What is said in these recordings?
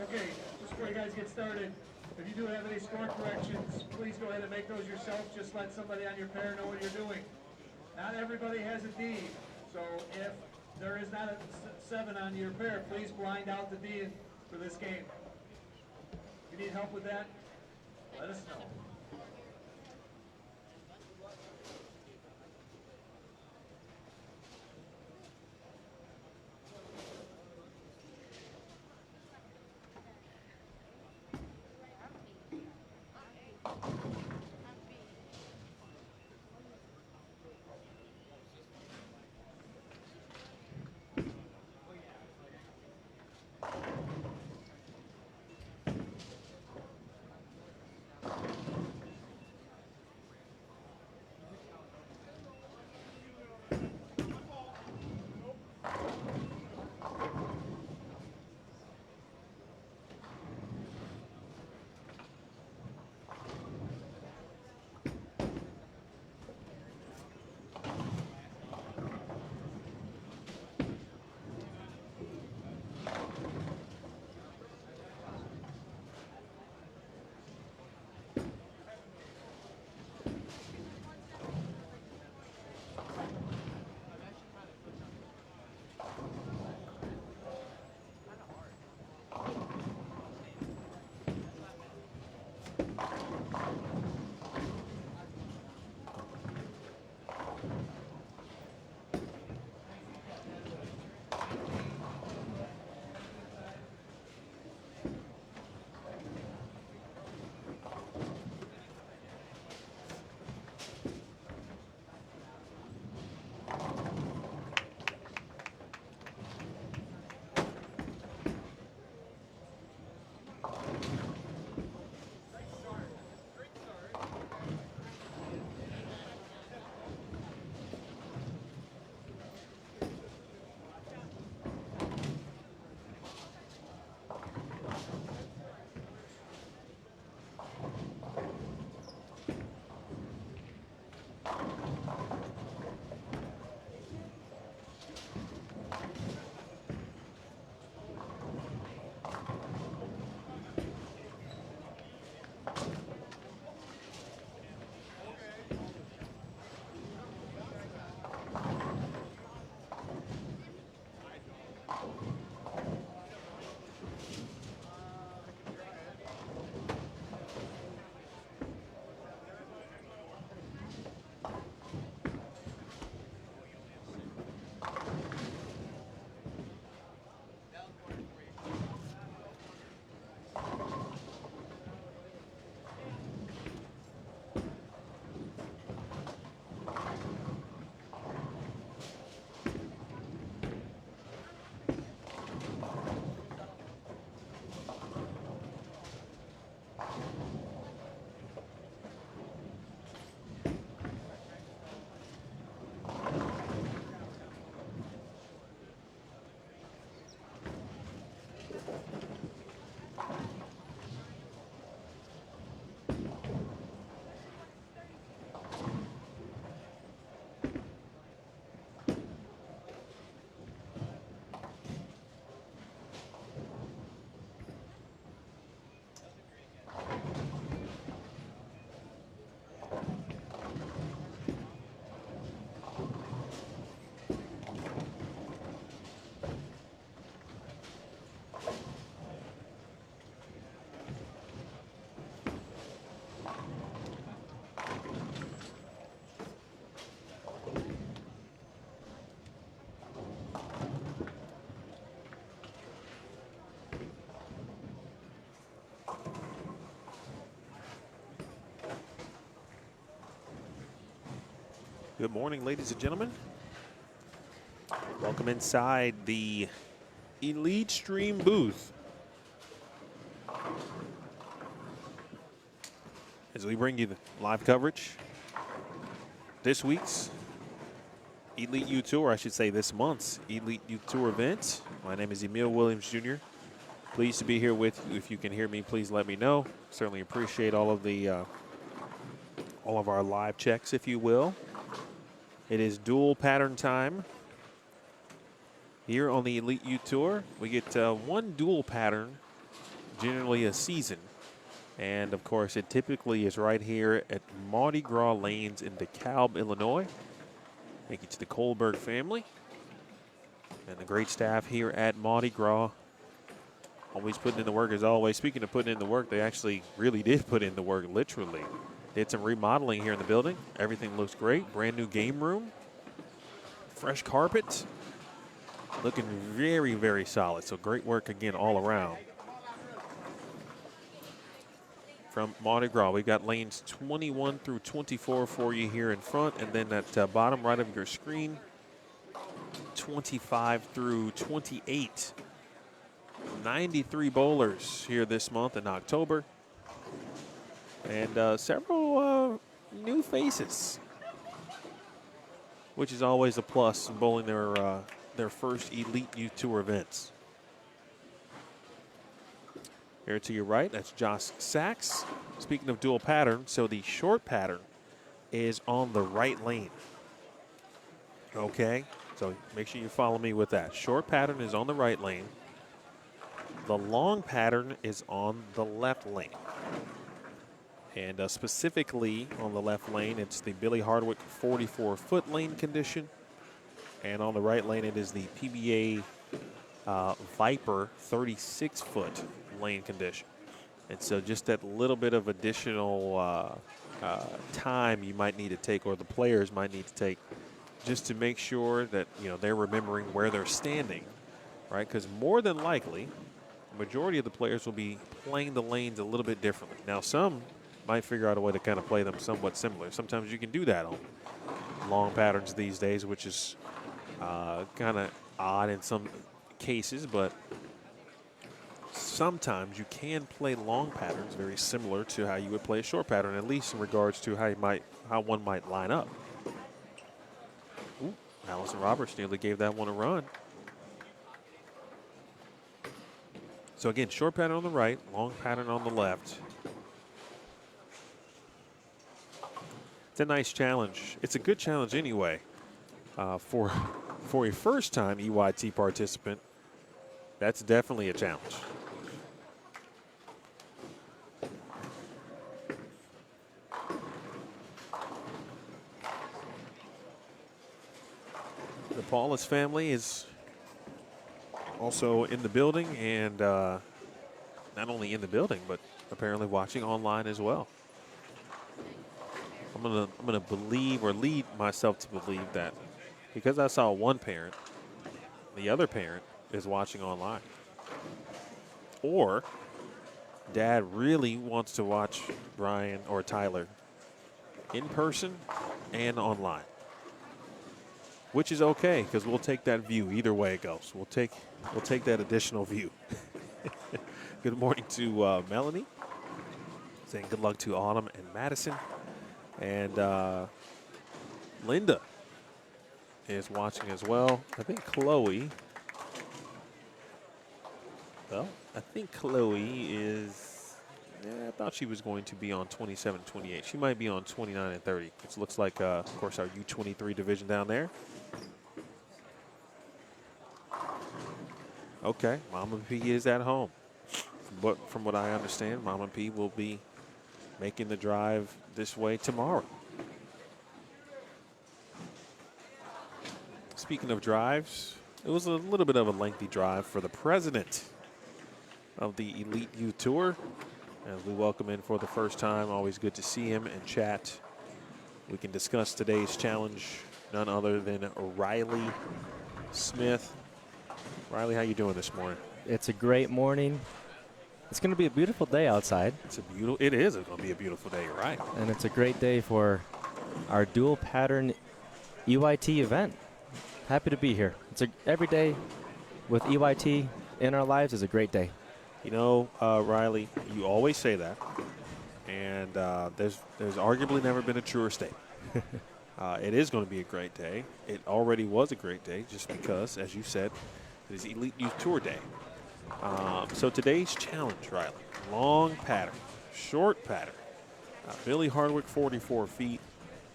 Okay, just before you guys get started, if you do have any score corrections, please go ahead and make those yourself. Just let somebody on your pair know what you're doing. Not everybody has a D, so if there is not a 7 on your pair, please blind out the D for this game. If you need help with that, let us know. Good morning, ladies and gentlemen. Welcome inside the Elite Stream booth as we bring you the live coverage. This week's Elite U Tour, I should say this month's Elite U Tour event. My name is Emil Williams Jr. Pleased to be here with you. If you can hear me, please let me know. Certainly appreciate all of our live checks, if you will. It is dual pattern time here on the Elite U Tour. We get one dual pattern, generally a season. And, of course, it typically is right here at Mardi Gras Lanes in DeKalb, Illinois. Thank you to the Kohlberg family and the great staff here at Mardi Gras. Always putting in the work as always. Speaking of putting in the work, they actually really did put in the work, literally. Did some remodeling here in the building. Everything looks great. Brand new game room. Fresh carpet. Looking very, very solid. So great work again all around. From Mardi Gras, we've got lanes 21 through 24 for you here in front. And then at bottom right of your screen, 25 through 28. 93 bowlers here this month in October. And several new faces, which is always a plus in bowling their first Elite U Tour events. Here to your right, that's Josh Sachs. Speaking of dual pattern, so the short pattern is on the right lane. Okay, so make sure you follow me with that. Short pattern is on the right lane. The long pattern is on the left lane. And specifically on the left lane, it's the Billy Hardwick 44-foot lane condition. And on the right lane, it is the PBA Viper 36-foot lane condition. And so just that little bit of additional time you might need to take, or the players might need to take, just to make sure that, you know, they're remembering where they're standing, right? Because more than likely, the majority of the players will be playing the lanes a little bit differently. Now, some might figure out a way to kind of play them somewhat similar. Sometimes you can do that on long patterns these days, which is kind of odd in some cases, but sometimes you can play long patterns very similar to how you would play a short pattern, at least in regards to how one might line up. Ooh, Allison Roberts nearly gave that one a run. So again, short pattern on the right, long pattern on the left. It's a nice challenge. It's a good challenge anyway. For a first-time EYT participant, that's definitely a challenge. The Paulus family is also in the building, and not only in the building, but apparently watching online as well. I'm gonna believe, or lead myself to believe, that because I saw one parent, the other parent is watching online. Or dad really wants to watch Brian or Tyler in person and online, which is okay, because we'll take that view either way it goes. We'll take that additional view. Good morning to Melanie, saying good luck to Autumn and Madison. And Linda is watching as well. I think Chloe is, I thought she was going to be on 27, 28. She might be on 29 and 30. It looks like, of course, our U23 division down there. Okay, Mama P is at home. But from what I understand, Mama P will be making the drive this way tomorrow. Speaking of drives, it was a little bit of a lengthy drive for the president of the Elite U Tour. As we welcome in for the first time, always good to see him and chat. We can discuss today's challenge, none other than Riley Smith. Riley, how you doing this morning? It's a great morning. It's going to be a beautiful day outside. It is going to be a beautiful day, you're right. And it's a great day for our dual pattern EYT event. Happy to be here. Every day with EYT in our lives is a great day. You know, Riley, you always say that, and there's arguably never been a truer statement. It is going to be a great day. It already was a great day just because, as you said, it is Elite Youth Tour Day. So today's challenge, Riley, long pattern, short pattern. Billy Hardwick, 44 feet.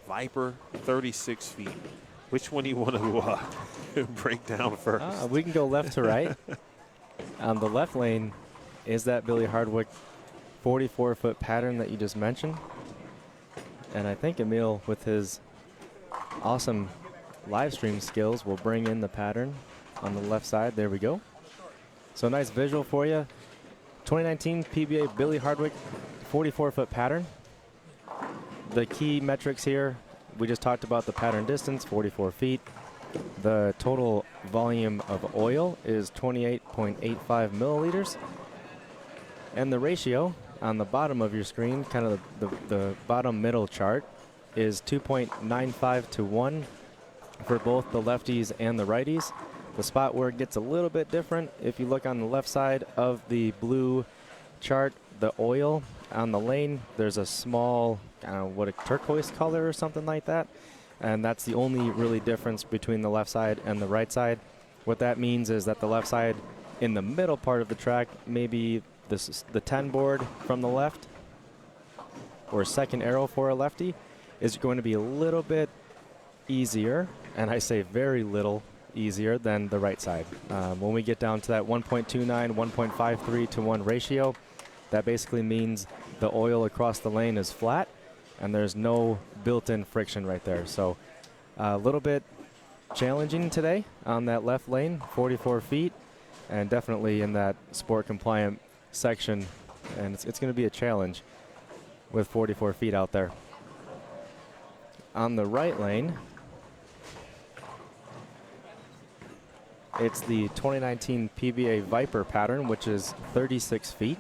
Viper, 36 feet. Which one do you want to break down first? We can go left to right. On the left lane is that Billy Hardwick 44-foot pattern that you just mentioned. And I think Emil, with his awesome live stream skills, will bring in the pattern on the left side. There we go. So nice visual for you. 2019 PBA Billy Hardwick 44-foot pattern. The key metrics here, we just talked about the pattern distance, 44 feet. The total volume of oil is 28.85 milliliters. And the ratio on the bottom of your screen, kind of the bottom middle chart, is 2.95 to 1 for both the lefties and the righties. The spot where it gets a little bit different, if you look on the left side of the blue chart, the oil on the lane, there's a small, I don't know, what, a turquoise color or something like that. And that's the only really difference between the left side and the right side. What that means is that the left side in the middle part of the track, maybe this is the 10 board from the left, or second arrow for a lefty, is going to be a little bit easier, and I say very little easier than the right side. When we get down to that 1.29, 1.53 to 1 ratio, that basically means the oil across the lane is flat and there's no built-in friction right there. So a little bit challenging today on that left lane, 44 feet, and definitely in that sport compliant section. And it's going to be a challenge with 44 feet out there. On the right lane, it's the 2019 PBA Viper pattern, which is 36 feet.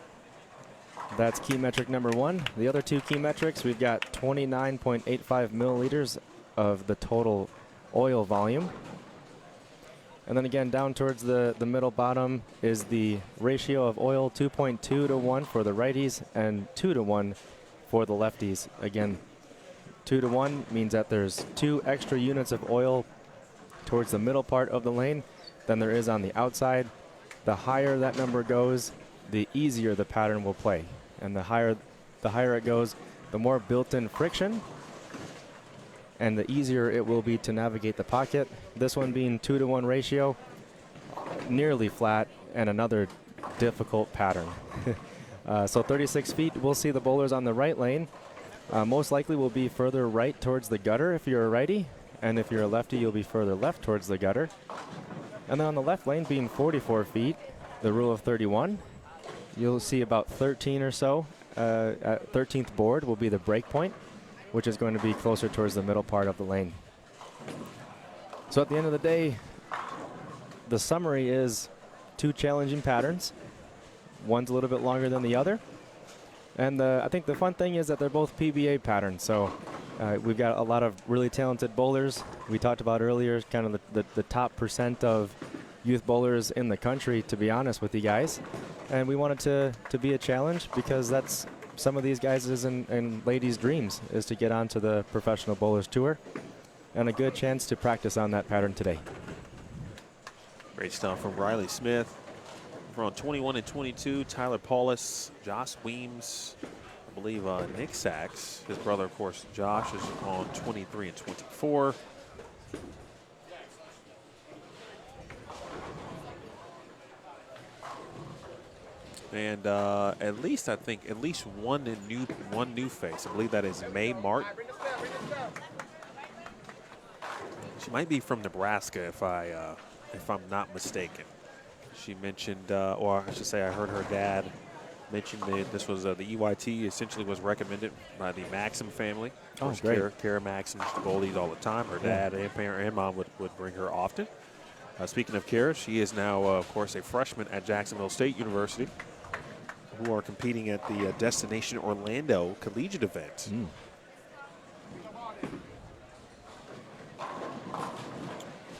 That's key metric number 1. The other two key metrics, we've got 29.85 milliliters of the total oil volume. And then again, down towards the middle bottom is the ratio of oil, 2.2 to 1 for the righties and 2 to 1 for the lefties. Again, 2 to 1 means that there's 2 extra units of oil towards the middle part of the lane than there is on the outside. The higher that number goes, the easier the pattern will play. And the higher it goes, the more built-in friction and the easier it will be to navigate the pocket. This one being 2 to 1 ratio, nearly flat, and another difficult pattern. So 36 feet, we'll see the bowlers on the right lane. Most likely will be further right towards the gutter if you're a righty, and if you're a lefty, you'll be further left towards the gutter. And then on the left lane, being 44 feet, the rule of 31, you'll see about 13 or so. At 13th board will be the break point, which is going to be closer towards the middle part of the lane. So at the end of the day, the summary is 2 challenging patterns. One's a little bit longer than the other. And I think the fun thing is that they're both PBA patterns. So we've got a lot of really talented bowlers. We talked about earlier kind of the top % of youth bowlers in the country, to be honest with you guys. And we wanted to be a challenge because that's some of these guys' and ladies' dreams, is to get onto the Professional Bowlers Tour. And a good chance to practice on that pattern today. Great stuff from Riley Smith. We're on 21 and 22. Tyler Paulus, Josh Weems, I believe Nick Sachs, his brother, of course, Josh, is on 23 and 24. And at least one new face. I believe that is Mae Martin. She might be from Nebraska, if I'm not mistaken. She mentioned, or I should say, I heard her dad mention that this was the EYT. Essentially, was recommended by the Maxim family. Oh, great. Kara Maxim used to bowl these all the time. Her dad and parent and mom would bring her often. Speaking of Kara, she is now, of course, a freshman at Jacksonville State University, who are competing at the Destination Orlando Collegiate event.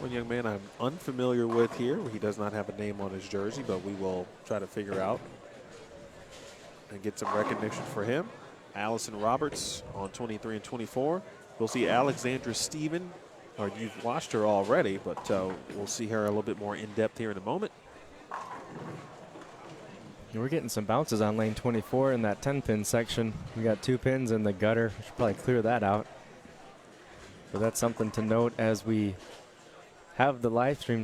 One young man I'm unfamiliar with here. He does not have a name on his jersey, but we will try to figure out and get some recognition for him. Allison Roberts on 23 and 24. We'll see Alexandra Stephen. Or you've watched her already, but we'll see her a little bit more in depth here in a moment. We're getting some bounces on lane 24 in that 10-pin section. We got 2 pins in the gutter. We should probably clear that out. So that's something to note as we have the live stream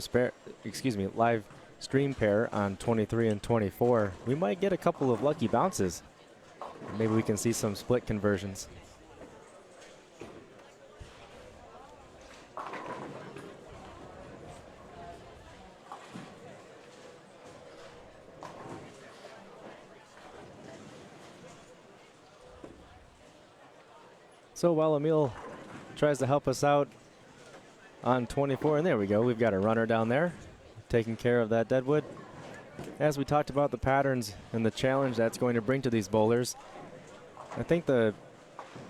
pair on 23 and 24. We might get a couple of lucky bounces. Maybe we can see some split conversions. So while Emil tries to help us out on 24, and there we go, we've got a runner down there taking care of that deadwood. As we talked about the patterns and the challenge that's going to bring to these bowlers, I think the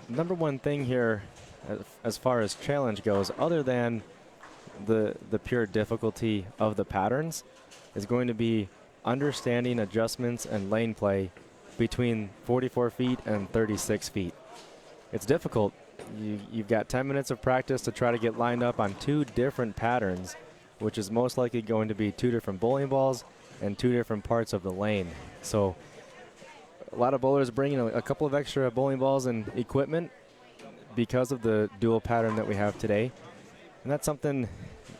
number one thing here as far as challenge goes, other than the pure difficulty of the patterns, is going to be understanding adjustments and lane play between 44 feet and 36 feet. It's difficult. You've got 10 minutes of practice to try to get lined up on 2 different patterns, which is most likely going to be 2 different bowling balls and 2 different parts of the lane. So a lot of bowlers bringing a couple of extra bowling balls and equipment because of the dual pattern that we have today. And that's something,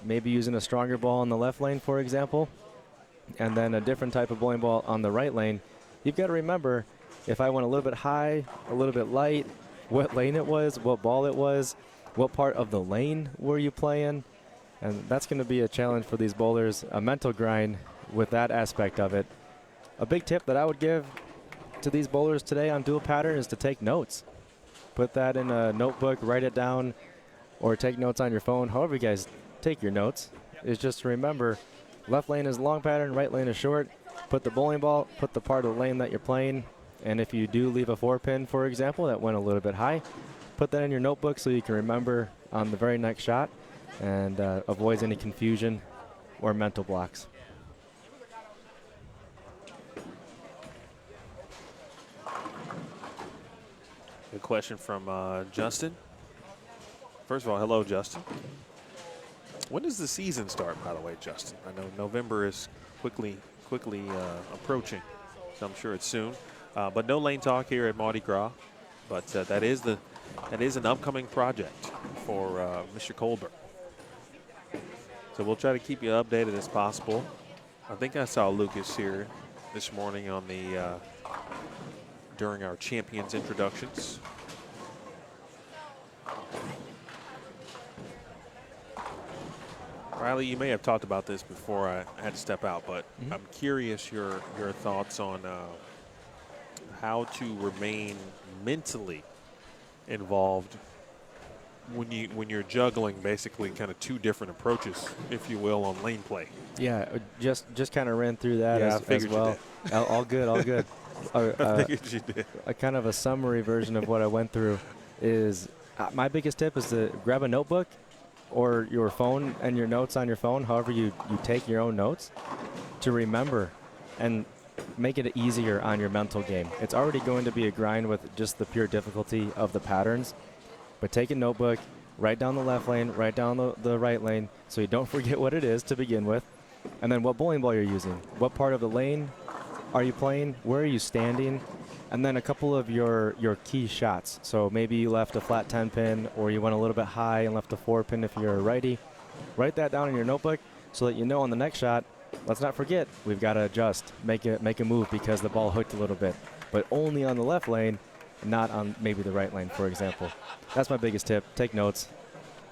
maybe using a stronger ball on the left lane, for example, and then a different type of bowling ball on the right lane. You've got to remember, if I went a little bit high, a little bit light, what lane it was, what ball it was, what part of the lane were you playing. And that's going to be a challenge for these bowlers, a mental grind with that aspect of it. A big tip that I would give to these bowlers today on dual pattern is to take notes. Put that in a notebook, write it down, or take notes on your phone. However you guys take your notes, is just to remember, left lane is long pattern, right lane is short. Put the bowling ball, put the part of the lane that you're playing, and if you do leave a 4-pin, for example, that went a little bit high, put that in your notebook so you can remember on the very next shot and avoids any confusion or mental blocks. A question from Justin. First of all, hello, Justin. When does the season start, by the way, Justin? I know November is quickly approaching, so I'm sure it's soon. But no lane talk here at Mardi Gras. But that is an upcoming project for Mr. Colbert. So we'll try to keep you updated as possible. I think I saw Lucas here this morning on the during our champions introductions. Riley, you may have talked about this before I had to step out, but I'm curious your thoughts on how to remain mentally involved when you're juggling basically kind of 2 different approaches, if you will, on lane play. Yeah, just kind of ran through that as well. All good, all good. I figured you did. A kind of a summary version of what I went through is my biggest tip is to grab a notebook or your phone and your notes on your phone, however you take your own notes, to remember and make it easier on your mental game. It's already going to be a grind with just the pure difficulty of the patterns, but take a notebook, write down the left lane, write down the right lane so you don't forget what it is to begin with, and then what bowling ball you're using, what part of the lane are you playing, where are you standing, and then a couple of your key shots. So maybe you left a flat 10 pin or you went a little bit high and left a 4 pin if you're a righty. Write that down in your notebook so that you know on the next shot, let's not forget, we've got to adjust, make a move because the ball hooked a little bit, but only on the left lane, not on maybe the right lane, for example. That's my biggest tip. Take notes.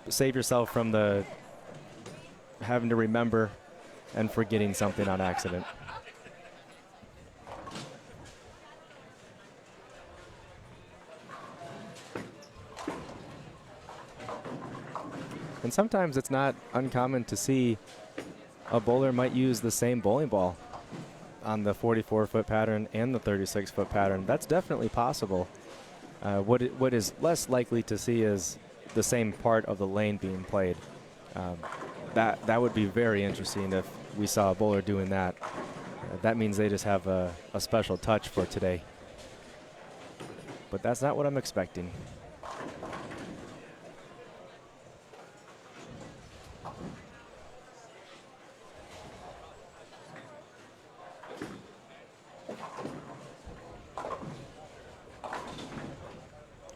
Save yourself from the having to remember and forgetting something on accident. And sometimes it's not uncommon to see a bowler might use the same bowling ball on the 44-foot pattern and the 36-foot pattern. That's definitely possible. What is less likely to see is the same part of the lane being played. that would be very interesting if we saw a bowler doing that. That means they just have a special touch for today. But that's not what I'm expecting.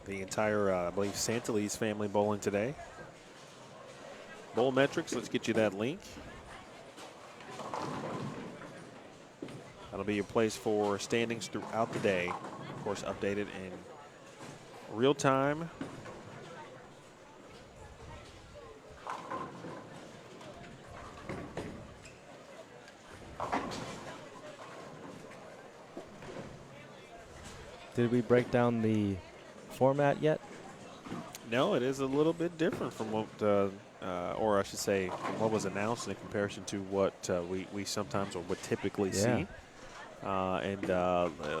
The entire, I believe, Santali's family bowling today. Bowl metrics, let's get you that link. That'll be your place for standings throughout the day. Of course, updated in real time. Did we break down the format yet? No, it is a little bit different from what, or I should say, what was announced in comparison to what we sometimes or would typically see. And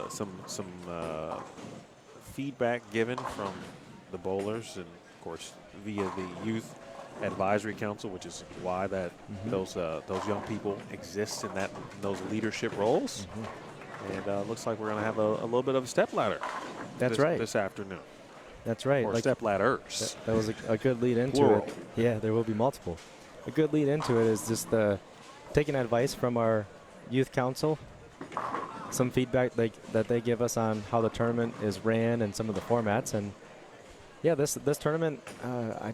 some feedback given from the bowlers, and of course via the Youth Advisory Council, which is why that those young people exist in those leadership roles. And looks like we're going to have a little bit of a step ladder. That's right. This afternoon. That's right. Or like step ladders. That was a good lead into Plural. it. Yeah, there will be multiple. A good lead into it is just taking advice from our youth council, some feedback that they give us on how the tournament is ran and some of the formats. And yeah, this tournament, I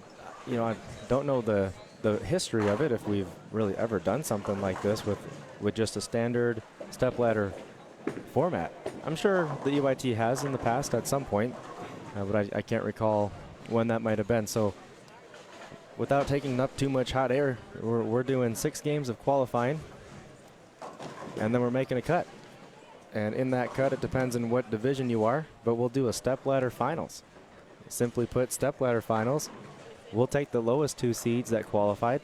don't know the history of it, if we've really ever done something like this with just a standard step ladder format. I'm sure the EYT has in the past at some point. But I can't recall when that might have been. So without taking up too much hot air, we're doing 6 games of qualifying, and then we're making a cut. And in that cut, it depends on what division you are, but we'll do a stepladder finals. Simply put, stepladder finals. We'll take the lowest 2 seeds that qualified.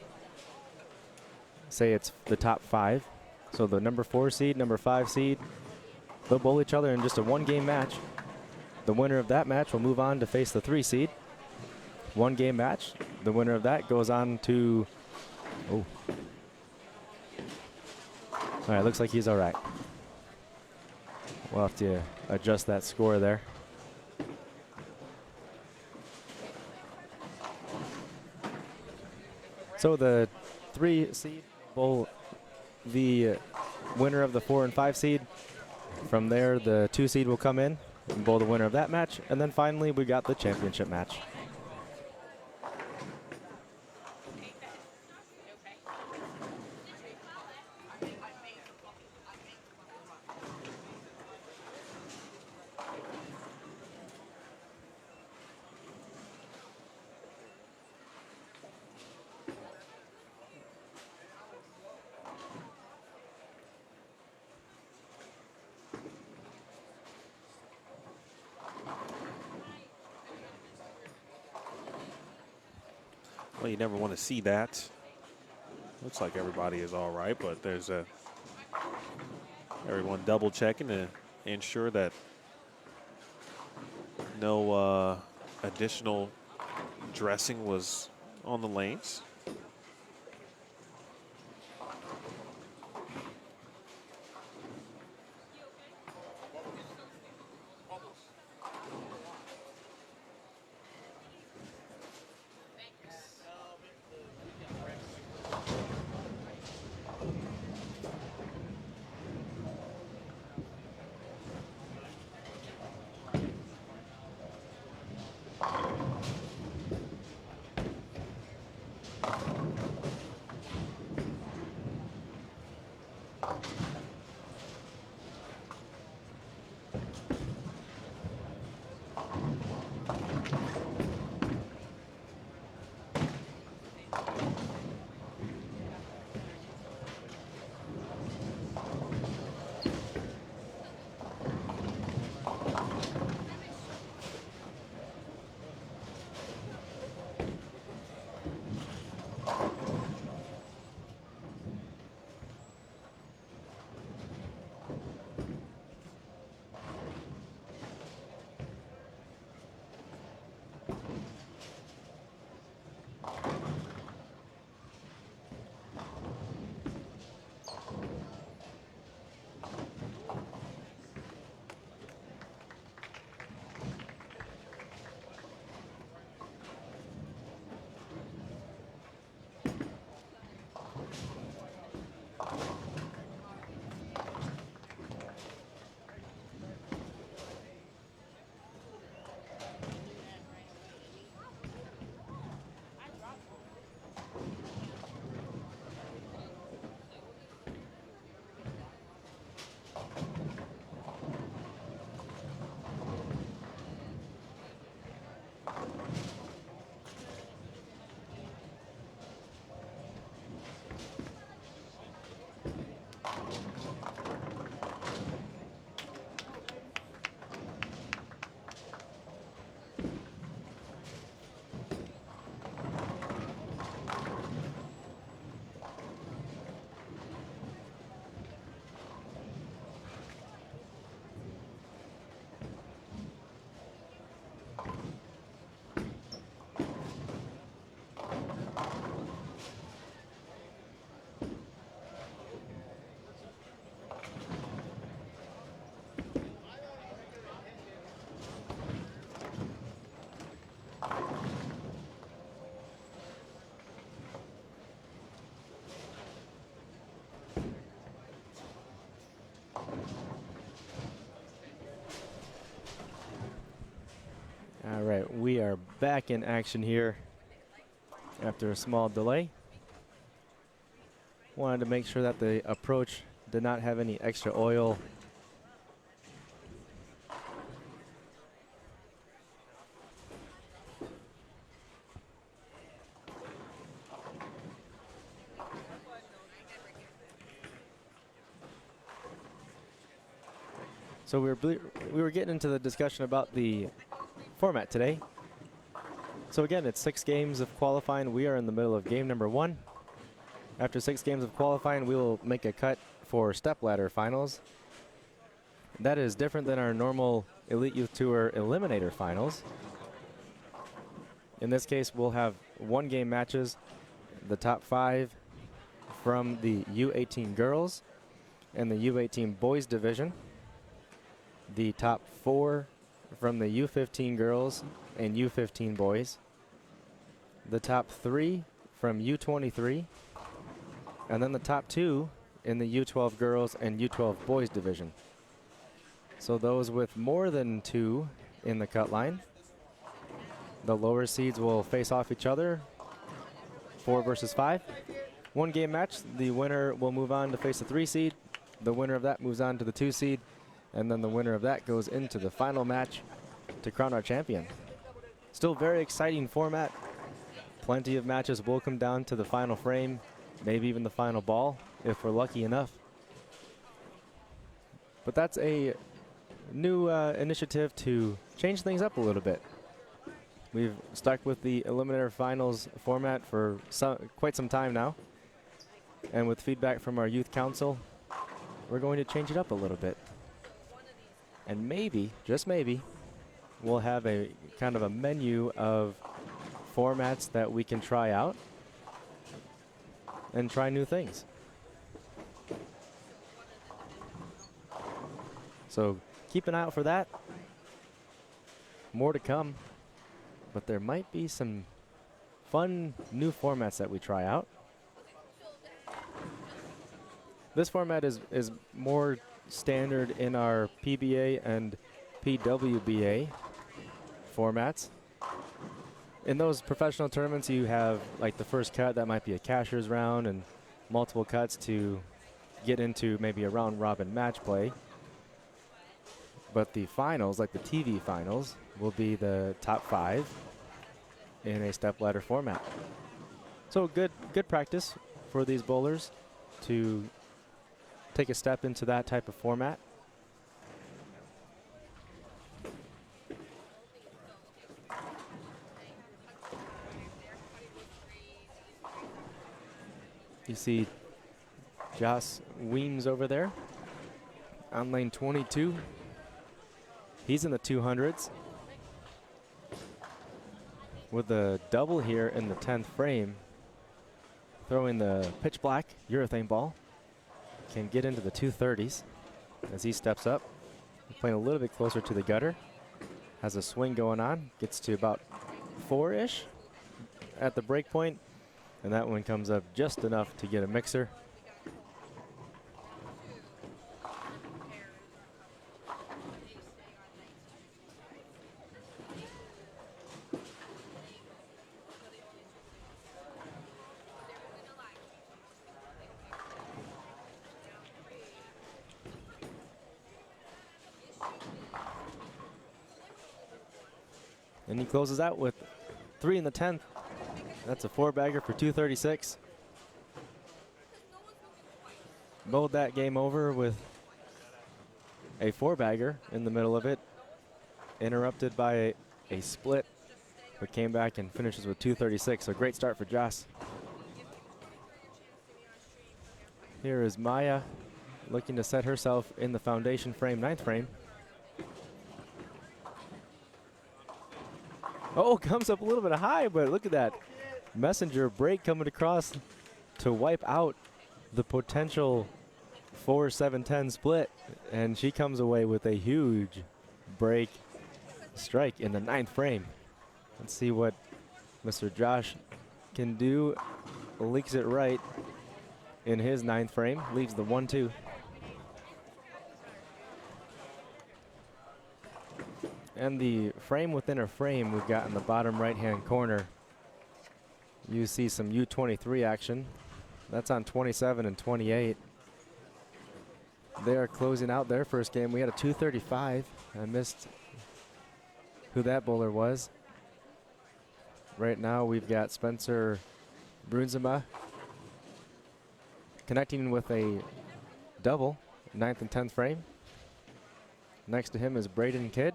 Say it's the top 5. So the number 4 seed, number 5 seed, they'll bowl each other in just a 1-game match. The winner of that match will move on to face the 3 seed. 1-game match. The winner of that goes on to... Oh. All right, looks like he's all right. We'll have to adjust that score there. So the 3 seed bowl the winner of the 4 and 5 seed. From there, the 2 seed will come in and bowl the winner of that match. And then finally, we got the championship match. Well, you never want to see that. Looks like everybody is all right, but there's everyone double checking to ensure that no additional dressing was on the lanes. are back in action here after a small delay. Wanted to make sure that the approach did not have any extra oil. So we were getting into the discussion about the format today. So again, it's 6 games of qualifying. We are in the middle of game number 1. After 6 games of qualifying, we will make a cut for stepladder finals. That is different than our normal Elite Youth Tour Eliminator finals. In this case, we'll have 1-game matches, the top 5 from the U18 girls and the U18 boys division, the top 4 from the U15 girls and U15 boys, the top 3 from U23, and then the top 2 in the U12 girls and U12 boys division. So those with more than 2 in the cut line, the lower seeds will face off each other, 4 versus 5. 1-game match, the winner will move on to face the 3 seed. The winner of that moves on to the 2 seed, and then the winner of that goes into the final match to crown our champion. Still very exciting format. Plenty of matches will come down to the final frame, maybe even the final ball, if we're lucky enough. But that's a new initiative to change things up a little bit. We've stuck with the Eliminator Finals format for quite some time now. And with feedback from our youth council, we're going to change it up a little bit. And maybe, just maybe, we'll have a kind of a menu of formats that we can try out and try new things. So keep an eye out for that. More to come, but there might be some fun new formats that we try out. This format is more standard in our PBA and PWBA formats. In those professional tournaments, you have like the first cut that might be a cashier's round and multiple cuts to get into maybe a round robin match play. But the finals, like the TV finals, will be the top 5 in a stepladder format. So good practice for these bowlers to take a step into that type of format. You see Joss Weems over there on lane 22. He's in the 200s with a double here in the 10th frame, throwing the pitch black urethane ball. Can get into the 230s as he steps up, playing a little bit closer to the gutter. Has a swing going on, gets to about 4-ish at the break point, and that one comes up just enough to get a mixer. And he closes out with 3 in the 10th. That's a 4-bagger for 236. Bowled that game over with a 4-bagger in the middle of it, interrupted by a split, but came back and finishes with 236. So great start for Joss. Here is Maya looking to set herself in the foundation frame, 9th frame. Oh, comes up a little bit high, but look at that messenger break coming across to wipe out the potential 4-7-10 split. And she comes away with a huge break strike in the 9th frame. Let's see what Mr. Josh can do. Leaks it right in his 9th frame, leaves the 1-2. And the frame within a frame we've got in the bottom right-hand corner, you see some U23 action. That's on 27 and 28. They are closing out their first game. We had a 235. I missed who that bowler was. Right now we've got Spencer Brunzema connecting with a double, 9th and 10th frame. Next to him is Braden Kidd.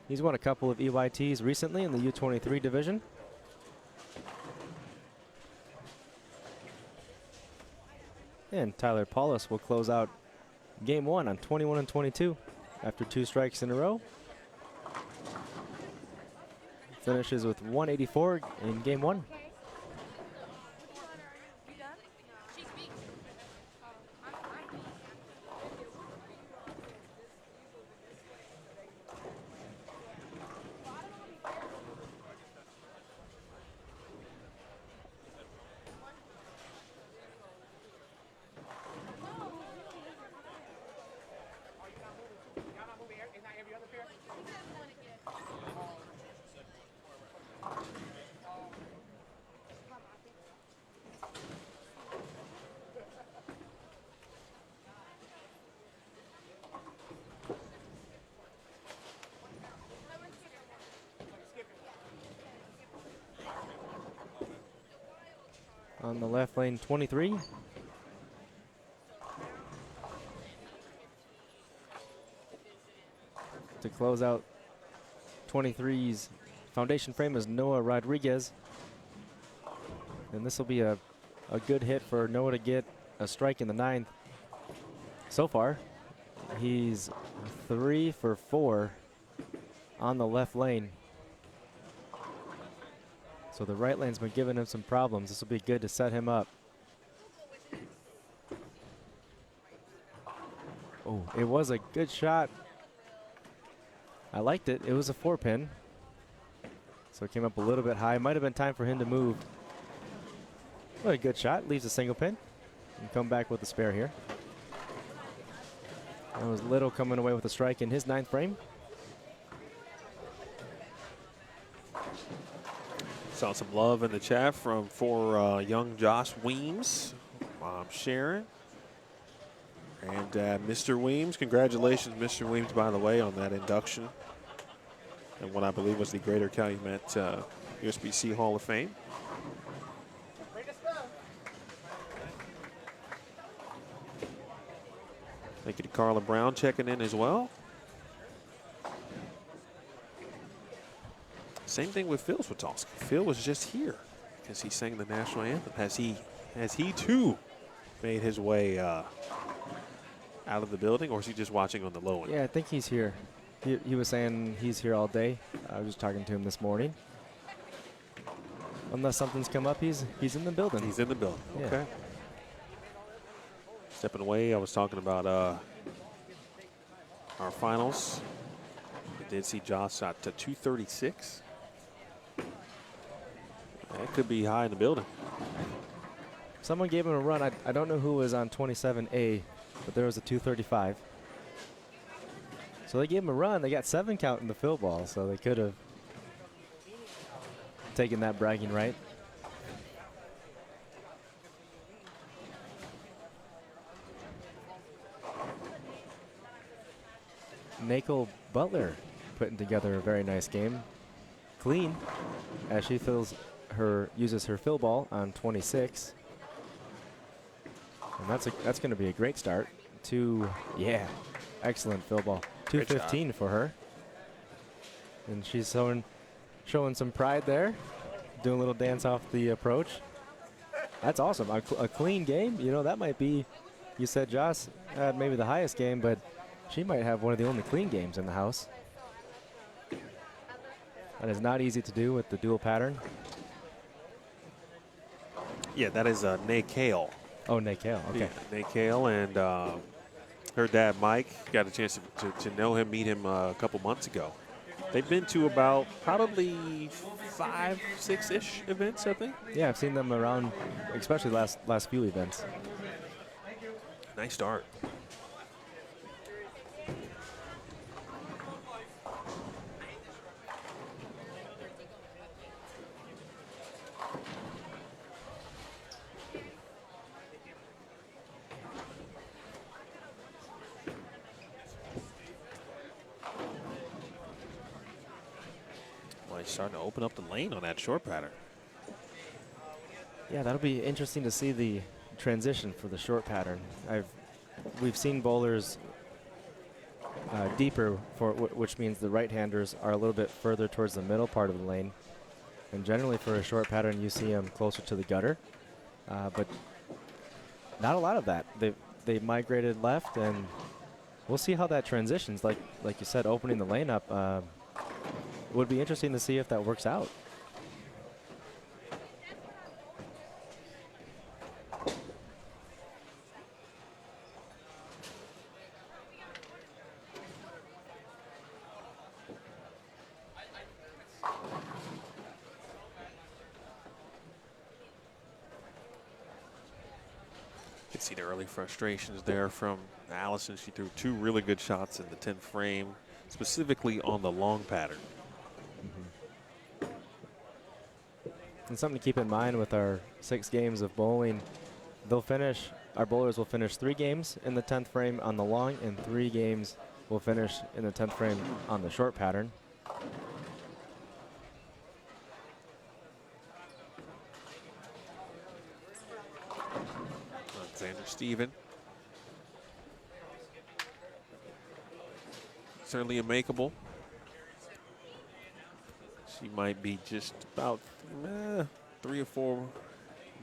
He's won a couple of EYTs recently in the U23 division. And Tyler Paulus will close out game 1 on 21 and 22 after 2 strikes in a row. Finishes with 184 in game 1. On the left lane, 23. To close out 23's foundation frame is Noah Rodriguez. And this will be a good hit for Noah to get a strike in the 9th. So far, he's 3 for 4 on the left lane. So the right lane's been giving him some problems. This will be good to set him up. Oh, it was a good shot. I liked it. It was a 4-pin. So it came up a little bit high. Might have been time for him to move. Well, a good shot. Leaves a single pin. And come back with a spare here. That was Little coming away with a strike in his 9th frame. Saw some love in the chat for young Josh Weems, Mom Sharon, and Mr. Weems. Congratulations, Mr. Weems, by the way, on that induction and what I believe was the Greater Calumet USBC Hall of Fame. Thank you to Carla Brown checking in as well. Same thing with Phil Switowski. Phil was just here because he sang the national anthem. Has he too made his way out of the building, or is he just watching on the low end? Yeah, I think he's here. He was saying he's here all day. I was just talking to him this morning. Unless something's come up, he's in the building. He's in the building. Yeah. Okay. Stepping away, I was talking about our finals. I did see Josh shot to 236. That could be high in the building. Someone gave him a run. I don't know who was on 27A, but there was a 235. So they gave him a run. They got 7 count in the fill ball, so they could have taken that bragging right. Nakel Butler putting together a very nice game. Clean as she uses her fill ball on 26. And that's going to be a great start. Excellent fill ball. 215 for her. And she's showing some pride there, doing a little dance off the approach. That's awesome. A clean game. You know, that might be, you said Joss had maybe the highest game, but she might have one of the only clean games in the house. That is not easy to do with the dual pattern. Yeah, that is Nay Kale. Oh, Nay Kale. Okay. Yeah, Nay Kale, and her dad, Mike, got a chance to know him, meet him a couple months ago. They've been to about probably 5, 6-ish events, I think. Yeah, I've seen them around, especially last few events. Nice start. starting to open up the lane on that short pattern. Yeah, that'll be interesting to see the transition for the short pattern. We've seen bowlers deeper, which means the right-handers are a little bit further towards the middle part of the lane. And generally for a short pattern, you see them closer to the gutter. But not a lot of that. They migrated left, and we'll see how that transitions. Like you said, opening the lane up would be interesting to see if that works out. You can see the early frustrations there from Allison. She threw 2 really good shots in the 10th frame, specifically on the long pattern. And something to keep in mind with our 6 games of bowling, our bowlers will finish 3 games in the 10th frame on the long, and 3 games will finish in the 10th frame on the short pattern. Alexander Steven. Certainly a makeable. She might be just about 3 or 4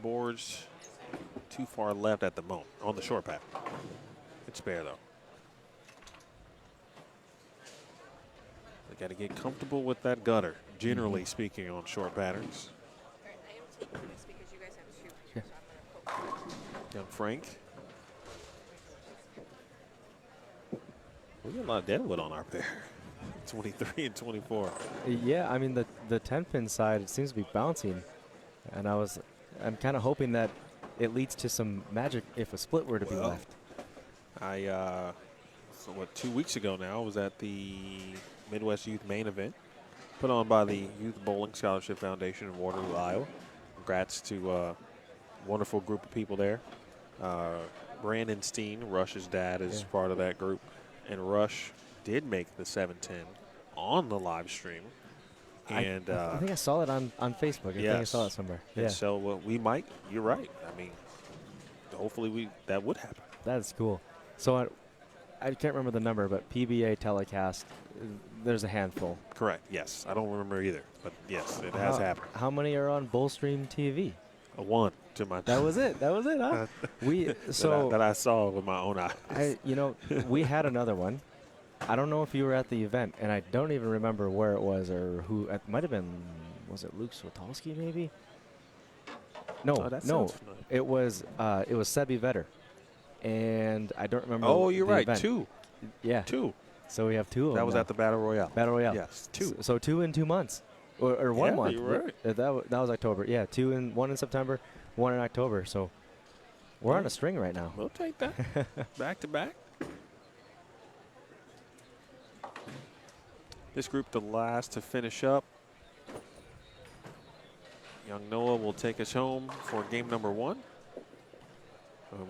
boards too far left at the moment on the short pattern. It's spare though. They got to get comfortable with that gutter, generally speaking, on short patterns. Young Frank. We got a lot of deadwood on our pair. 23 and 24. Yeah, I mean the 10-pin side, it seems to be bouncing, and I'm kind of hoping that it leads to some magic if a split were to be left. So 2 weeks ago now, I was at the Midwest Youth Main Event put on by the Youth Bowling Scholarship Foundation in Waterloo, Iowa. Congrats to a wonderful group of people there. Brandon Steen, Rush's dad, is part of that group, and Rush did make the 710 on the live stream. And I think I saw it on Facebook. I think I saw it somewhere. And so we might, you're right. I mean, hopefully that would happen. That's cool. So I can't remember the number, but PBA telecast, there's a handful. Correct, yes. I don't remember either, but yes, it has happened. How many are on Bullstream TV? 1 to my That was it, huh? that I saw with my own eyes. We had another one. I don't know if you were at the event, and I don't even remember where it was or who. It might have been, was it Luke Swatowski maybe? No. It was Sebi Vetter, and I don't remember. Oh, you're right. Event. 2. Yeah. 2. So we have 2 of them. That was at the Battle Royale. Battle Royale. Yes, 2. So 2 in 2 months, or 1 month. You're right. That was October. Yeah, 1 in September, 1 in October. So we're on a string right now. We'll take that. Back to back. This group, the last to finish up. Young Noah will take us home for game number 1.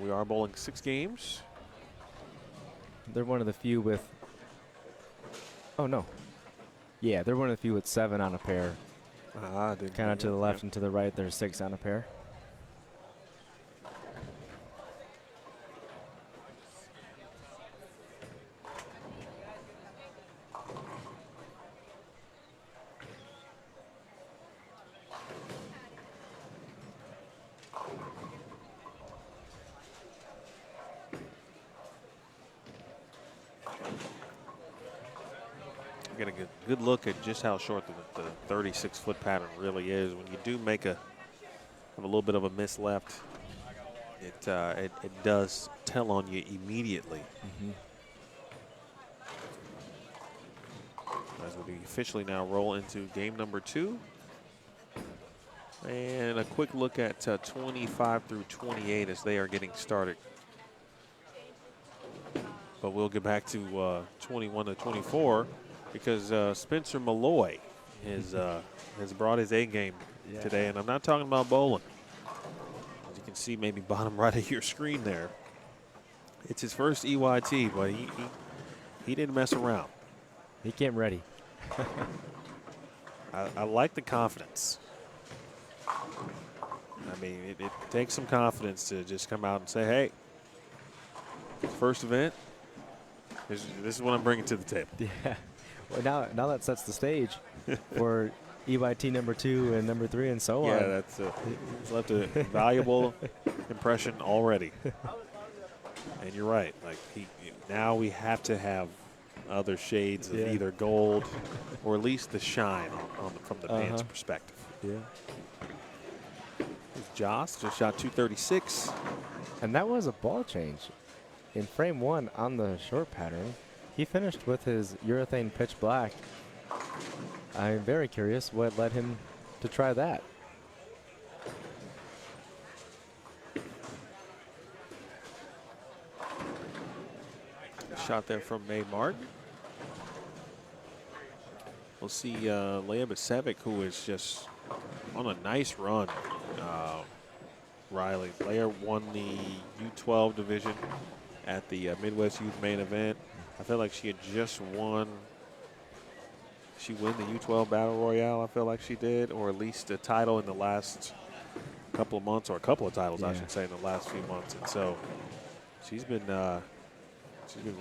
We are bowling 6 games. They're one of the few with. Oh no. Yeah, they're one of the few with 7 on a pair. Kind of to the left and to the right, there's 6 on a pair. Get a good look at just how short the 36-foot pattern really is. When you do make a little bit of a miss left, it does tell on you immediately. As we officially now roll into game number 2. And a quick look at 25 through 28 as they are getting started. But we'll get back to 21 to 24. Because Spencer Malloy has brought his A game today, and I'm not talking about bowling. As you can see, maybe bottom right of your screen there, it's his first EYT, but he, he didn't mess around. He came ready. I like the confidence. I mean, it takes some confidence to just come out and say, hey, first event, this is what I'm bringing to the table. Yeah. Well, now that sets the stage for EYT number 2 and number 3 and so on. Yeah, that's it's left a valuable impression already. And you're right. Like now we have to have other shades of either gold or at least the shine from the band's perspective. Yeah. Joss just shot 236. And that was a ball change. In frame 1 on the short pattern, he finished with his urethane pitch black. I'm very curious what led him to try that. Shot there from Mae Martin. We'll see Leah Basevic, who is just on a nice run. Riley. Leah won the U12 division at the Midwest Youth main event. I feel like she had just won. She won the U12 Battle Royale, I feel like she did, or at least a title in the last couple of months, or a couple of titles, I should say, in the last few months. And so she's been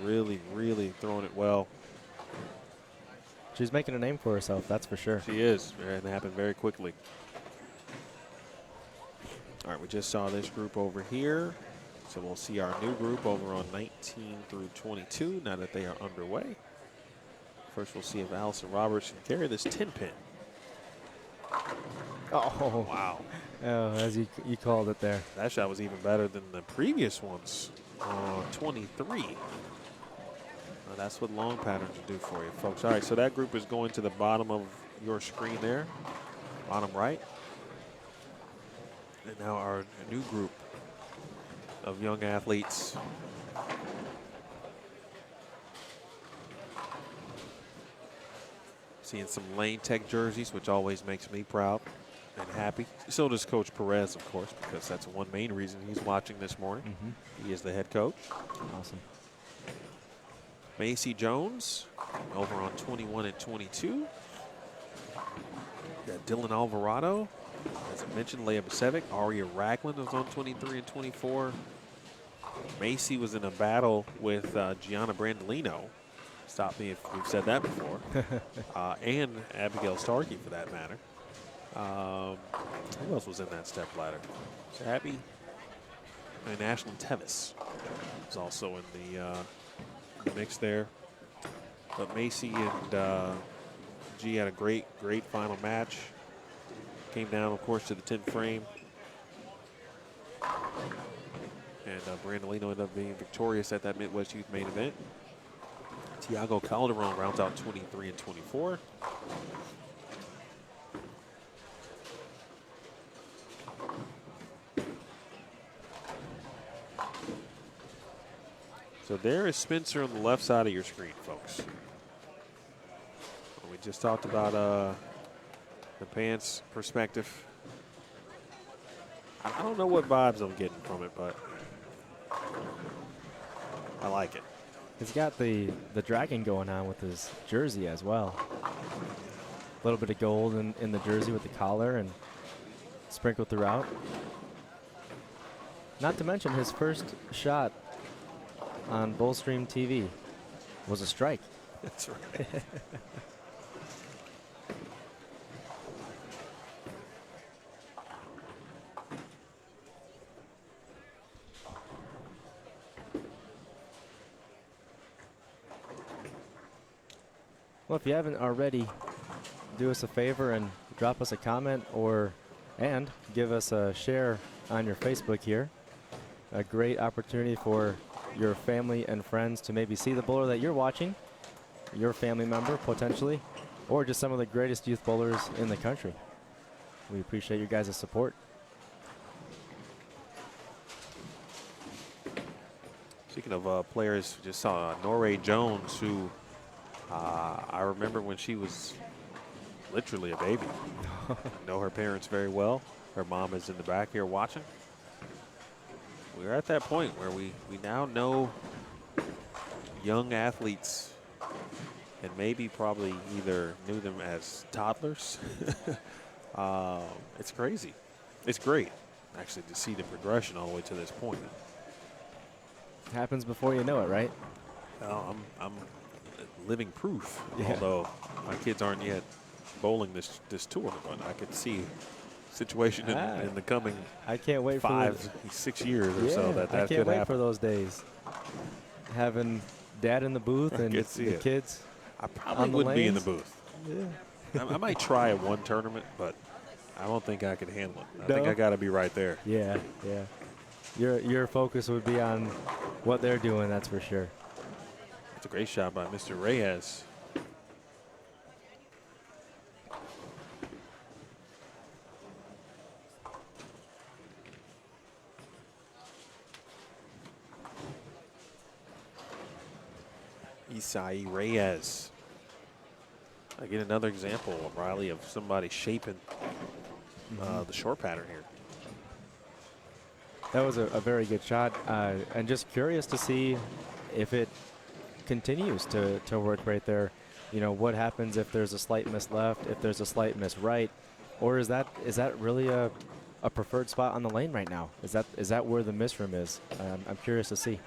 really, really throwing it well. She's making a name for herself, that's for sure. She is, and it happened very quickly. All right, we just saw this group over here. So we'll see our new group over on 19 through 22 now that they are underway. First, we'll see if Allison Roberts can carry this 10-pin. Oh, wow. Oh, as you called it there. That shot was even better than the previous ones on 23. That's what long patterns will do for you, folks. All right, so that group is going to the bottom of your screen there, bottom right. And now our new group of young athletes. Seeing some Lane Tech jerseys, which always makes me proud and happy. So does Coach Perez, of course, because that's one main reason he's watching this morning. He is the head coach. Awesome. Macy Jones over on 21 and 22. Got Dylan Alvarado. As I mentioned, Leah Basevic. Aria Ragland was on 23 and 24. Macy was in a battle with Gianna Brandolino. Stop me if we've said that before. And Abigail Starkey, for that matter. Who else was in that step ladder? Abby and Ashlyn Tevis was also in the mix there. But Macy and G had a great final match. Came down, of course, to the 10th frame. And Brandolino ended up being victorious at that Midwest Youth main event. Tiago Calderon rounds out 23 and 24. So there is Spencer on the left side of your screen, folks. We just talked about the pants perspective. I don't know what vibes I'm getting from it, but I like it. He's got the dragon going on with his jersey as well. A little bit of gold in the jersey with the collar and sprinkled throughout. Not to mention his first shot on Bullstream TV was a strike. That's right. Well, if you haven't already, do us a favor and drop us a comment and give us a share on your Facebook here. A great opportunity for your family and friends to maybe see the bowler that you're watching, your family member potentially, or just some of the greatest youth bowlers in the country. We appreciate you guys' support. Speaking of players, just saw Norray Jones, who I remember when she was literally a baby. I know her parents very well. Her mom is in the back here watching. We're at that point where we now know young athletes and maybe probably either knew them as toddlers. It's crazy. It's great, actually, to see the progression all the way to this point. Happens before you know it, right? I'm living proof, Yeah. although my kids aren't yet bowling this tour, but I could see situation in the coming I can't wait 5-6 years or so that I can't could wait happen. for those days. Having dad in the booth and could see the it. kids. I probably on the wouldn't be in the lanes? booth. Yeah. I might try at one tournament, but I don't think I could handle it. I think No? I got to be right there. Yeah, yeah. Your focus would be on what they're doing, that's for sure. It's a great shot by Mr. Reyes. Isai Reyes. Again, another example, Riley, of somebody shaping the short pattern here. That was a very good shot, and just curious to see if it continues to work right there. You know, what happens if there's a slight miss left, if there's a slight miss right, or is that really a preferred spot on the lane right now? Is that where the miss room is? I'm curious to see.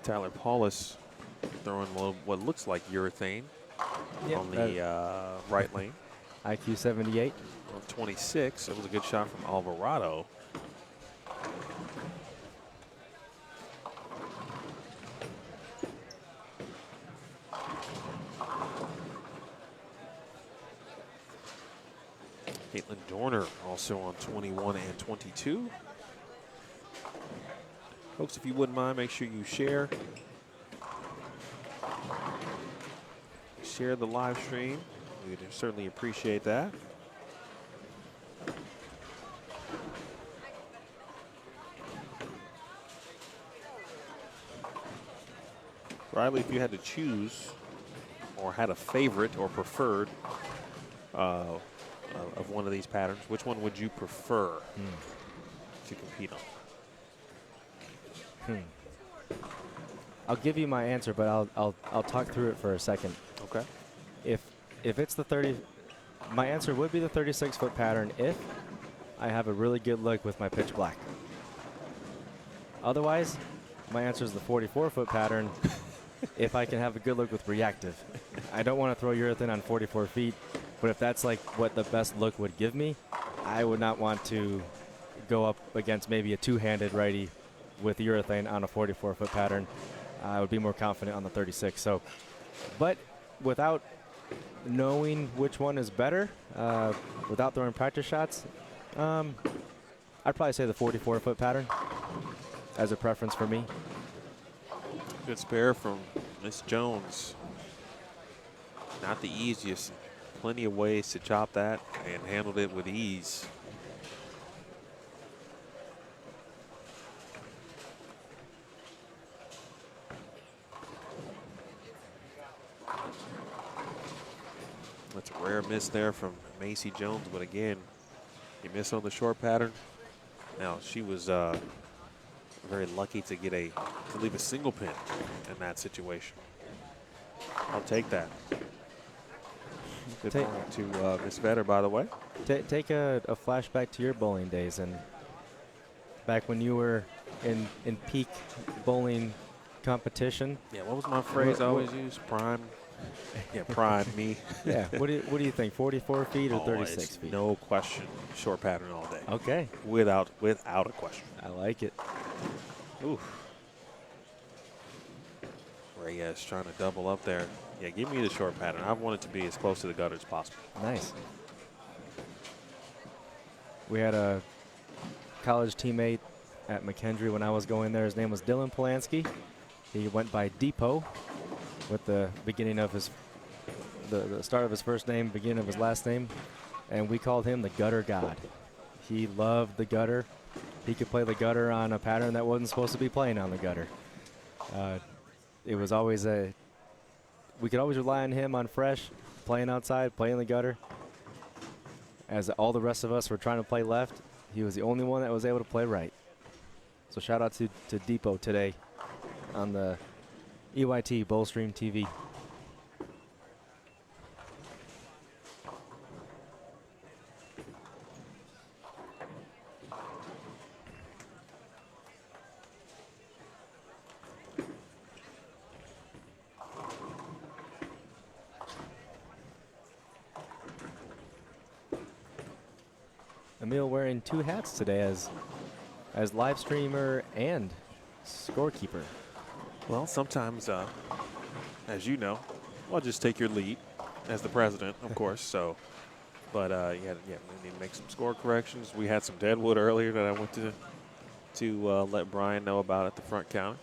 Tyler Paulus throwing what looks like urethane on the right lane. IQ 78. On 26, it was a good shot from Alvarado. Caitlin Dorner also on 21 and 22. Folks, if you wouldn't mind, make sure you share the live stream. We'd certainly appreciate that. Riley, if you had to choose or had a favorite or preferred of one of these patterns, which one would you prefer to compete on? I'll give you my answer, but I'll talk through it for a second. Okay. If it's the 30, my answer would be the 36-foot pattern if I have a really good look with my pitch black. Otherwise, my answer is the 44-foot pattern if I can have a good look with reactive. I don't want to throw urethane on 44 feet, but if that's like what the best look would give me, I would not want to go up against maybe a two-handed righty with urethane on a 44-foot pattern. I would be more confident on the 36. So, but without knowing which one is better, without throwing practice shots, I'd probably say the 44-foot pattern as a preference for me. Good spare from Miss Jones. Not the easiest. Plenty of ways to chop that and handled it with ease. That's a rare miss there from Macy Jones, but again, he missed on the short pattern. Now, she was very lucky to leave a single pin in that situation. I'll take that. Good morning to Miss Vetter, by the way. Take a flashback to your bowling days and back when you were in peak bowling competition. Yeah, what was my phrase I always use? Prime. Yeah, prime me. Yeah. What do you think? 44 feet or 36 it's feet? no question. Short pattern all day. Okay. Without a question. I like it. Oof. Reyes trying to double up there. Yeah, give me the short pattern. I want it to be as close to the gutter as possible. Nice. We had a college teammate at McKendree when I was going there. His name was Dylan Polanski. He went by Depot with the beginning of the start of his first name, beginning of his last name, and we called him the gutter god. He loved the gutter. He could play the gutter on a pattern that wasn't supposed to be playing on the gutter. It was always we could always rely on him on fresh, playing outside, playing the gutter. As all the rest of us were trying to play left, he was the only one that was able to play right. So shout out to Depot today on the EYT Bowl Stream TV. Emil wearing 2 hats today as live streamer and scorekeeper. Well, sometimes, as you know, I'll just take your lead as the president, of course. So, but yeah, we need to make some score corrections. We had some deadwood earlier that I went to let Brian know about at the front counter.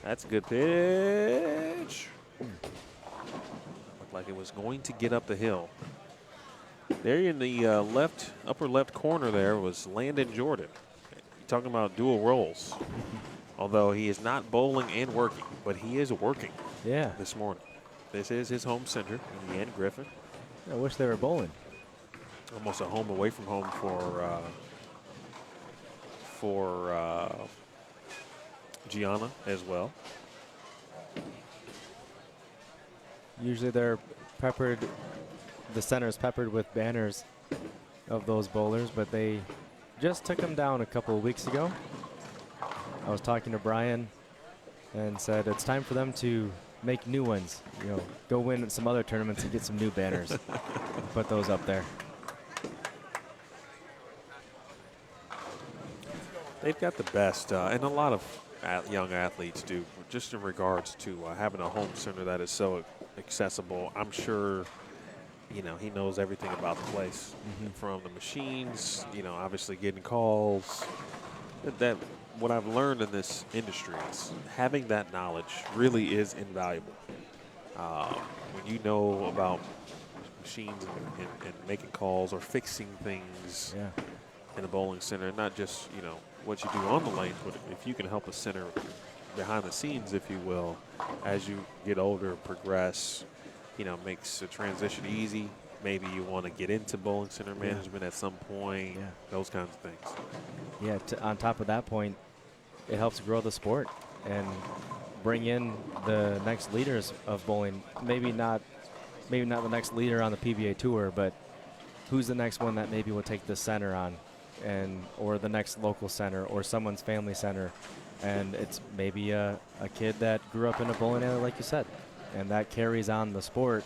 That's a good pitch. Looked like it was going to get up the hill. There in the upper left corner there was Landon Jordan. You're talking about dual roles. Although he is not bowling and working, but he is working this morning. This is his home center in the Ann Griffin. I wish they were bowling. Almost a home away from home for Gianna as well. Usually they're peppered, the center is peppered with banners of those bowlers, but they just took them down a couple of weeks ago. I was talking to Brian and said it's time for them to make new ones. You know, go win some other tournaments and get some new banners. Put those up there. They've got the best, and a lot of young athletes do, just in regards to having a home center that is so accessible. I'm sure, you know, he knows everything about the place, from the machines, you know, obviously getting calls. That what I've learned in this industry is having that knowledge really is invaluable. When you know about machines and making calls or fixing things in a bowling center, not just, you know, what you do on the lanes, but if you can help a center behind the scenes, if you will, as you get older, progress, you know, makes the transition easy. Maybe you want to get into bowling center management at some point, those kinds of things. Yeah, on top of that point, it helps grow the sport and bring in the next leaders of bowling. Maybe not the next leader on the PBA tour, but who's the next one that maybe will take the center on, or the next local center or someone's family center. And it's maybe a kid that grew up in a bowling alley, like you said, and that carries on the sport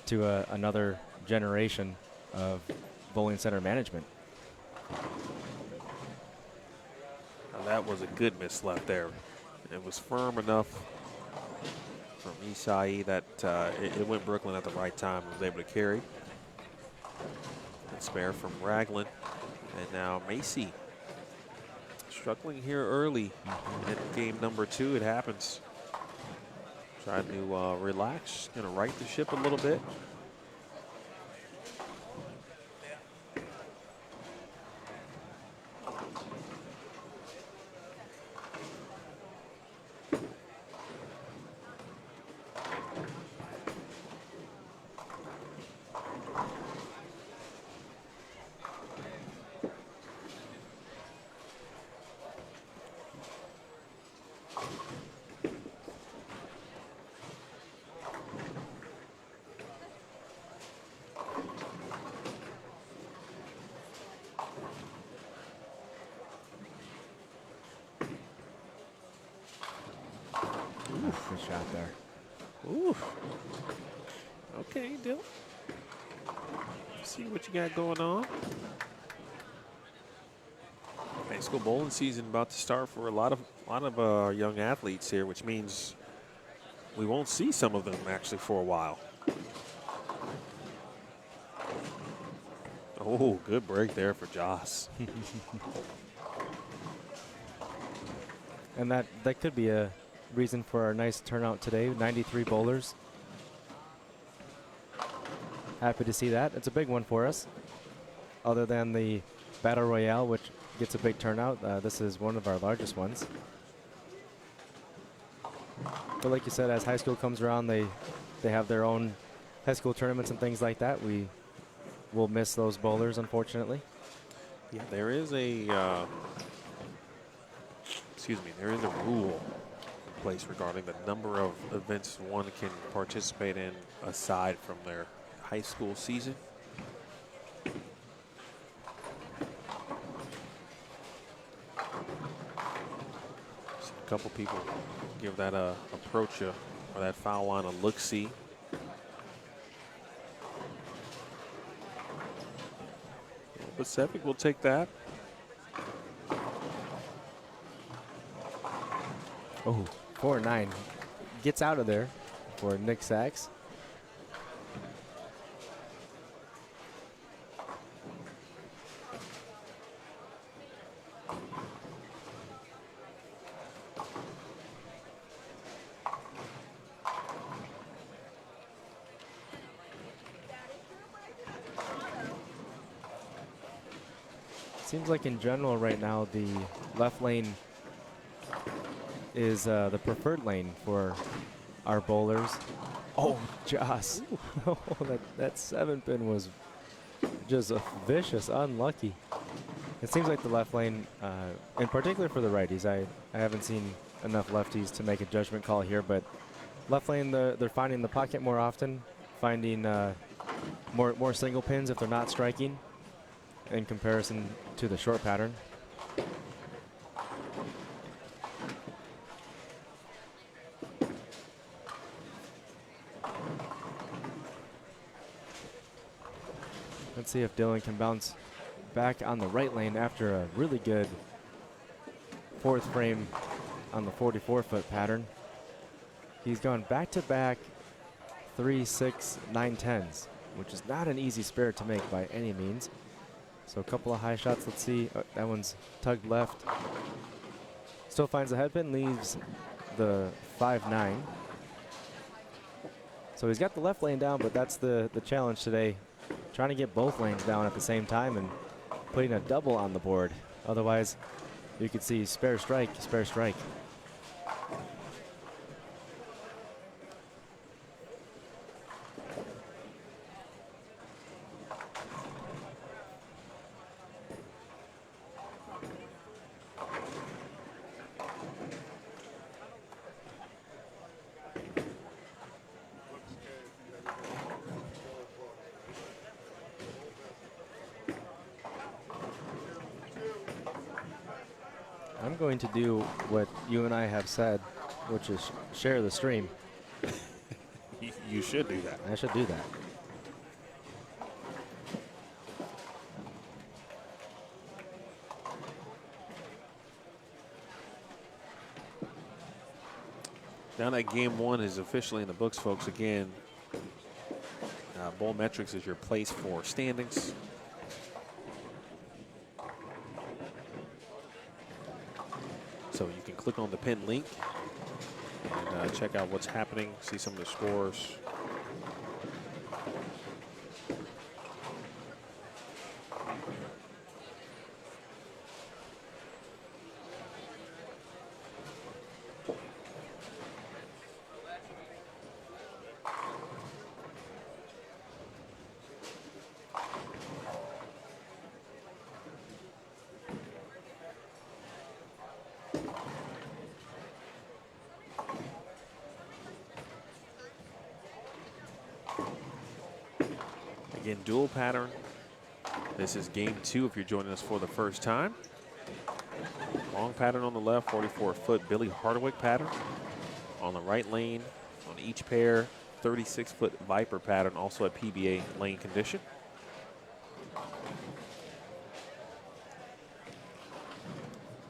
to another generation of bowling center management. Now that was a good miss left there. It was firm enough from Isai that it went Brooklyn at the right time and was able to carry. Good spare from Raglan. And now Macy struggling here early in game number 2. It happens. Trying to relax, going to right the ship a little bit. Good shot there. Ooh. Okay, Dill. See what you got going on. High school bowling season about to start for a lot of young athletes here, which means we won't see some of them actually for a while. Oh, good break there for Joss. And that could be a reason for our nice turnout today. 93 bowlers. Happy to see that. It's a big one for us. Other than the Battle Royale, which gets a big turnout, this is one of our largest ones. But like you said, as high school comes around, they have their own high school tournaments and things like that. We will miss those bowlers, unfortunately. Yeah, there is a there is a rule in place regarding the number of events one can participate in aside from their high school season. So a couple people give that approach or that foul line a look-see. Pacific will take that. Oh, 4-9. Gets out of there for Nick Sachs. Seems like in general right now the left lane is the preferred lane for our bowlers. Oh, Joss. Oh, that 7-pin was just a vicious, unlucky. It seems like the left lane, in particular for the righties, I haven't seen enough lefties to make a judgment call here, but left lane, they're finding the pocket more often, finding more single pins if they're not striking in comparison to the short pattern. Let's see if Dylan can bounce back on the right lane after a really good fourth frame on the 44-foot pattern. He's gone back-to-back 3, 6, 9, 10s, which is not an easy spare to make by any means. So a couple of high shots. Let's see. Oh, that one's tugged left. Still finds the headpin, leaves the 5-9. So he's got the left lane down, but that's the challenge today. Trying to get both lanes down at the same time and putting a double on the board. Otherwise, you could see spare strike, spare strike. I'm going to do what you and I have said, which is share the stream. You should do that. I should do that. Now that game one is officially in the books, folks, again, Bowl Metrics is your place for standings. So you can click on the pinned link and check out what's happening, see some of the scores. Again, dual pattern. This is game two if you're joining us for the first time. Long pattern on the left, 44-foot Billy Hardwick pattern. On the right lane, on each pair, 36-foot Viper pattern, also at PBA lane condition.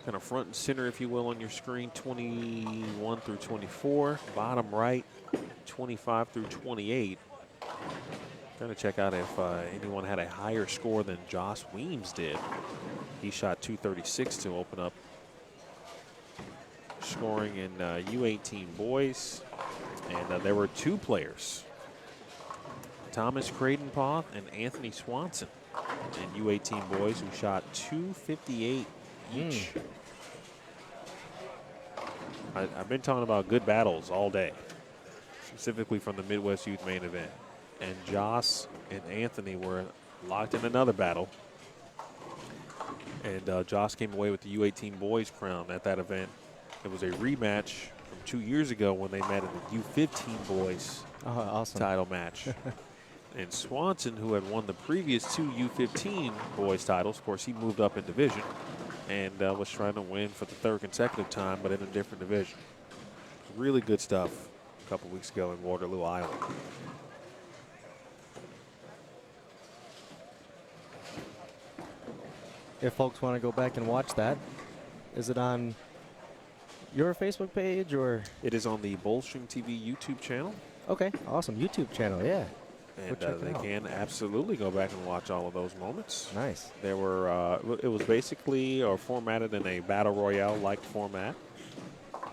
Kind of front and center, if you will, on your screen, 21 through 24. Bottom right, 25 through 28. Trying to check out if anyone had a higher score than Joss Weems did. He shot 236 to open up scoring in U18 boys. And there were two players, Thomas Creighton-Paw and Anthony Swanson, in U18 boys who shot 258 each. I've been talking about good battles all day, specifically from the Midwest Youth main event. And Joss and Anthony were locked in another battle. And Joss came away with the U18 boys crown at that event. It was a rematch from 2 years ago when they met in the U15 boys Awesome. title match. And Swanson, who had won the previous 2 U15 boys titles, of course, he moved up in division and was trying to win for the 3rd consecutive time, but in a different division. Really good stuff a couple weeks ago in Waterloo, Iowa. If folks want to go back and watch that, is it on your Facebook page or? It is on the Bullstream TV YouTube channel. Okay, awesome. YouTube channel, yeah. And check it they out. can absolutely go back and watch all of those moments. Nice. There were, it was basically formatted in a battle royale-like format.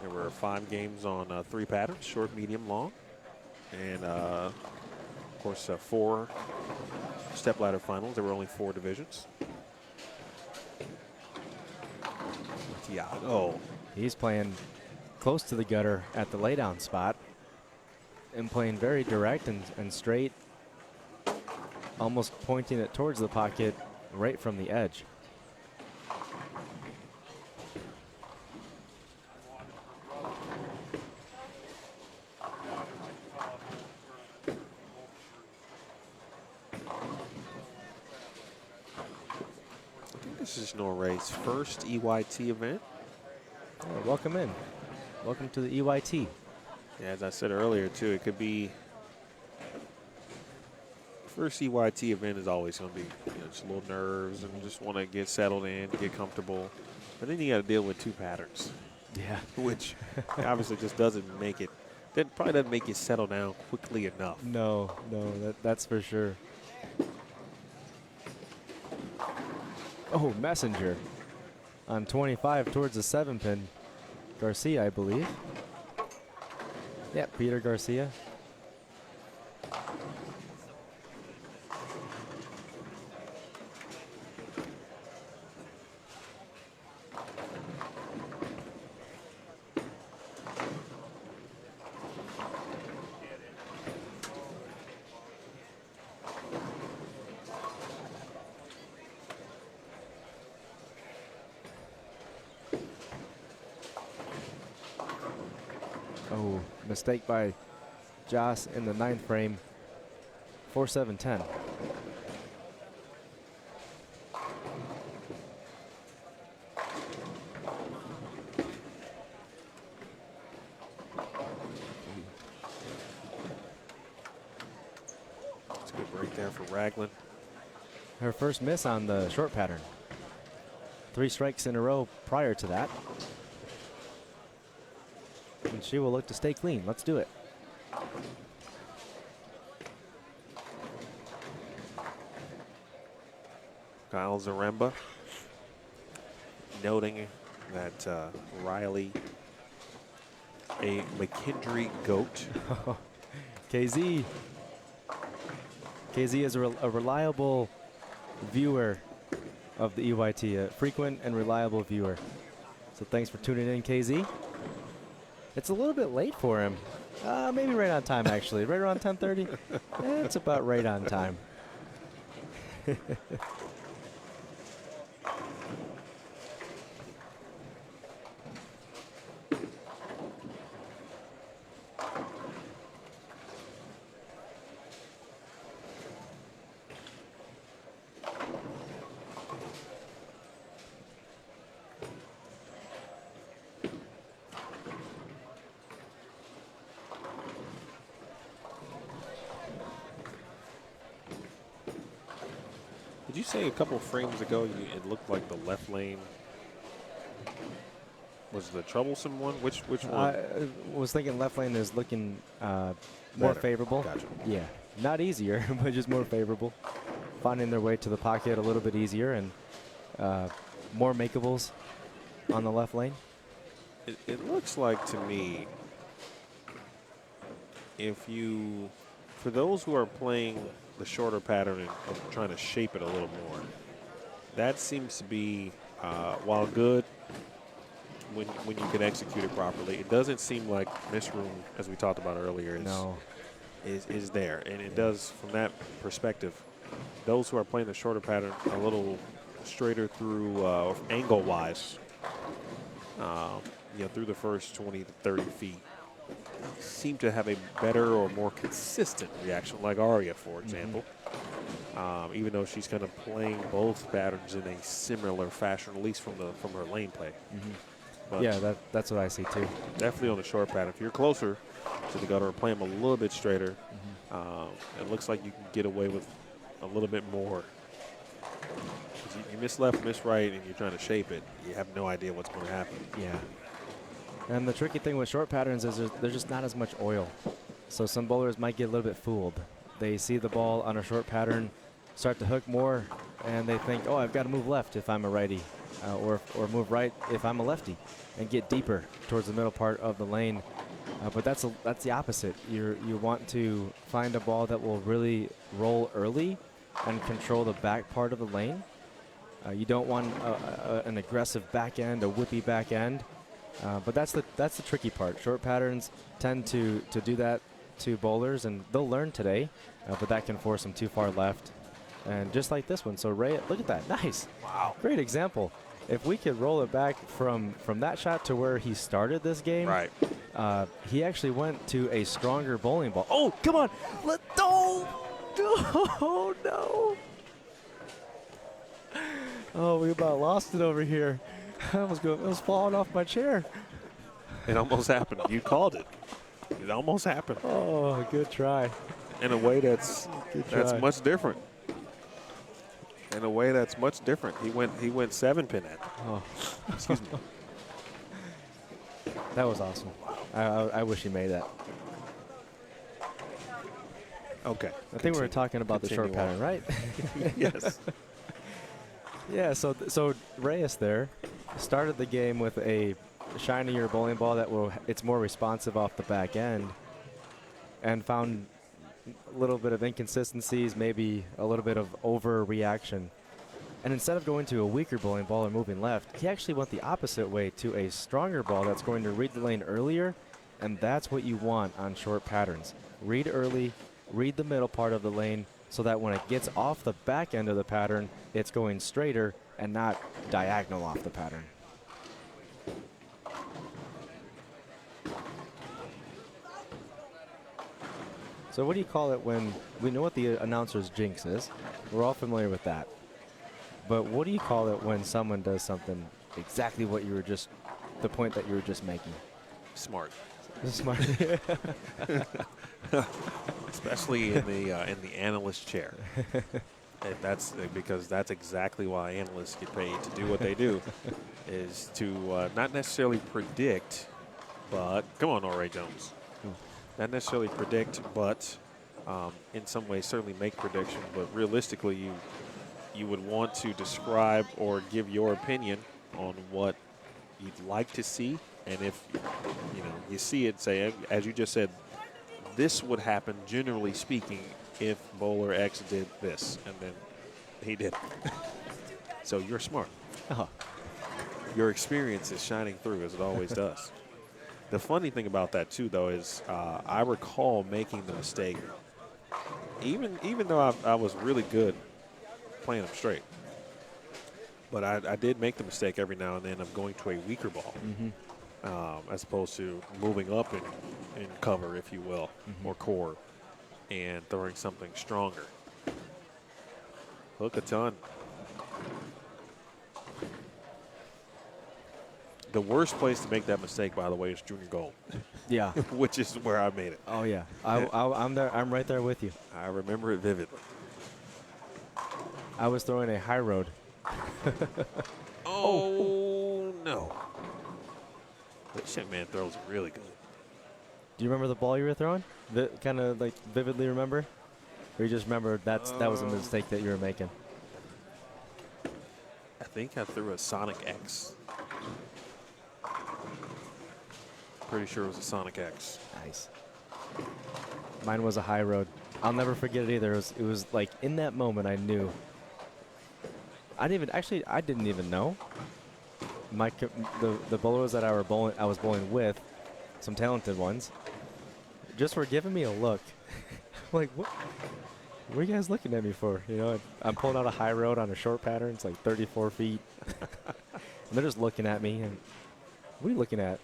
There were 5 games on 3 patterns, short, medium, long. And, of course, 4 stepladder finals. There were only 4 divisions. Tiago. He's playing close to the gutter at the laydown spot and playing very direct and straight, almost pointing it towards the pocket right from the edge. This is Noray's first EYT event. Yeah, welcome in. Welcome to the EYT. Yeah, as I said earlier, too, it could be first EYT event is always going to be just a little nerves and just want to get settled in, get comfortable. But then you got to deal with 2 patterns. Yeah. Which obviously just doesn't make it, that probably doesn't make you settle down quickly enough. No, that's for sure. Oh, Messenger on 25 towards the 7-pin. Garcia, I believe. Yeah, Peter Garcia. Oh, mistake by Joss in the 9th frame. 4-7-10. It's a good break there for Raglan. Her first miss on the short pattern. 3 strikes in a row prior to that. And she will look to stay clean. Let's do it. Kyle Zaremba noting that Riley, a McKendree goat. KZ. KZ is a reliable viewer of the EYT, a frequent and reliable viewer. So thanks for tuning in, KZ. It's a little bit late for him. Maybe right on time, actually. Right around 10:30. It's about right on time. Did you say a couple frames ago it looked like the left lane was the troublesome one? Which one? I was thinking left lane is looking more Better. favorable. Gotcha. Yeah, not easier, but just more favorable. Finding their way to the pocket a little bit easier and more makeables on the left lane. It looks like to me, for those who are playing the shorter pattern and trying to shape it a little more, that seems to be, while good, when you can execute it properly, it doesn't seem like miss room, as we talked about earlier, is there. And it does, from that perspective, those who are playing the shorter pattern a little straighter through angle-wise. Through the first 20 to 30 feet. Seem to have a better or more consistent reaction, like Aria, for example. Even though she's kind of playing both patterns in a similar fashion, at least from her lane play. But Yeah, that's what I see too. definitely on the short pattern. If you're closer to the gutter or play them a little bit straighter, it looks like you can get away with a little bit more. You miss left, miss right, and you're trying to shape it. You have no idea what's going to happen. Yeah. And the tricky thing with short patterns is there's just not as much oil. So some bowlers might get a little bit fooled. They see the ball on a short pattern, start to hook more, and they think, oh, I've got to move left if I'm a righty, or move right if I'm a lefty, and get deeper towards the middle part of the lane. But that's the opposite. You want to find a ball that will really roll early and control the back part of the lane. You don't want an aggressive back end, a whippy back end. But that's the tricky part. Short patterns tend to do that to bowlers, and they'll learn today, but that can force them too far left. And just like this one. So Ray, look at that. Nice. Wow. Great example. If we could roll it back from that shot to where he started this game, Right. He actually went to a stronger bowling ball. Oh, come on. Oh, no. Oh, we about lost it over here. I was falling off my chair. It almost happened. You called it. It almost happened. Oh, good try. In a way that's try. much different. In a way that's much different. He went 7-pin at it. Oh, Excuse me. that was awesome. I wish he made that. Okay. I think we were talking about the short Continue pattern, right? Yes. Yeah, so Reyes there started the game with a shinier bowling ball it's more responsive off the back end, and found a little bit of inconsistencies, maybe a little bit of overreaction. And instead of going to a weaker bowling ball or moving left, he actually went the opposite way to a stronger ball that's going to read the lane earlier, and that's what you want on short patterns. Read early, read the middle part of the lane, so that when it gets off the back end of the pattern, it's going straighter and not diagonal off the pattern. So what do you call it when we know what the announcer's jinx is? We're all familiar with that. But what do you call it when someone does something exactly what you were just, the point that you were just making? Smart. Smart. Especially in the analyst chair. And that's because that's exactly why analysts get paid to do what they do, is to not necessarily predict, but come on, Ray Jones. Not necessarily predict, but in some ways certainly make predictions. But realistically, you would want to describe or give your opinion on what you'd like to see, and if you see it, say, as you just said, this would happen generally speaking if bowler X did this, and then he did it. So you're smart. Oh. Your experience is shining through, as it always does. The funny thing about that too, though, is I recall making the mistake, even though I was really good playing them straight, but I did make the mistake every now and then of going to a weaker ball, as opposed to moving up in cover, if you will, or core, and throwing something stronger. Hook a ton. The worst place to make that mistake, by the way, is junior gold. Yeah. Which is where I made it. Oh yeah. I'm there. I'm right there with you. I remember it vividly. I was throwing a high road. Oh no! This young man throws really good. Do you remember the ball you were throwing? Kind of like vividly remember? Or you just remember that was a mistake that you were making? I think I threw a Sonic X. Pretty sure it was a Sonic X. Nice. Mine was a high road. I'll never forget it either. It was like in that moment I knew. I didn't even know. The bowlers that I was bowling with, some talented ones, just were giving me a look. Like, what? What are you guys looking at me for? You know, I'm pulling out a high road on a short pattern. It's like 34 feet. And they're just looking at me. And what are you looking at?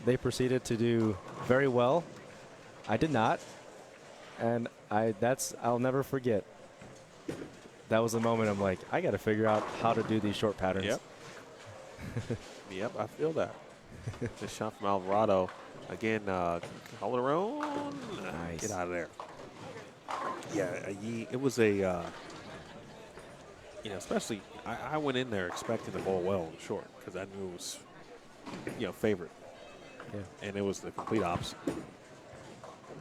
They proceeded to do very well. I did not. And I'll never forget. That was the moment I'm like, I got to figure out how to do these short patterns. Yep. Yep, I feel that. This shot from Alvarado. Again, call it around. Nice. Get out of there. Yeah, it was a, you know, especially I went in there expecting the ball well and short because I knew it was, you know, favorite. Yeah. And it was the complete opposite.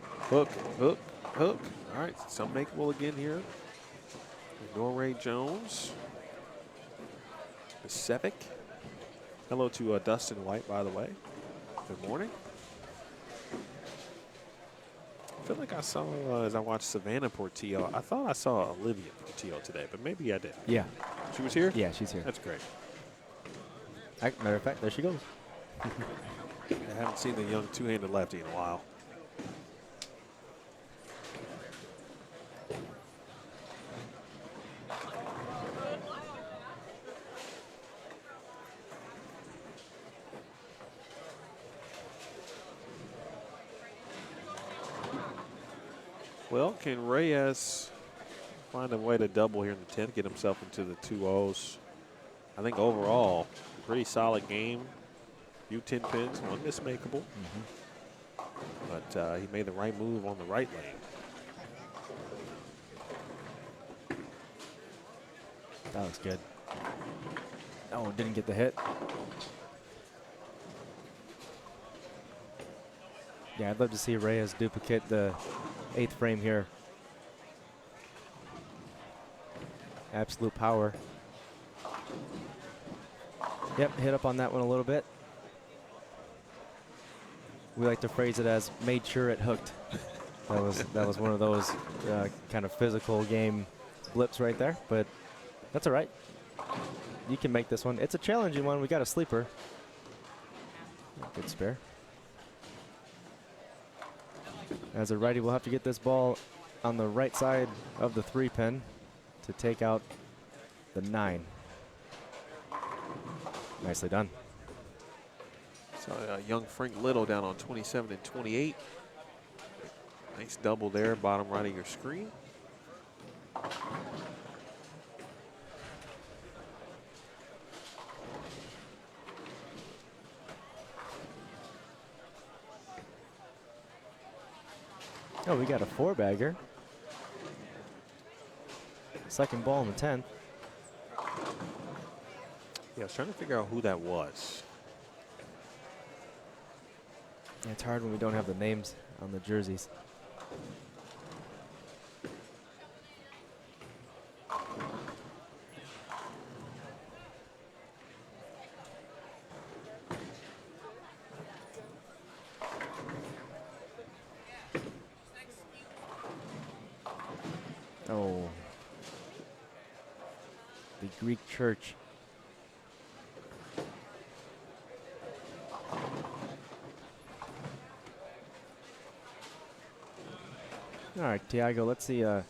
Hook, hook, hook. All right, some makeable again here. Norray Jones. Pacific. Hello to Dustin White, by the way. Good morning. I feel like I saw, as I watched Savannah Portillo, I thought I saw Olivia Portillo today, but maybe I did. Yeah. She was here? Yeah, she's here. That's great. Matter of fact, there she goes. I haven't seen the young two-handed lefty in a while. Well, can Reyes find a way to double here in the 10th, get himself into the 2-0s? I think overall, pretty solid game. Few 10 pins, one mismakeable. But he made the right move on the right lane. That looks good. Oh, didn't get the hit. Yeah, I'd love to see Reyes duplicate the 8th frame here. Absolute power. Yep, hit up on that one a little bit. We like to phrase it as made sure it hooked. That was one of those kind of physical game blips right there, but that's all right. You can make this one. It's a challenging one. We got a sleeper. Good spare. As a righty, we'll have to get this ball on the right side of the 3-pin to take out the 9. Nicely done. So young Frank Little down on 27 and 28. Nice double there, bottom right of your screen. Oh, we got a 4-bagger. Second ball in the 10th. Yeah, I was trying to figure out who that was. Yeah, it's hard when we don't have the names on the jerseys. Oh. The Greek church. All right, Tiago, let's see a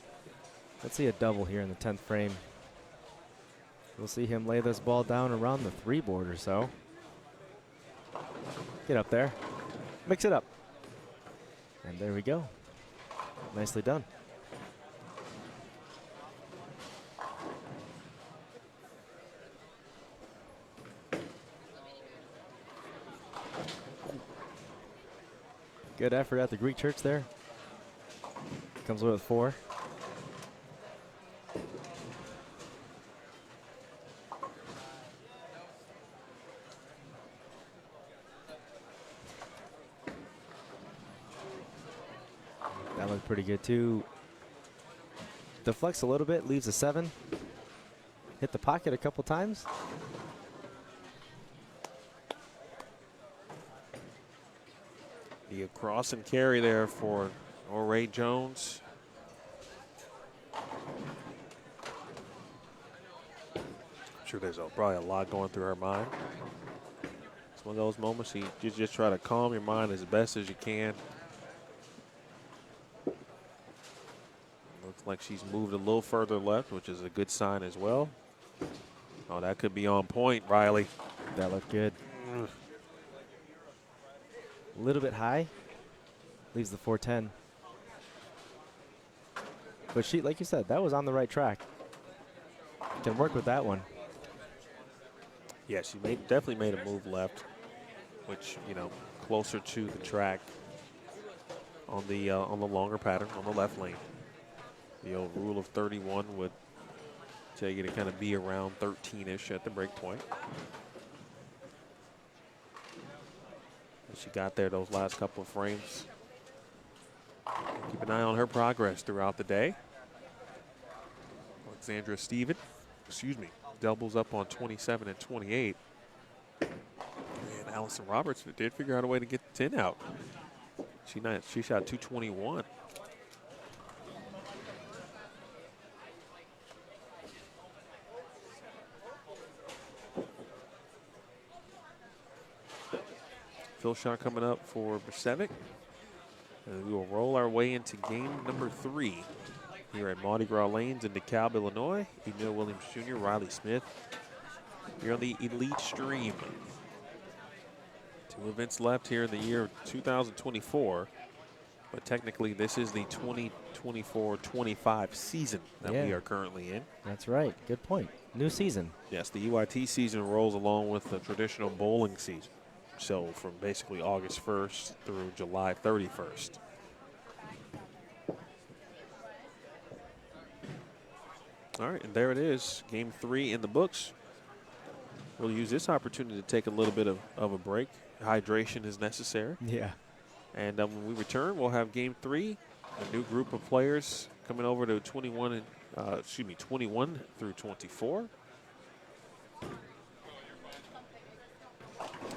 double here in the 10th frame. We'll see him lay this ball down around the 3 board or so. Get up there. Mix it up. And there we go. Nicely done. Good effort at the Greek church there. Comes away with 4. That looked pretty good too. Deflects a little bit, leaves a 7. Hit the pocket a couple times. The cross and carry there for Norray Jones. I'm sure there's probably a lot going through her mind. It's one of those moments you just try to calm your mind as best as you can. Looks like she's moved a little further left, which is a good sign as well. Oh, that could be on point, Riley. That looked good. A little bit high. Leaves the 410. But she, like you said, that was on the right track. Can work with that one. Yeah, she definitely made a move left, which, you know, closer to the track on the longer pattern on the left lane. The old rule of 31 would tell you to kind of be around 13-ish at the break point. And she got there those last couple of frames. Keep an eye on her progress throughout the day. Alexandra Steven, doubles up on 27 and 28. And Allison Roberts did figure out a way to get the 10 out. She shot 221. Fill shot coming up for Bersevic. And we will roll our way into game number 3 here at Mardi Gras Lanes in DeKalb, Illinois. Emil Williams Jr., Riley Smith. Here on the Elite Stream. 2 events left here in the year of 2024. But technically, this is the 2024-25 season that we are currently in. That's right. Good point. New season. Yes, the EYT season rolls along with the traditional bowling season. So from basically August 1st through July 31st. All right, and there it is. Game 3 in the books. We'll use this opportunity to take a little bit of a break. Hydration is necessary. Yeah. And when we return, we'll have game 3. A new group of players coming over to 21 through 24.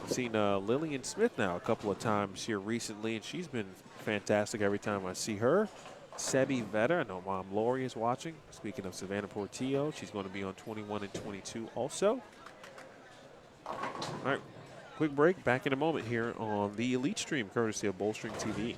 I've seen Lillian Smith now a couple of times here recently, and she's been fantastic every time I see her. Sebi Vetter, I know Mom Lori is watching. Speaking of Savannah Portillo, she's going to be on 21 and 22 also. All right, quick break. Back in a moment here on the Elite Stream, courtesy of Bowstring TV.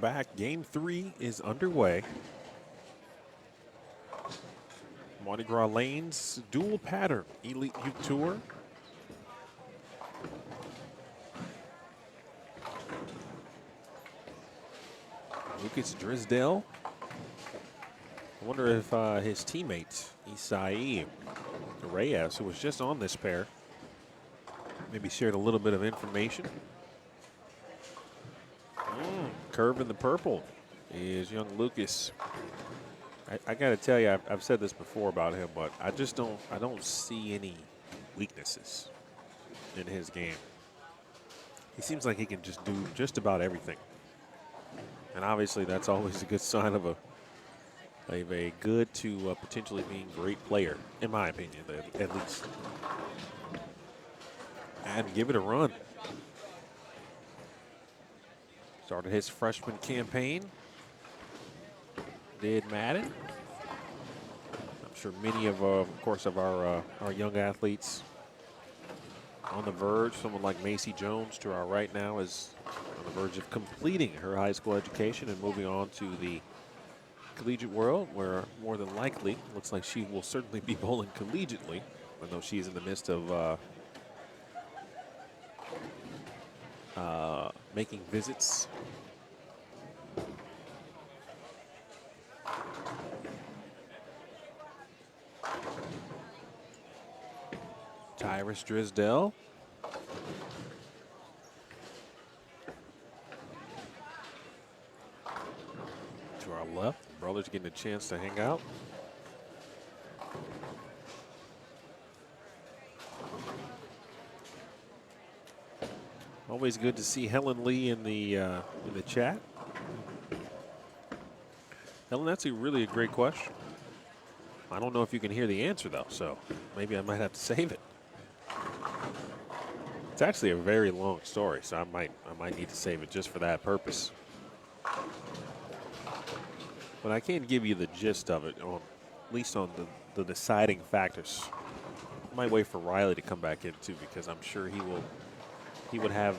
back. Game 3 is underway. Mardi Gras Lanes dual pattern Elite Youth Tour. Lucas Drisdale. I wonder if his teammate, Isai Reyes, who was just on this pair, maybe shared a little bit of information. Curve in the purple is young Lucas. I got to tell you, I've said this before about him, but I don't see any weaknesses in his game. He seems like he can just do just about everything. And obviously that's always a good sign of a good to potentially being great player, in my opinion, at least. And give it a run. Started his freshman campaign. Did Madden. I'm sure many of course, of our young athletes on the verge. Someone like Macy Jones to our right now is on the verge of completing her high school education and moving on to the collegiate world, where more than likely looks like she will certainly be bowling collegiately, even though she's in the midst of making visits. Tyrus Drisdale. To our left, brothers getting a chance to hang out. Always good to see Helen Lee in the chat. Helen, that's really a great question. I don't know if you can hear the answer though, so maybe I might have to save it. It's actually a very long story, so I might need to save it just for that purpose. But I can give you the gist of it, at least on the deciding factors. I might wait for Riley to come back in too, because I'm sure he would have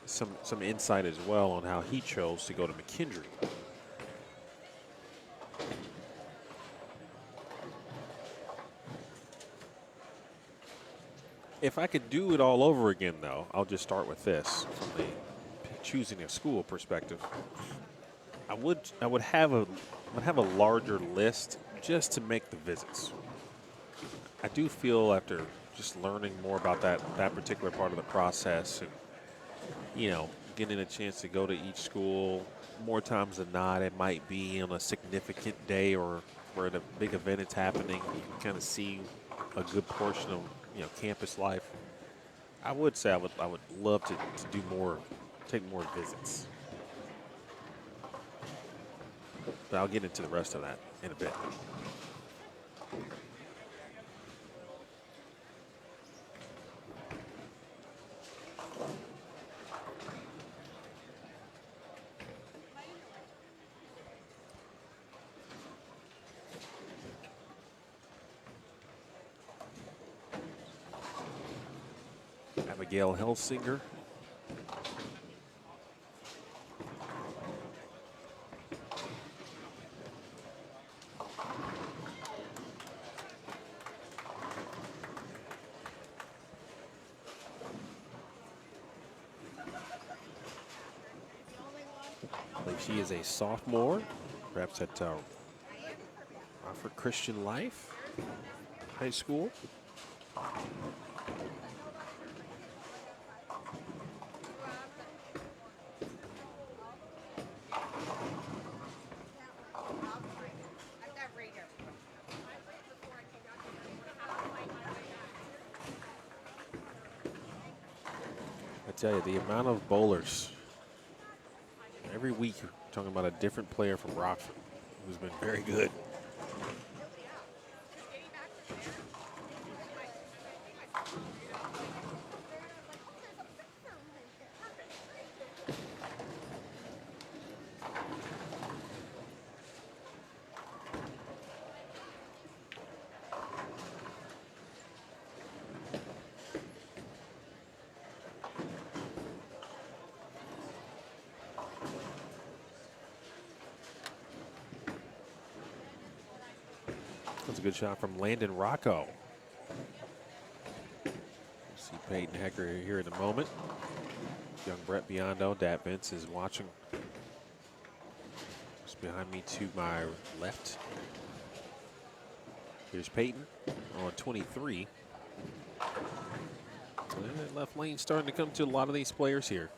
some insight as well on how he chose to go to McKendree. If I could do it all over again, though, I'll just start with this from the choosing a school perspective. I would have a larger list just to make the visits. I do feel after just learning more about that particular part of the process, and getting a chance to go to each school more times than not, it might be on a significant day or where the big event is happening. You can kind of see a good portion of campus life. I would say I would love to do more, take more visits. But I'll get into the rest of that in a bit. Abigail Helsinger. I believe she is a sophomore, perhaps at Rockford Christian Life High School. I tell you, the amount of bowlers every week, you're talking about a different player from Rockford who's been very good. That's a good shot from Landon Rocco. We'll see Peyton Hecker here in a moment. Young Brett Biondo, Dad Vince is watching just behind me to my left. Here's Peyton on 23. And that left lane starting to come to a lot of these players here.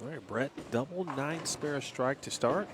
All right, Brett, double 9 spare strike to start.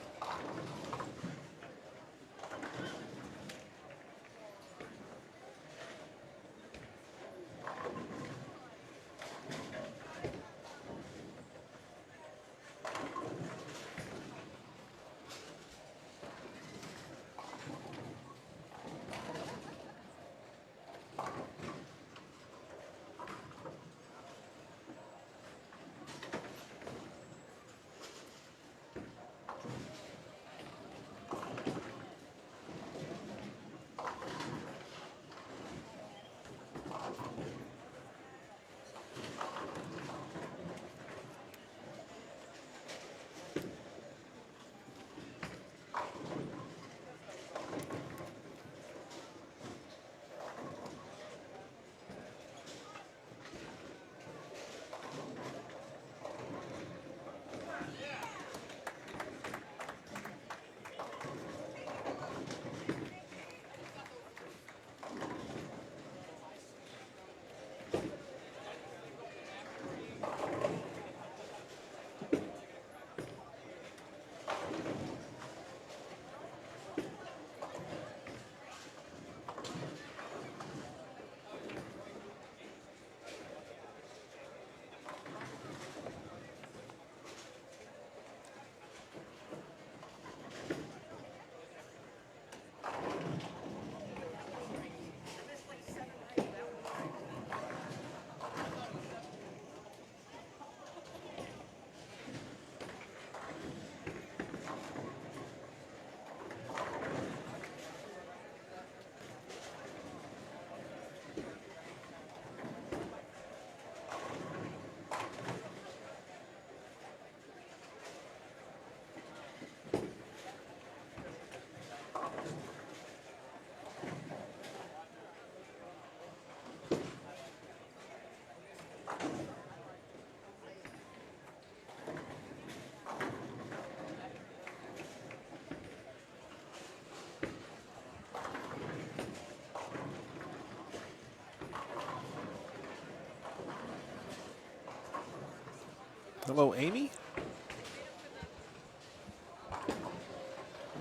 Hello, Amy.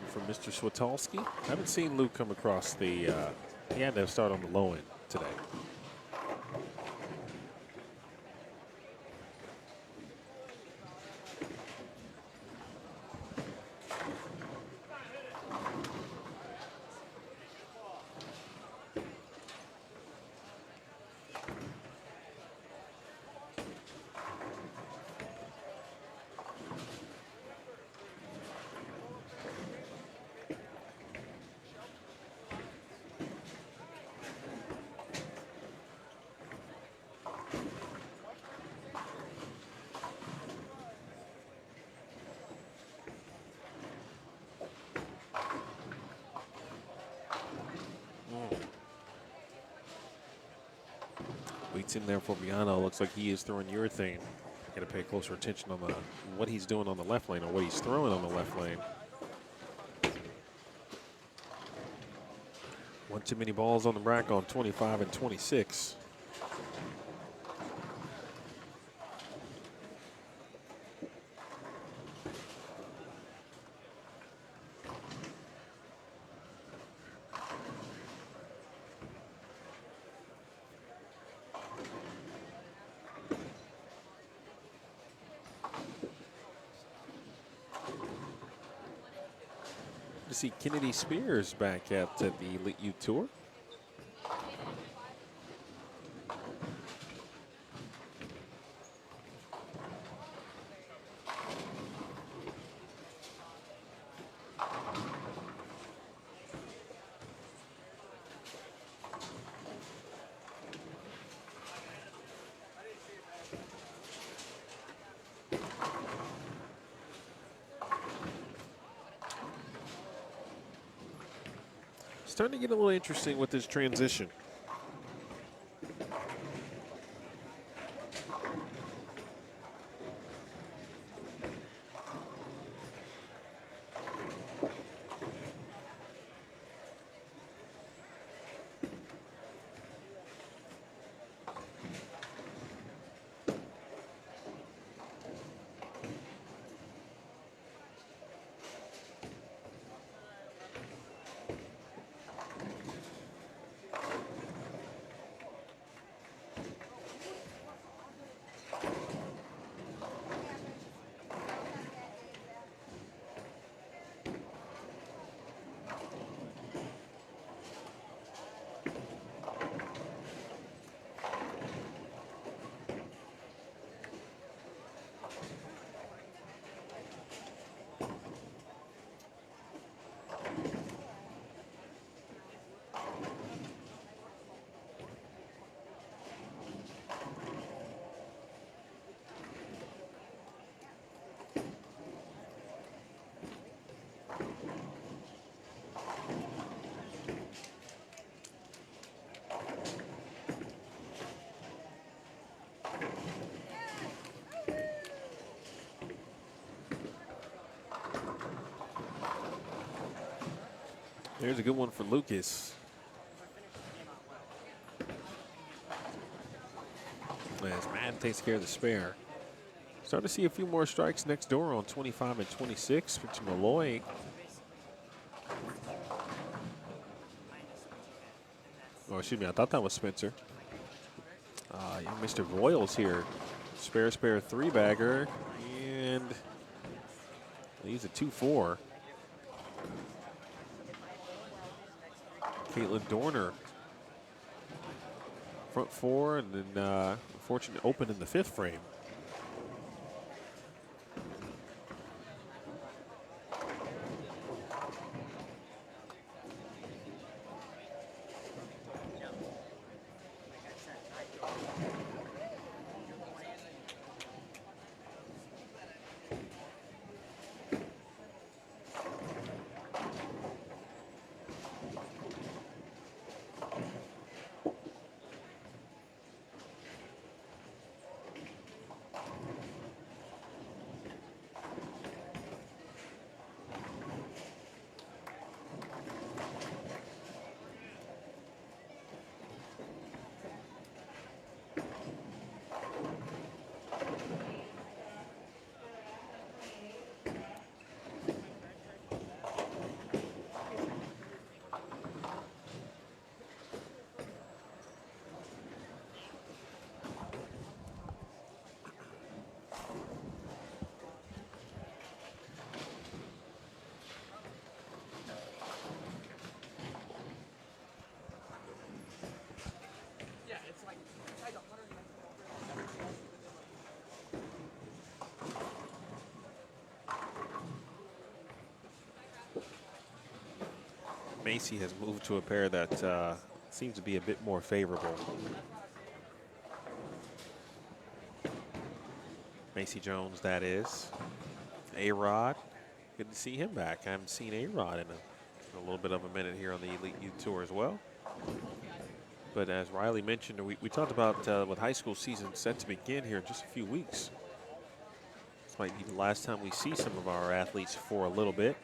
From Mr. Swatolski. Haven't seen Luke come across the, he had to start on the low end today. Lights in there for Biano. Looks like he is throwing urethane. Got to pay closer attention on what he's doing on the left lane or what he's throwing on the left lane. One too many balls on the rack on 25 and 26. To see Kennedy Spears back at the Elite Youth Tour. Starting to get a little interesting with this transition. There's a good one for Lucas. As Madden takes care of the spare. Starting to see a few more strikes next door on 25 and 26. Spencer Malloy. Oh, excuse me, I thought that was Spencer. Young Mr. Royals here. Spare three-bagger. And he's a 2-4. Caitlin Dorner, front four, and then fortunate open in the fifth frame. Macy has moved to a pair that seems to be a bit more favorable. Macy Jones, that is. A-Rod, good to see him back. I haven't seen A-Rod in a little bit of a minute here on the Elite Youth Tour as well. But as Riley mentioned, we talked about with high school season set to begin here in just a few weeks. This might be the last time we see some of our athletes for a little bit,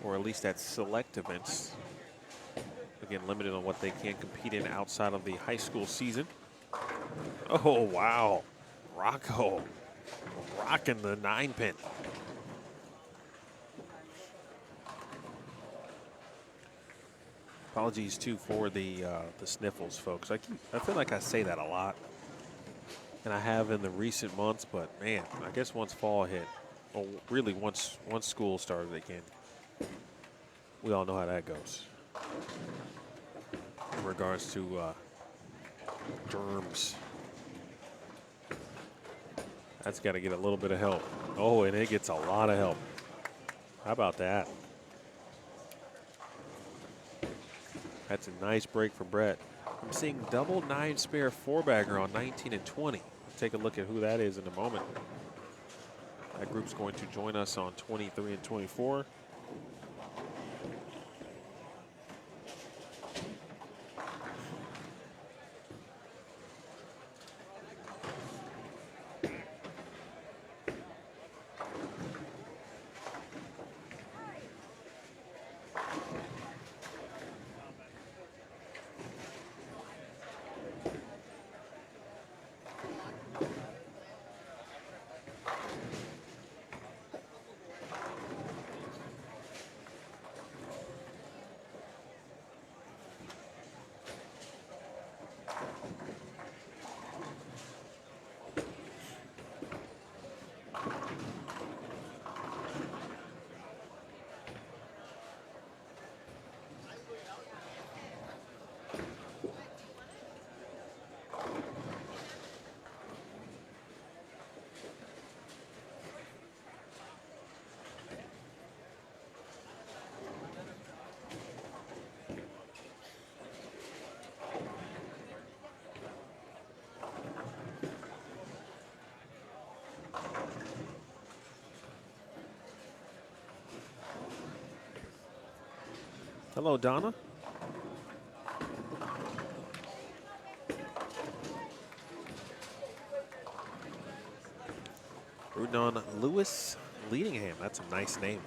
or at least at select events. Again, limited on what they can compete in outside of the high school season. Oh, wow. Rocco rocking the 9-pin. Apologies too for the sniffles, folks. I feel like I say that a lot, and I have in the recent months. But man, I guess once fall hit, or really once school started again, we all know how that goes in regards to germs. That's got to get a little bit of help. Oh, and it gets a lot of help. How about that? That's a nice break for Brett. I'm seeing double 9 spare 4-bagger on 19 and 20. We'll take a look at who that is in a moment. That group's going to join us on 23 and 24. Hello, Donna. Rooting on Lewis Leadingham. That's a nice name.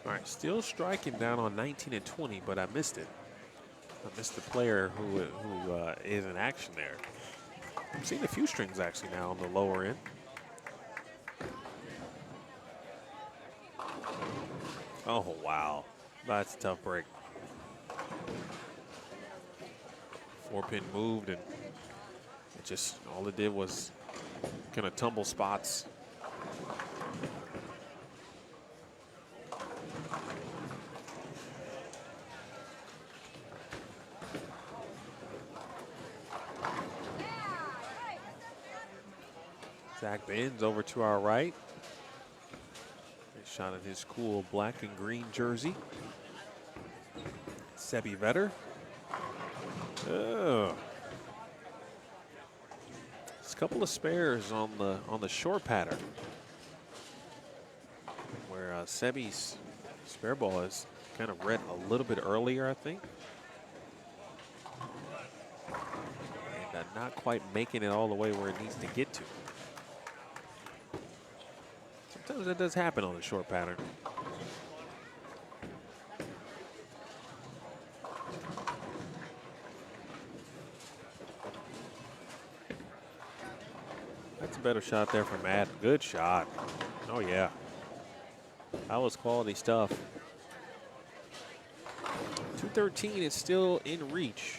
All right, still striking down on 19 and 20, but I missed it. I missed the player who is in action there. I'm seeing a few strings actually now on the lower end. Oh, wow. That's a tough break. 4-pin moved, and it just, all it did was kind of tumble spots. Zach bends over to our right. Nice shot at his cool black and green jersey. Sebi Vetter. Oh. There's a couple of spares on the short pattern, where Sebi's spare ball is kind of read a little bit earlier, I think. And not quite making it all the way where it needs to get to. Sometimes that does happen on the short pattern. That's a better shot there from Matt. Good shot. Oh, yeah. That was quality stuff. 213 is still in reach.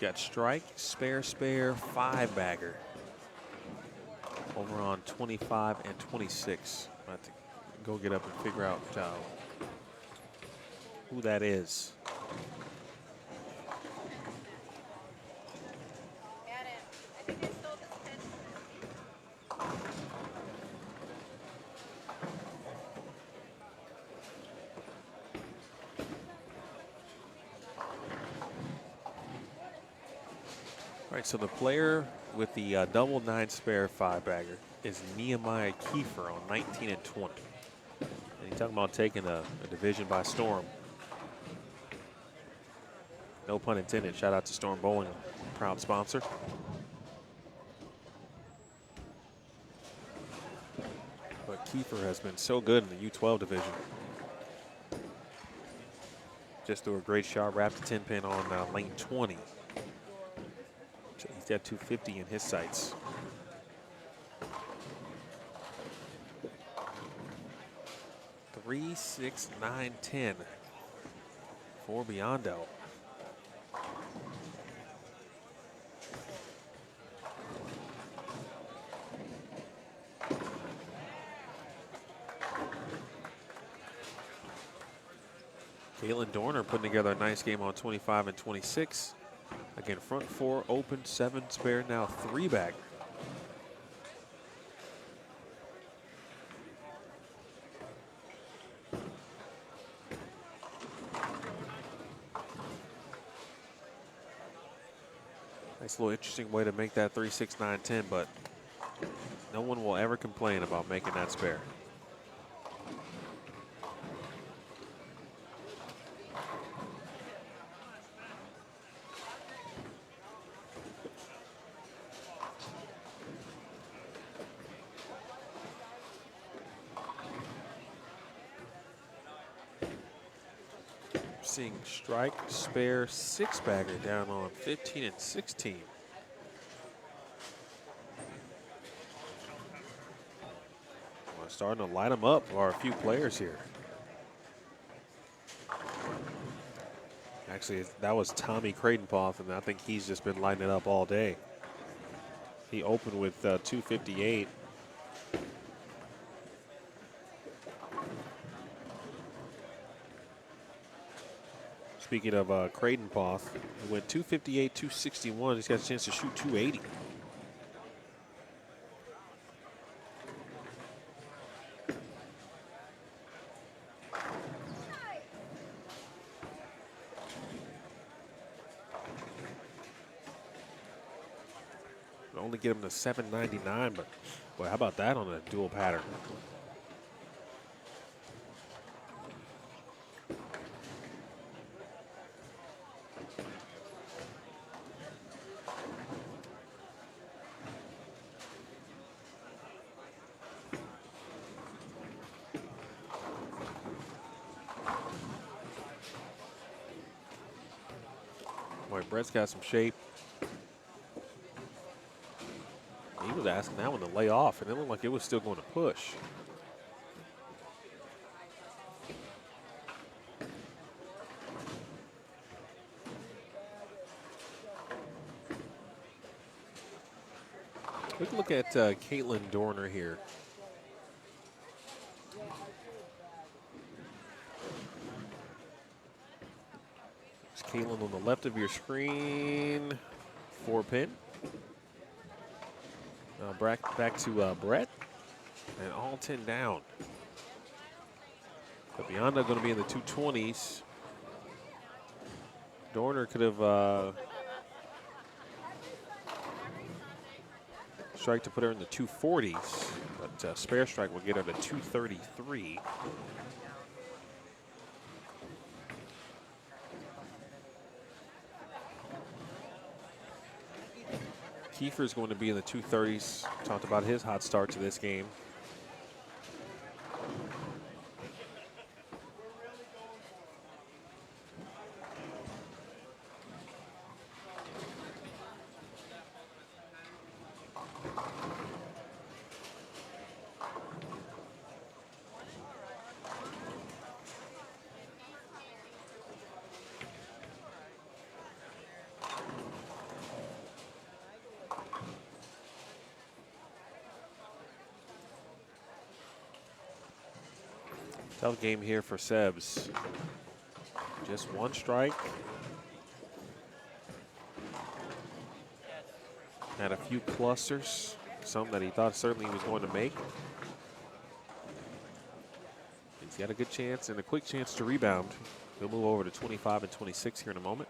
Got strike, spare, 5-bagger. Over on 25 and 26. I have to go get up and figure out who that is. All right, so the player with the double 9 spare 5-bagger is Nehemiah Kiefer on 19 and 20. And he's talking about taking a division by storm. No pun intended. Shout out to Storm Bowling, proud sponsor. But Kiefer has been so good in the U12 division. Just threw a great shot, wrapped the 10-pin on lane 20. He's got 250 in his sights. Three, 6, 9, 10 for Biondo. Caitlin Dorner putting together a nice game on 25 and 26. Again, front 4 open, 7 spare, now 3-bagger. Nice little interesting way to make that 3, 6, 9, 10, but no one will ever complain about making that spare. Seeing strike, spare, 6-bagger down on 15 and 16. Well, starting to light them up are a few players here. Actually, that was Tommy Creightonpoth, and I think he's just been lighting it up all day. He opened with 258. Speaking of Creightonpoth, he went 258, 261. He's got a chance to shoot 280. Would only get him to 799, but boy, how about that on a dual pattern? Boy, Brett's got some shape. He was asking that one to lay off, and it looked like it was still going to push. Quick look at Caitlin Dorner here. Caitlin on the left of your screen, 4-pin. Back to Brett, and all 10 down. But Biondo going to be in the 220s. Dorner could have strike to put her in the 240s, but spare strike will get her to 233. Kiefer's going to be in the 230s. Talked about his hot start to this game. Tough game here for Sebs. Just one strike. Had a few clusters, some that he thought certainly he was going to make. He's got a good chance and a quick chance to rebound. He'll move over to 25 and 26 here in a moment.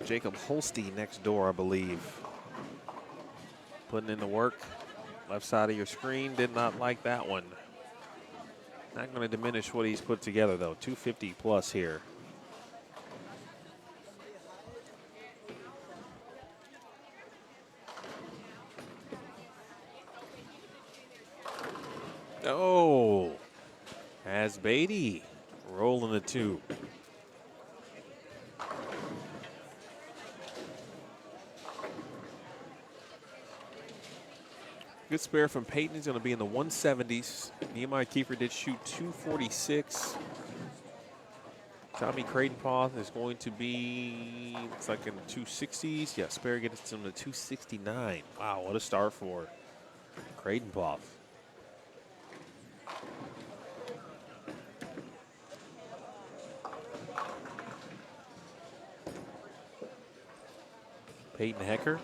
Jacob Holste next door, I believe. Putting in the work. Left side of your screen, did not like that one. Not going to diminish what he's put together, though. 250 plus here. Oh, as Beatty rolling the two. Good spare from Peyton. He's going to be in the 170s. Nehemiah Kiefer did shoot 246. Tommy Creighton-Poth is going to be, looks like in the 260s. Yeah, spare gets him to 269. Wow, what a start for Creighton-Poth. Peyton Hecker,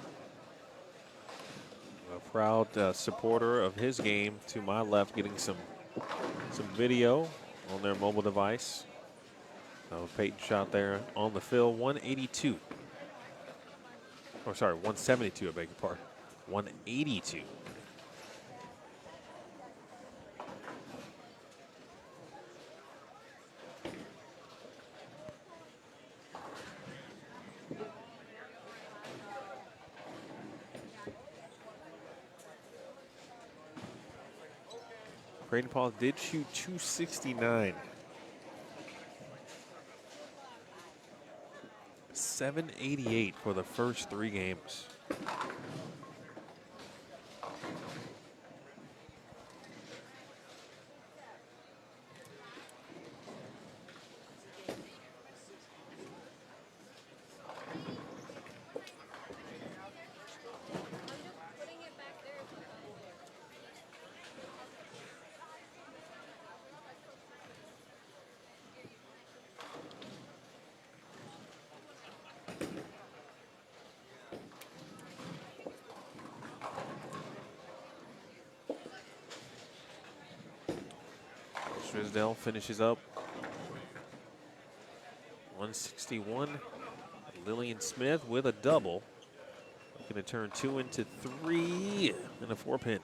a proud supporter of his game, to my left, getting some video on their mobile device. Peyton shot there on the fill, 182. Oh, sorry, 172, I beg your pardon. 182. Creighton-Poth did shoot 269. 788 for the first 3 games. Trisdale finishes up 161. Lillian Smith with a double. Looking to turn 2 into 3 and a 4-pin.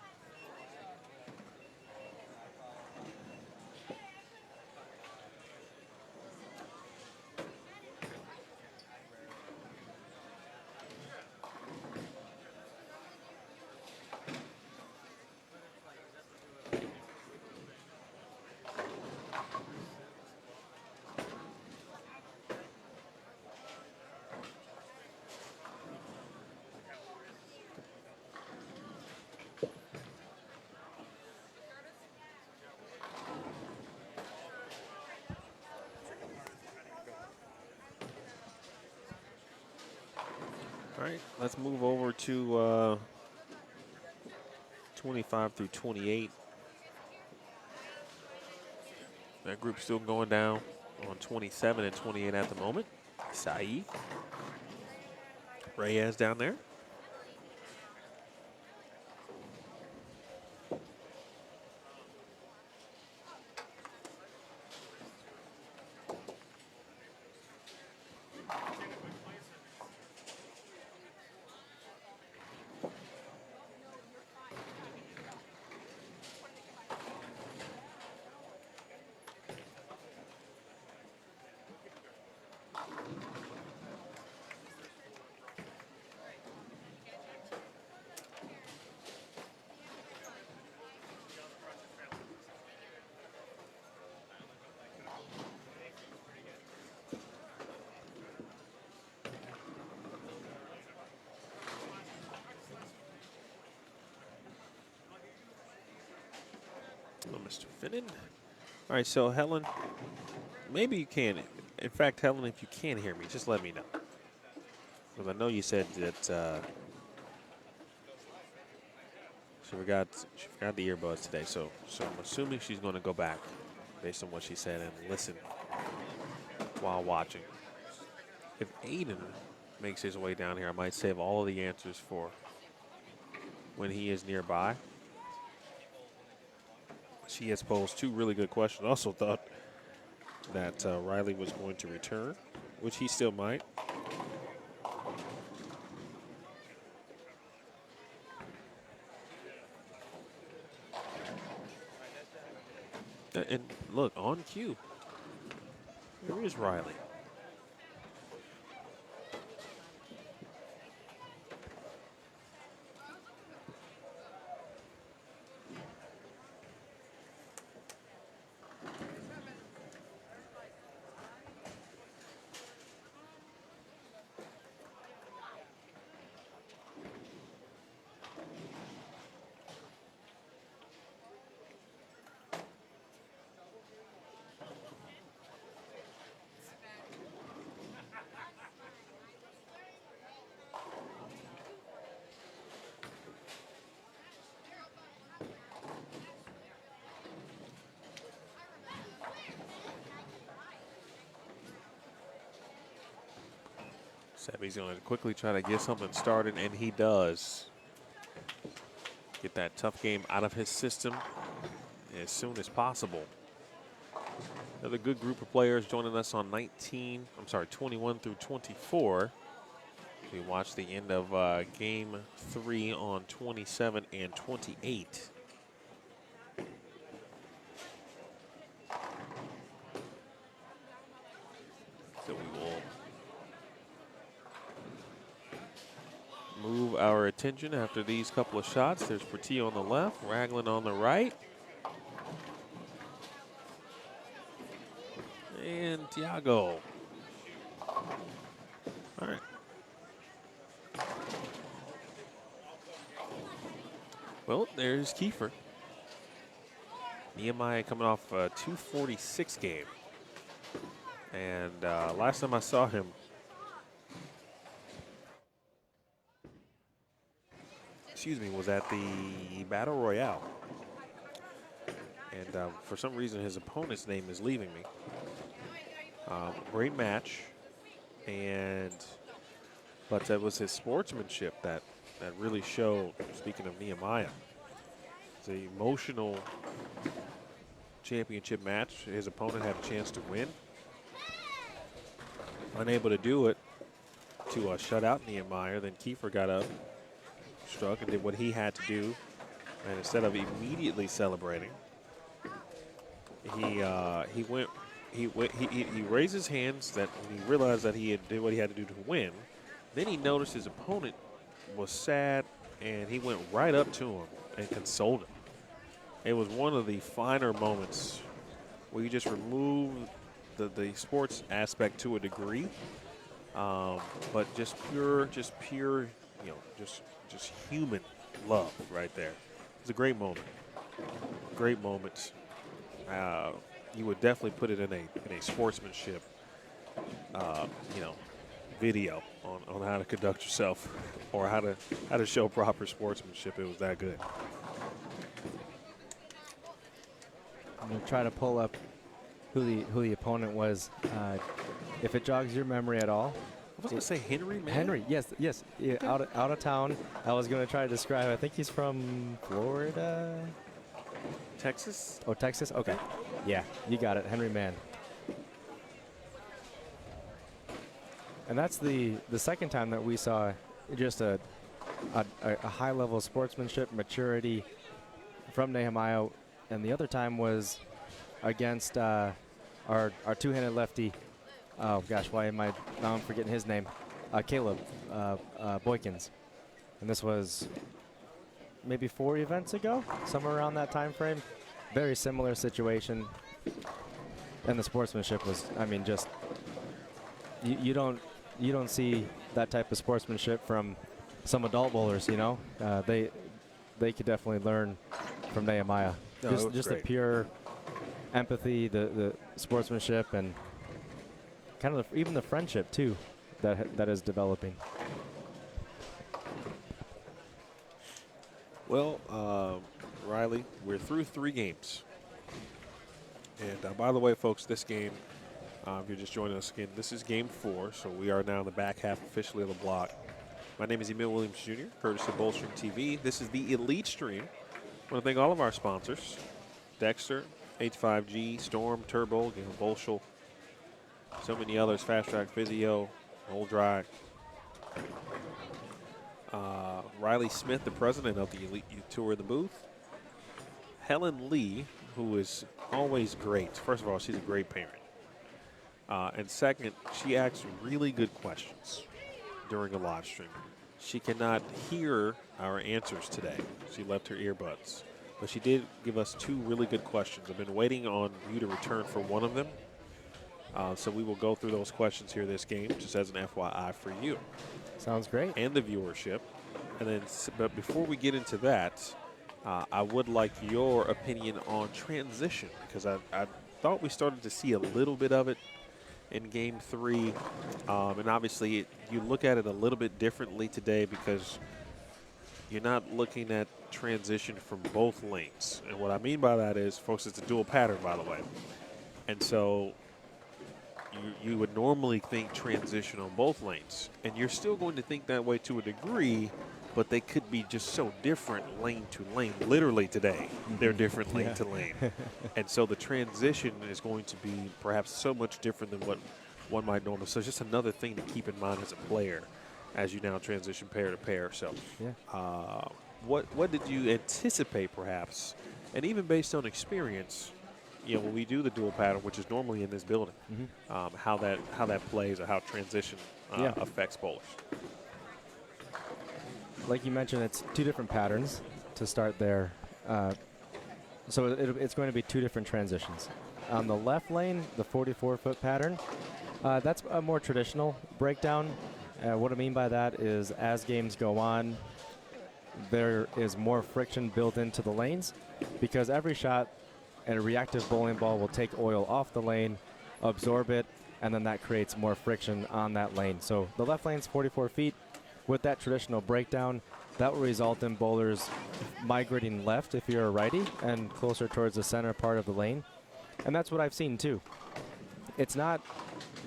All right, let's move over to 25 through 28. That group's still going down on 27 and 28 at the moment. Saeed. Reyes down there. Mr. Finnan. All right, so Helen, maybe you can. In fact, Helen, if you can hear me, just let me know. Because I know you said that she forgot the earbuds today. So I'm assuming she's going to go back based on what she said and listen while watching. If Aiden makes his way down here, I might save all of the answers for when he is nearby. She has posed 2 really good questions. Also thought that Riley was going to return, which he still might. And look, on cue, there is Riley. Sebby's going to quickly try to get something started, and he does. Get that tough game out of his system as soon as possible. Another good group of players joining us on 21 through 24. We watched the end of game 3 on 27 and 28. So we will move our attention after these couple of shots. There's Portillo on the left, Ragland on the right. And Tiago. All right. Well, there's Kiefer. Nehemiah coming off a 246 game. And last time I saw him, was at the Battle Royale. And for some reason, his opponent's name is leaving me. Great match. But that was his sportsmanship that really showed, speaking of Nehemiah. It's an emotional championship match. His opponent had a chance to win. Unable to do it to shut out Nehemiah. Then Kiefer got up, struck, and did what he had to do. And instead of immediately celebrating, he raised his hands that when he realized that he had did what he had to do to win. Then he noticed his opponent was sad, and he went right up to him and consoled him. It was one of the finer moments where you just remove the sports aspect to a degree, but just pure, just human love right there. It's a great moment. Great moment. You would definitely put it in a sportsmanship, video on how to conduct yourself or how to show proper sportsmanship. It was that good. I'm gonna try to pull up who the opponent was, if it jogs your memory at all. I was going to say Henry, man. Henry, yes, yeah, out of town. I was going to try to describe. I think he's from Florida, Texas. Oh, Texas. Okay, yeah, you got it, Henry Mann. And that's the second time that we saw just a high level of sportsmanship, maturity from Nehemiah, and the other time was against our two-handed lefty. Oh gosh, why am I now? I'm forgetting his name. Caleb Boykins, and this was maybe 4 events ago, somewhere around that time frame. Very similar situation, and the sportsmanship was, I mean, just you don't see that type of sportsmanship from some adult bowlers. They could definitely learn from Nehemiah No, it was just the great. pure empathy, the sportsmanship, and kind of even the friendship too that is developing. Well, Riley, we're through 3 games. And by the way, folks, this game, if you're just joining us again, this is game 4, so we are now in the back half officially of the block. My name is Emil Williams Jr., courtesy of Bullstring TV. This is the Elite Stream. I want to thank all of our sponsors, Dexter, H5G, Storm, Turbo, Bolschel, so many others, Fast Track Physio, Old Dry. Riley Smith, the president of the Elite Youth Tour in the booth. Helen Lee, who is always great. First of all, she's a great parent. And second, she asks really good questions during a live stream. She cannot hear our answers today. She left her earbuds. But she did give us 2 really good questions. I've been waiting on you to return for one of them. So we will go through those questions here this game, just as an FYI for you. Sounds great. And the viewership. And then, but before we get into that, I would like your opinion on transition, because I thought we started to see a little bit of it in Game 3. And obviously, you look at it a little bit differently today because you're not looking at transition from both lanes. And what I mean by that is, folks, it's a dual pattern, by the way. And so you would normally think transition on both lanes. And you're still going to think that way to a degree, but they could be just so different lane to lane. Literally today, they're different lane to lane. And so the transition is going to be perhaps so much different than what one might normally. So it's just another thing to keep in mind as a player as you now transition pair to pair. So what did you anticipate perhaps, and even based on experience, when we do the dual pattern, which is normally in this building, how that plays or how transition affects bowlers? Like you mentioned, it's 2 different patterns to start there. So it's going to be 2 different transitions. On the left lane, the 44-foot pattern, that's a more traditional breakdown. What I mean by that is as games go on, there is more friction built into the lanes because every shot and a reactive bowling ball will take oil off the lane, absorb it, and then that creates more friction on that lane. So the left lane's 44 feet. With that traditional breakdown, that will result in bowlers migrating left if you're a righty and closer towards the center part of the lane. And that's what I've seen too. It's not,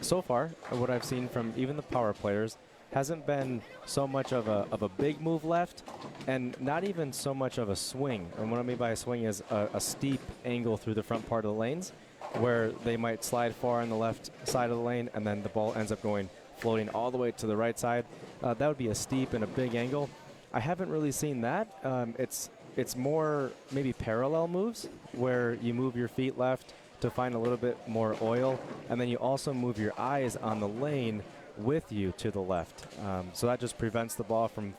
so far, what I've seen from even the power players, hasn't been so much of a big move left and not even so much of a swing. And what I mean by a swing is a steep angle through the front part of the lanes where they might slide far on the left side of the lane and then the ball ends up floating all the way to the right side. That would be a steep and a big angle. I haven't really seen that. It's more maybe parallel moves where you move your feet left to find a little bit more oil, and then you also move your eyes on the lane with you to the left. So that just prevents the ball from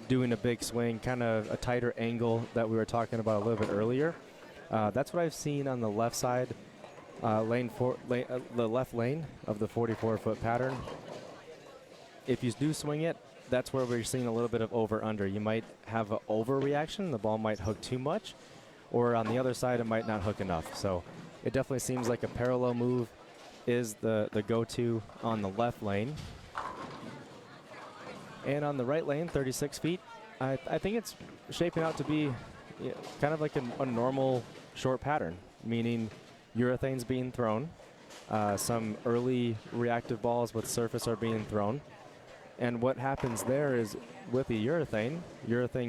doing a big swing, kind of a tighter angle that we were talking about a little bit earlier. That's what I've seen on the left side, the left lane of the 44-foot pattern. If you do swing it, that's where we're seeing a little bit of over-under. You might have an overreaction. The ball might hook too much. Or on the other side, it might not hook enough. So it definitely seems like a parallel move is the go-to on the left lane. And on the right lane, 36 feet, I think it's shaping out to be kind of like a normal short pattern, meaning urethane's being thrown. Some early reactive balls with surface are being thrown. And what happens there is with the urethane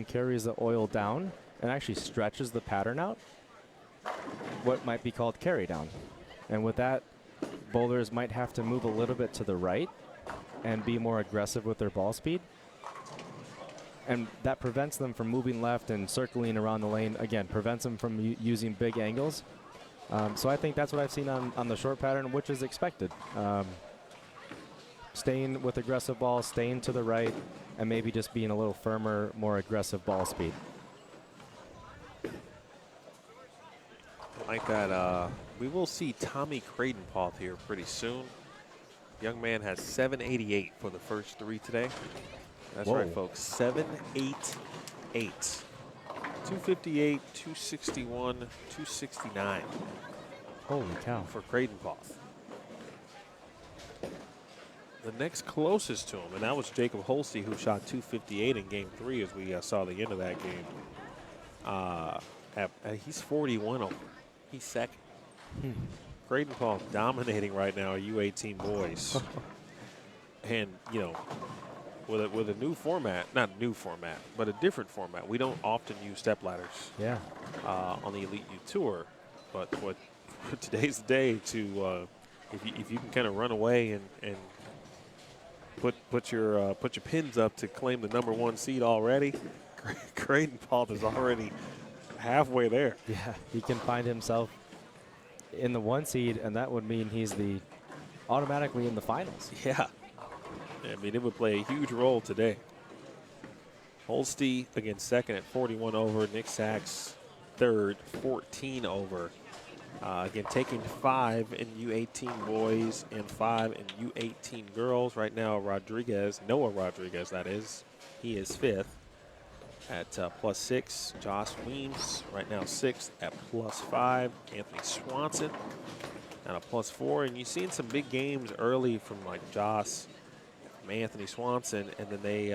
carries the oil down and actually stretches the pattern out, what might be called carry down. And with that, bowlers might have to move a little bit to the right and be more aggressive with their ball speed. And that prevents them from moving left and circling around the lane. Again, prevents them from using big angles. So I think that's what I've seen on the short pattern, which is expected. Staying with aggressive balls, staying to the right, and maybe just being a little firmer, more aggressive ball speed. Like that, we will see Tommy Creighton-Pauth here pretty soon. Young man has 788 for the first 3 today. That's Whoa. right, folks, 788. 258, 261, 269 Holy cow. for Creighton-Poth. The next closest to him, and that was Jacob Holste, who shot 258 in Game 3 as we saw the end of that game. He's 41 over. He's second. Creighton-Poth dominating right now, U18 boys. And, you know, with a new format, not new format, but a different format. We don't often use step ladders on the Elite U Tour. But today's the day to, if you can kind of run away and put your pins up to claim the #1 seed already, Creighton-Poth is already halfway there. Yeah, he can find himself in the 1 seed, and that would mean he's automatically in the finals. Yeah. I mean, it would play a huge role today. Holste, again, second at 41 over. Nick Sachs, third, 14 over. Again, taking 5 in U18 boys and 5 in U18 girls. Right now, Noah Rodriguez, that is, he is 5th at +6. Josh Weems, right now 6th at +5. Anthony Swanson at a +4. And you've seen some big games early from like Josh, from Anthony Swanson, and then they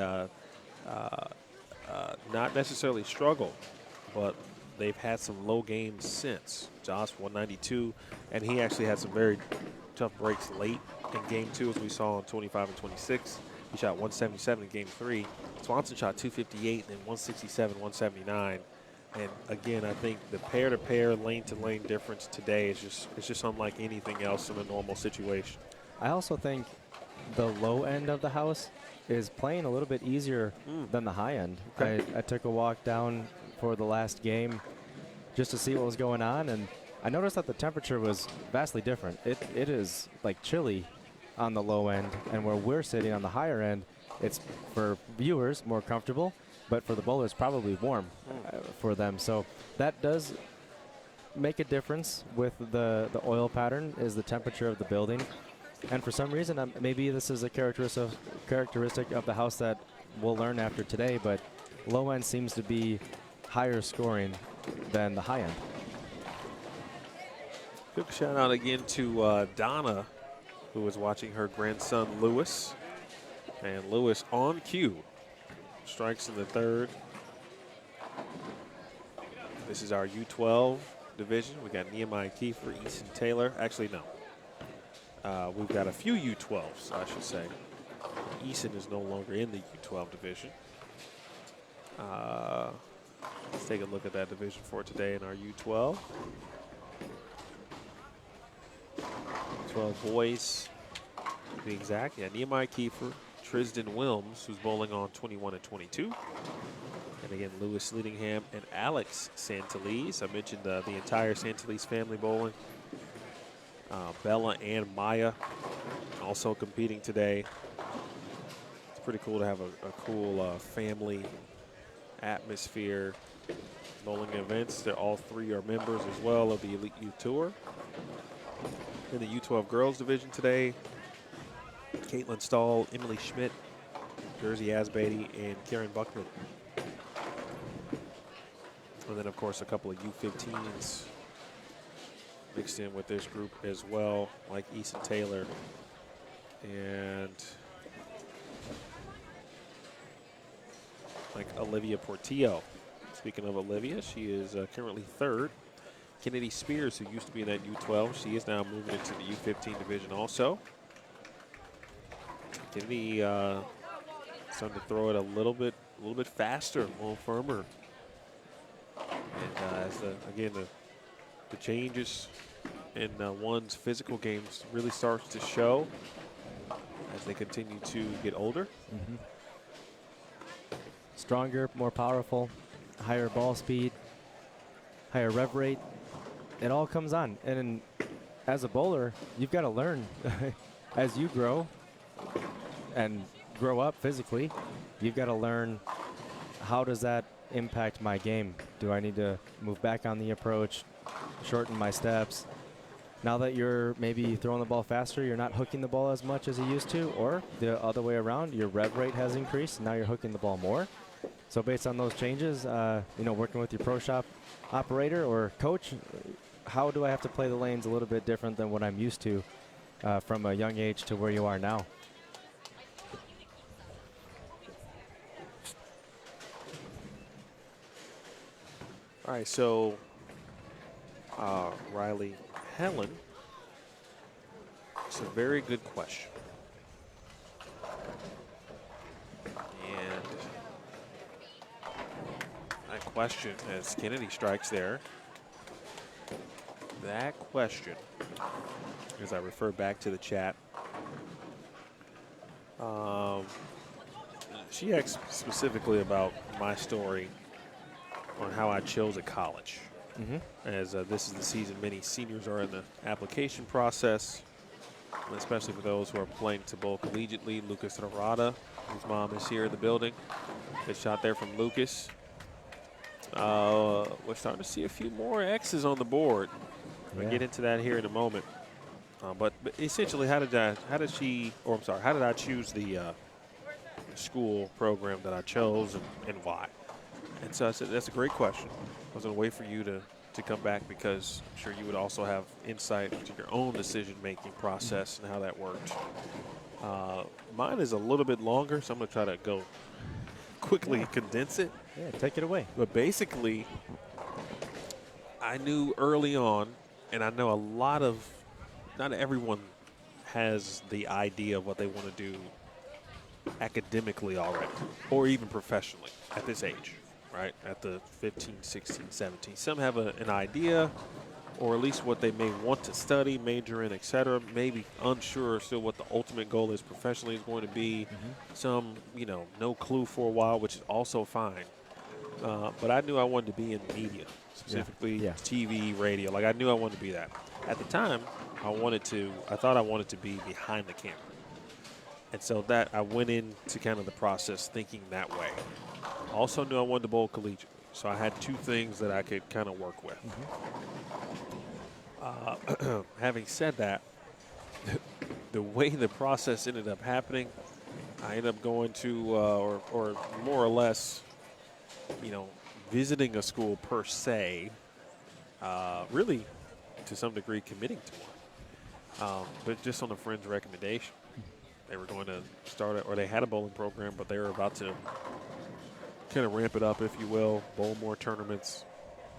not necessarily struggle, but they've had some low games since. Josh 192, and he actually had some very tough breaks late in Game 2, as we saw on 25 and 26. He shot 177 in Game 3. Swanson shot 258 and then 167, 179. And again, I think the pair-to-pair, lane-to-lane difference today is just unlike anything else in a normal situation. I also think the low end of the house is playing a little bit easier than the high end. Okay. I took a walk down for the last game just to see what was going on, and I noticed that the temperature was vastly different. It is like chilly on the low end, and where we're sitting on the higher end, it's for viewers more comfortable, but for the bowlers probably warm for them. So that does make a difference with the oil pattern, is the temperature of the building. And for some reason, maybe this is a characteristic of the house that we'll learn after today, but low end seems to be higher scoring than the high end. Quick shout out again to Donna, who was watching her grandson Lewis. And Lewis on cue strikes in the third. This is our U12 division. We got Nehemiah Kiefer, Easton Taylor. Actually, no. We've got a few U12s, I should say. Easton is no longer in the U12 division. Let's take a look at that division for today in our U12. 12 boys, to be exact. Yeah, Nehemiah Kiefer, Tristan Wilms, who's bowling on 21 and 22. And again, Lewis Leadingham and Alex Santeliz. I mentioned the entire Santeliz family bowling. Bella and Maya also competing today. It's pretty cool to have a cool family atmosphere bowling events. All three are members as well of the Elite U Tour. In the U12 girls division today, Caitlin Stahl, Emily Schmidt, Jersey Asbeatty, and Karen Buckman. And then, of course, a couple of U15s mixed in with this group as well, like Easton Taylor and like Olivia Portillo. Speaking of Olivia, she is currently third. Kennedy Spears, who used to be in that U12, she is now moving into the U15 division also. Kennedy starting to throw it a little bit faster, a little firmer. And as the changes in one's physical games really starts to show as they continue to get older. Stronger, more powerful, higher ball speed, higher rev rate. It all comes on. And as a bowler, you've got to learn as you grow and grow up physically. You've got to learn, how does that impact my game? Do I need to move back on the approach, shorten my steps? Now that you're maybe throwing the ball faster, you're not hooking the ball as much as you used to, or the other way around, your rev rate has increased, and now you're hooking the ball more. So based on those changes, you know, working with your pro shop operator or coach, how do I have to play the lanes a little bit different than what I'm used to from a young age to where you are now? All right, so Riley Helen, it's a very good question. And that question, as Kennedy strikes there, that question, as I refer back to the chat, she asked specifically about my story on how I chose a college. As this is the season many seniors are in the application process, especially for those who are playing to bowl collegiately. Lucas Rarada, whose mom is here in the building. Good shot there from Lucas. We're starting to see a few more X's on the board. We'll get into that here in a moment. But essentially, how did I choose the school program that I chose and why? And so I said, that's a great question. I was going to wait for you to come back because I'm sure you would also have insight into your own decision-making process and how that worked. Mine is a little bit longer, so I'm going to try to go quickly condense it. Yeah, take it away. But basically, I knew early on, and I know not everyone has the idea of what they want to do academically already, or even professionally at this age, right? At the 15, 16, 17. Some have an idea, or at least what they may want to study, major in, etc. Maybe unsure still what the ultimate goal is professionally is going to be. Some, no clue for a while, which is also fine. But I knew I wanted to be in media, specifically TV, radio. Like I knew I wanted to be that. At the time, I thought I wanted to be behind the camera. And so that I went into kind of the process thinking that way. Also knew I wanted to bowl collegiately. So I had two things that I could kind of work with. Having said that, the way the process ended up happening, I ended up going to, or more or less, visiting a school per se, really to some degree committing to one, but just on a friend's recommendation. They were going to start or they had a bowling program, but they were about to kind of ramp it up, if you will, bowl more tournaments.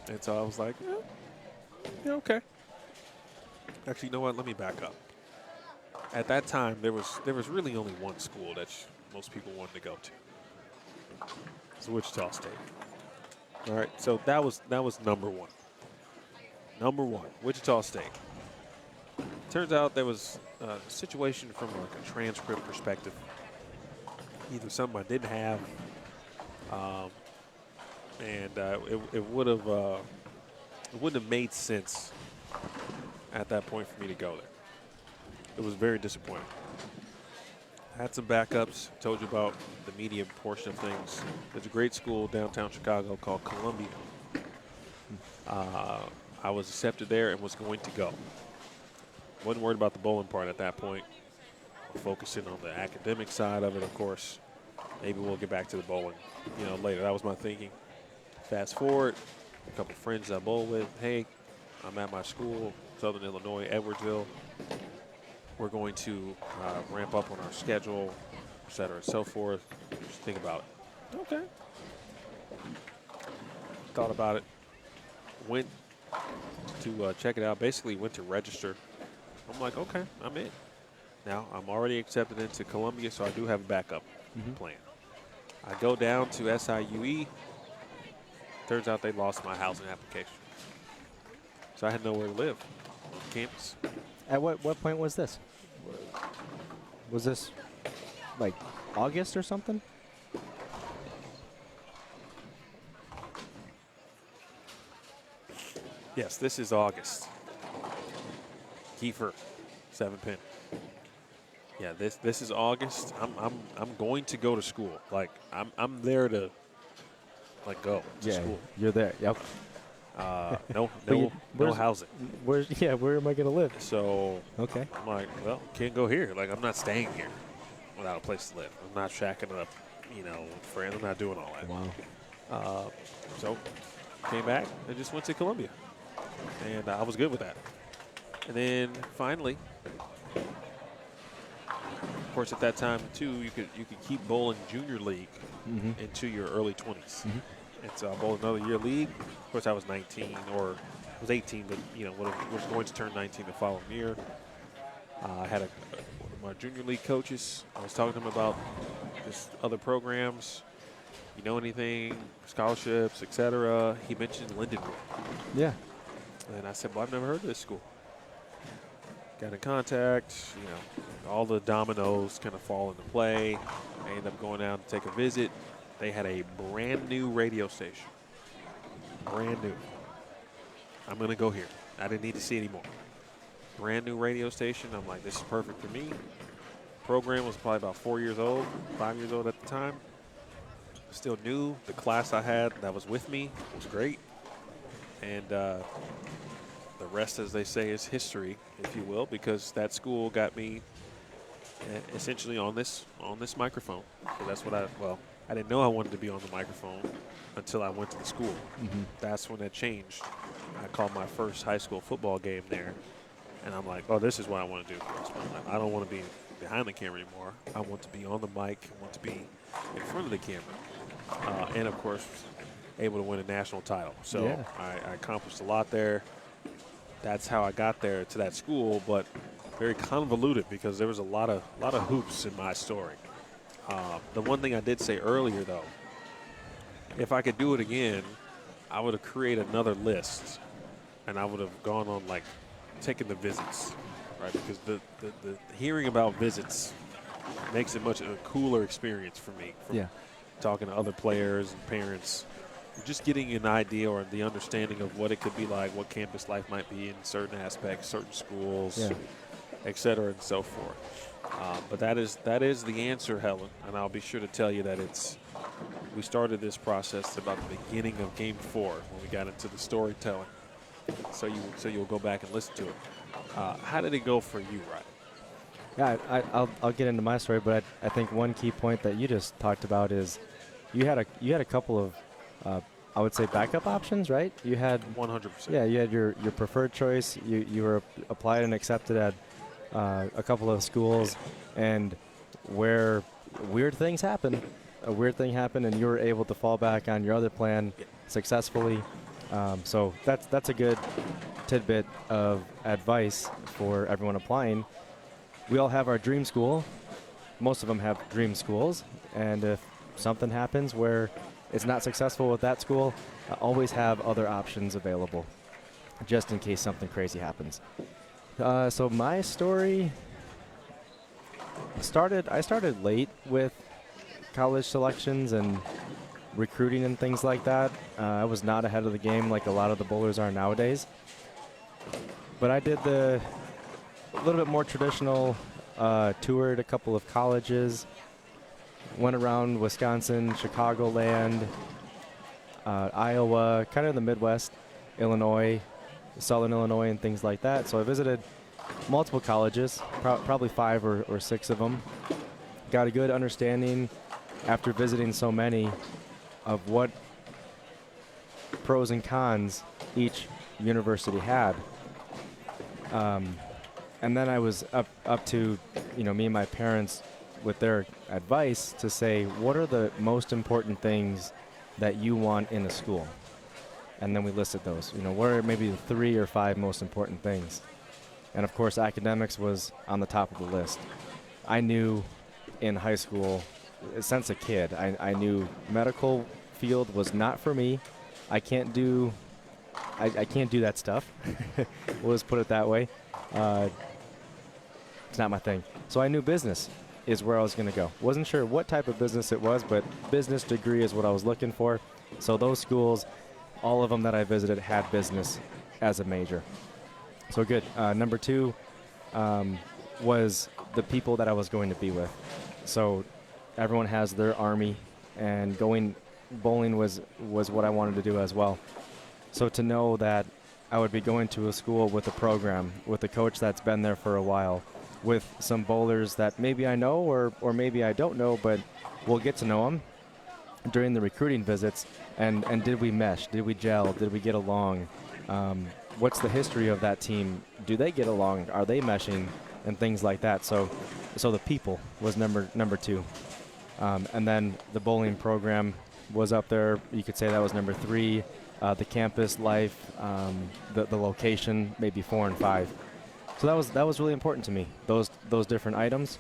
And so I was like, yeah, okay. Actually, you know what? Let me back up. At that time, there was really only one school that most people wanted to go to. It's Wichita State. All right, so that was number one. Number one, Wichita State. Turns out there was a situation from like a transcript perspective. Either something I didn't have, and it wouldn't have made sense at that point for me to go there. It was very disappointing. I had some backups. Told you about the media portion of things. There's a great school downtown Chicago called Columbia. I was accepted there and was going to go. Wasn't worried about the bowling part at that point. Focusing on the academic side of it, of course. Maybe we'll get back to the bowling, later. That was my thinking. Fast forward, a couple friends I bowl with. Hey, I'm at my school, Southern Illinois, Edwardsville. We're going to ramp up on our schedule, et cetera, and so forth. Just think about it. Okay. Thought about it. Went to check it out. Basically went to register. I'm like, okay, I'm in. Now, I'm already accepted into Columbia, so I do have a backup plan. I go down to SIUE. Turns out they lost my housing application. So I had nowhere to live on campus. At what point was this? Was this like August or something? Yes, this is August. Kiefer, 7-pin. Yeah, this is August. I'm going to go to school. Like I'm there to go to school. You're there. Yep. No housing. Where am I gonna live? So okay. I'm like, well, can't go here. Like I'm not staying here without a place to live. I'm not shacking up friend. I'm not doing all that. Wow. So came back and just went to Columbia, and I was good with that. And then finally, of course, at that time too, you could keep bowling junior league into your early 20s. And so I bowled another year league. Of course, I was 19 or I was 18, but was going to turn 19 the following year. I had one of my junior league coaches. I was talking to him about this other programs. You know anything, scholarships, etc. He mentioned Lindenwood. Yeah. And I said, well, I've never heard of this school. Got in contact, all the dominoes kind of fall into play. I ended up going out to take a visit. They had a brand new radio station. Brand new. I'm going to go here. I didn't need to see anymore. Brand new radio station. I'm like, this is perfect for me. Program was probably about 4 years old, 5 years old at the time. Still new. The class I had that was with me was great. And the rest, as they say, is history, if you will, because that school got me essentially on this microphone. So that's what I didn't know I wanted to be on the microphone until I went to the school. That's when it changed. I called my first high school football game there, and I'm like, oh, this is what I want to do. I don't want to be behind the camera anymore. I want to be on the mic. I want to be in front of the camera. And, of course, able to win a national title. So yeah. I accomplished a lot there. That's how I got there to that school, but very convoluted because there was a lot of hoops in my story. The one thing I did say earlier, though, if I could do it again, I would have created another list, and I would have gone on, like, taking the visits, right? Because the hearing about visits makes it much a cooler experience for me. From talking to other players and parents, just getting an idea or the understanding of what it could be like, what campus life might be in certain aspects, certain schools, et cetera, and so forth. But that is the answer, Helen, and I'll be sure to tell you that we started this process about the beginning of Game 4 when we got into the storytelling. So you'll go back and listen to it. How did it go for you, Ryan? Yeah, I'll get into my story, but I think one key point that you just talked about is you had a couple of I would say backup options, right? You had 100%. Yeah, you had your preferred choice. You were applied and accepted at a couple of schools, and where weird things happen, a weird thing happened, and you were able to fall back on your other plan successfully. So that's a good tidbit of advice for everyone applying. We all have our dream school. Most of them have dream schools, and if something happens where it's not successful with that school, always have other options available just in case something crazy happens. So my story I started late with college selections and recruiting and things like that. I was not ahead of the game like a lot of the bowlers are nowadays. But I did a little bit more traditional, toured a couple of colleges, went around Wisconsin, Chicagoland, Iowa, kind of the Midwest, Illinois, Southern Illinois, and things like that. So I visited multiple colleges, probably 5 or 6 of them. Got a good understanding after visiting so many of what pros and cons each university had. And then I was up to, me and my parents with their advice to say, what are the most important things that you want in a school? And then we listed those. What are maybe the 3 or 5 most important things? And of course, academics was on the top of the list. I knew in high school, since a kid, I knew medical field was not for me. I can't do that stuff. We'll just put it that way. It's not my thing. So I knew business is where I was going to go. Wasn't sure what type of business it was, but business degree is what I was looking for. So those schools, all of them that I visited, had business as a major. So good. Number 2 was the people that I was going to be with. So everyone has their army, and going bowling was what I wanted to do as well. So to know that I would be going to a school with a program, with a coach that's been there for a while, with some bowlers that maybe I know or maybe I don't know, but we'll get to know them during the recruiting visits. And did we mesh? Did we gel? Did we get along? What's the history of that team? Do they get along? Are they meshing? And things like that. So the people was number 2. And then the bowling program was up there. You could say that was number 3. The campus life, the location, maybe 4 and 5. So that was really important to me, those different items.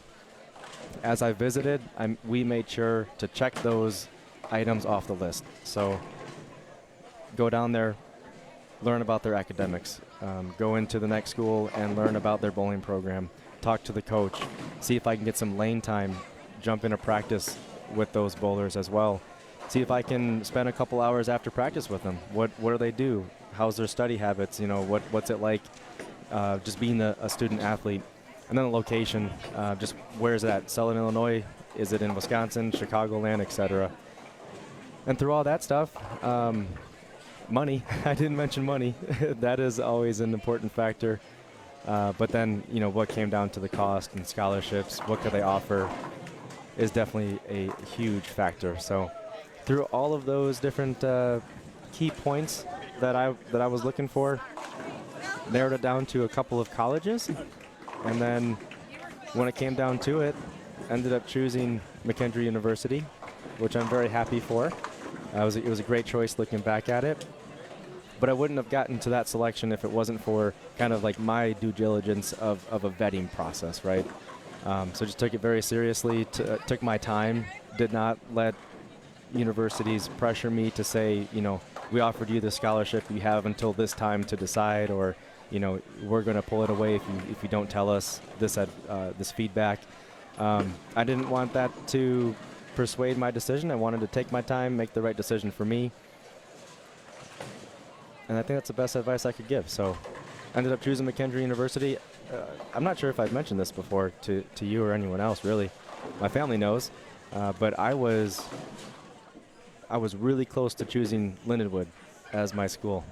As I visited, we made sure to check those items off the list. So go down there, learn about their academics, go into the next school and learn about their bowling program, talk to the coach, see if I can get some lane time, jump into practice with those bowlers as well. See if I can spend a couple hours after practice with them. What do they do? How's their study habits? You know, what's it like just being a student athlete? And then the location, just where is it at? Southern Illinois? Is it in Wisconsin, Chicagoland, etc.? And through all that stuff, money. I didn't mention money. That is always an important factor. But then, you know, what came down to the cost and scholarships, what could they offer, is definitely a huge factor. So through all of those different key points that I was looking for, narrowed it down to a couple of colleges. And then when it came down to it, ended up choosing McKendree University, which I'm very happy for. It was a great choice looking back at it. But I wouldn't have gotten to that selection if it wasn't for kind of like my due diligence of a vetting process, right? So just took it very seriously, took my time, did not let universities pressure me to say, you know, we offered you the scholarship, you have until this time to decide, or, you know, we're going to pull it away if you don't tell us this feedback. I didn't want that to persuade my decision. I wanted to take my time, make the right decision for me. And I think that's the best advice I could give. So ended up choosing McKendree University. I'm not sure if I've mentioned this before to you or anyone else, really. My family knows. But I was really close to choosing Lindenwood as my school.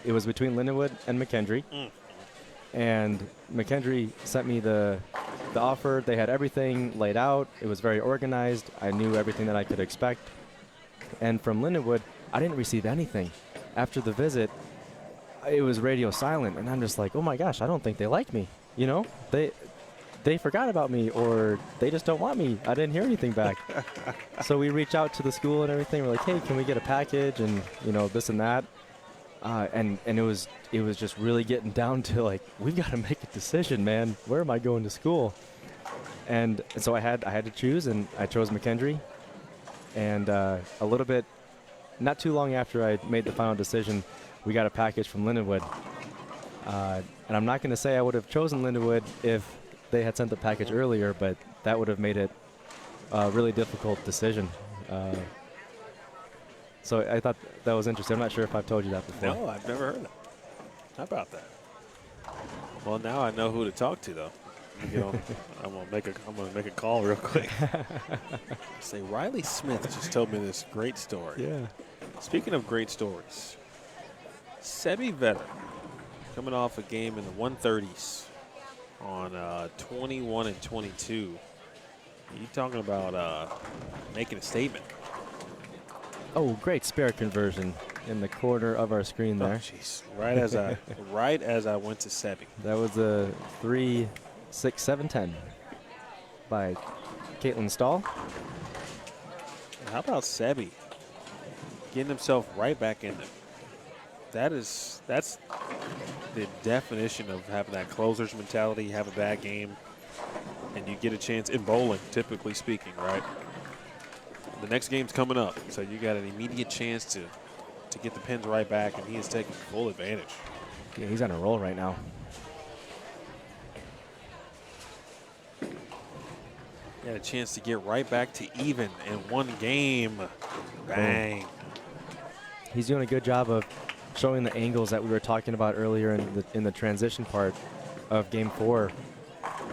It was between Lindenwood and McKendree. And McKendree sent me the offer. They had everything laid out. It was very organized. I knew everything that I could expect. And from Lindenwood, I didn't receive anything. After the visit, it was radio silent, and I'm just like, oh my gosh, I don't think they like me. You know, they forgot about me, or they just don't want me. I didn't hear anything back. So we reached out to the school and everything. We're like, hey, can we get a package and, you know, this and that. And it was just really getting down to like, we've got to make a decision, man. Where am I going to school? And so I had to choose, and I chose McKendree. And a little bit, not too long after I made the final decision, we got a package from Lindenwood. And I'm not going to say I would have chosen Lindenwood if they had sent the package earlier, but that would have made it a really difficult decision. So I thought that was interesting. I'm not sure if I've told you that before. No, I've never heard that. How about that? Well, now I know who to talk to, though. You know, I'm gonna make a call real quick. Say Riley Smith just told me this great story. Yeah. Speaking of great stories, Sebi Vetter coming off a game in the 130s on 21 and 22. You talking about making a statement? Oh, great spare conversion in the corner of our screen there. Oh, jeez. Right as I went to Sebi. That was a 3-6-7-10 by Caitlin Stahl. How about Sebi getting himself right back in there? That's the definition of having that closer's mentality. You have a bad game, and you get a chance in bowling, typically speaking, right? The next game's coming up, so you got an immediate chance to get the pins right back, and he is taking full advantage. Yeah, he's on a roll right now. Got a chance to get right back to even in one game. Bang. He's doing a good job of showing the angles that we were talking about earlier in the transition part of Game 4.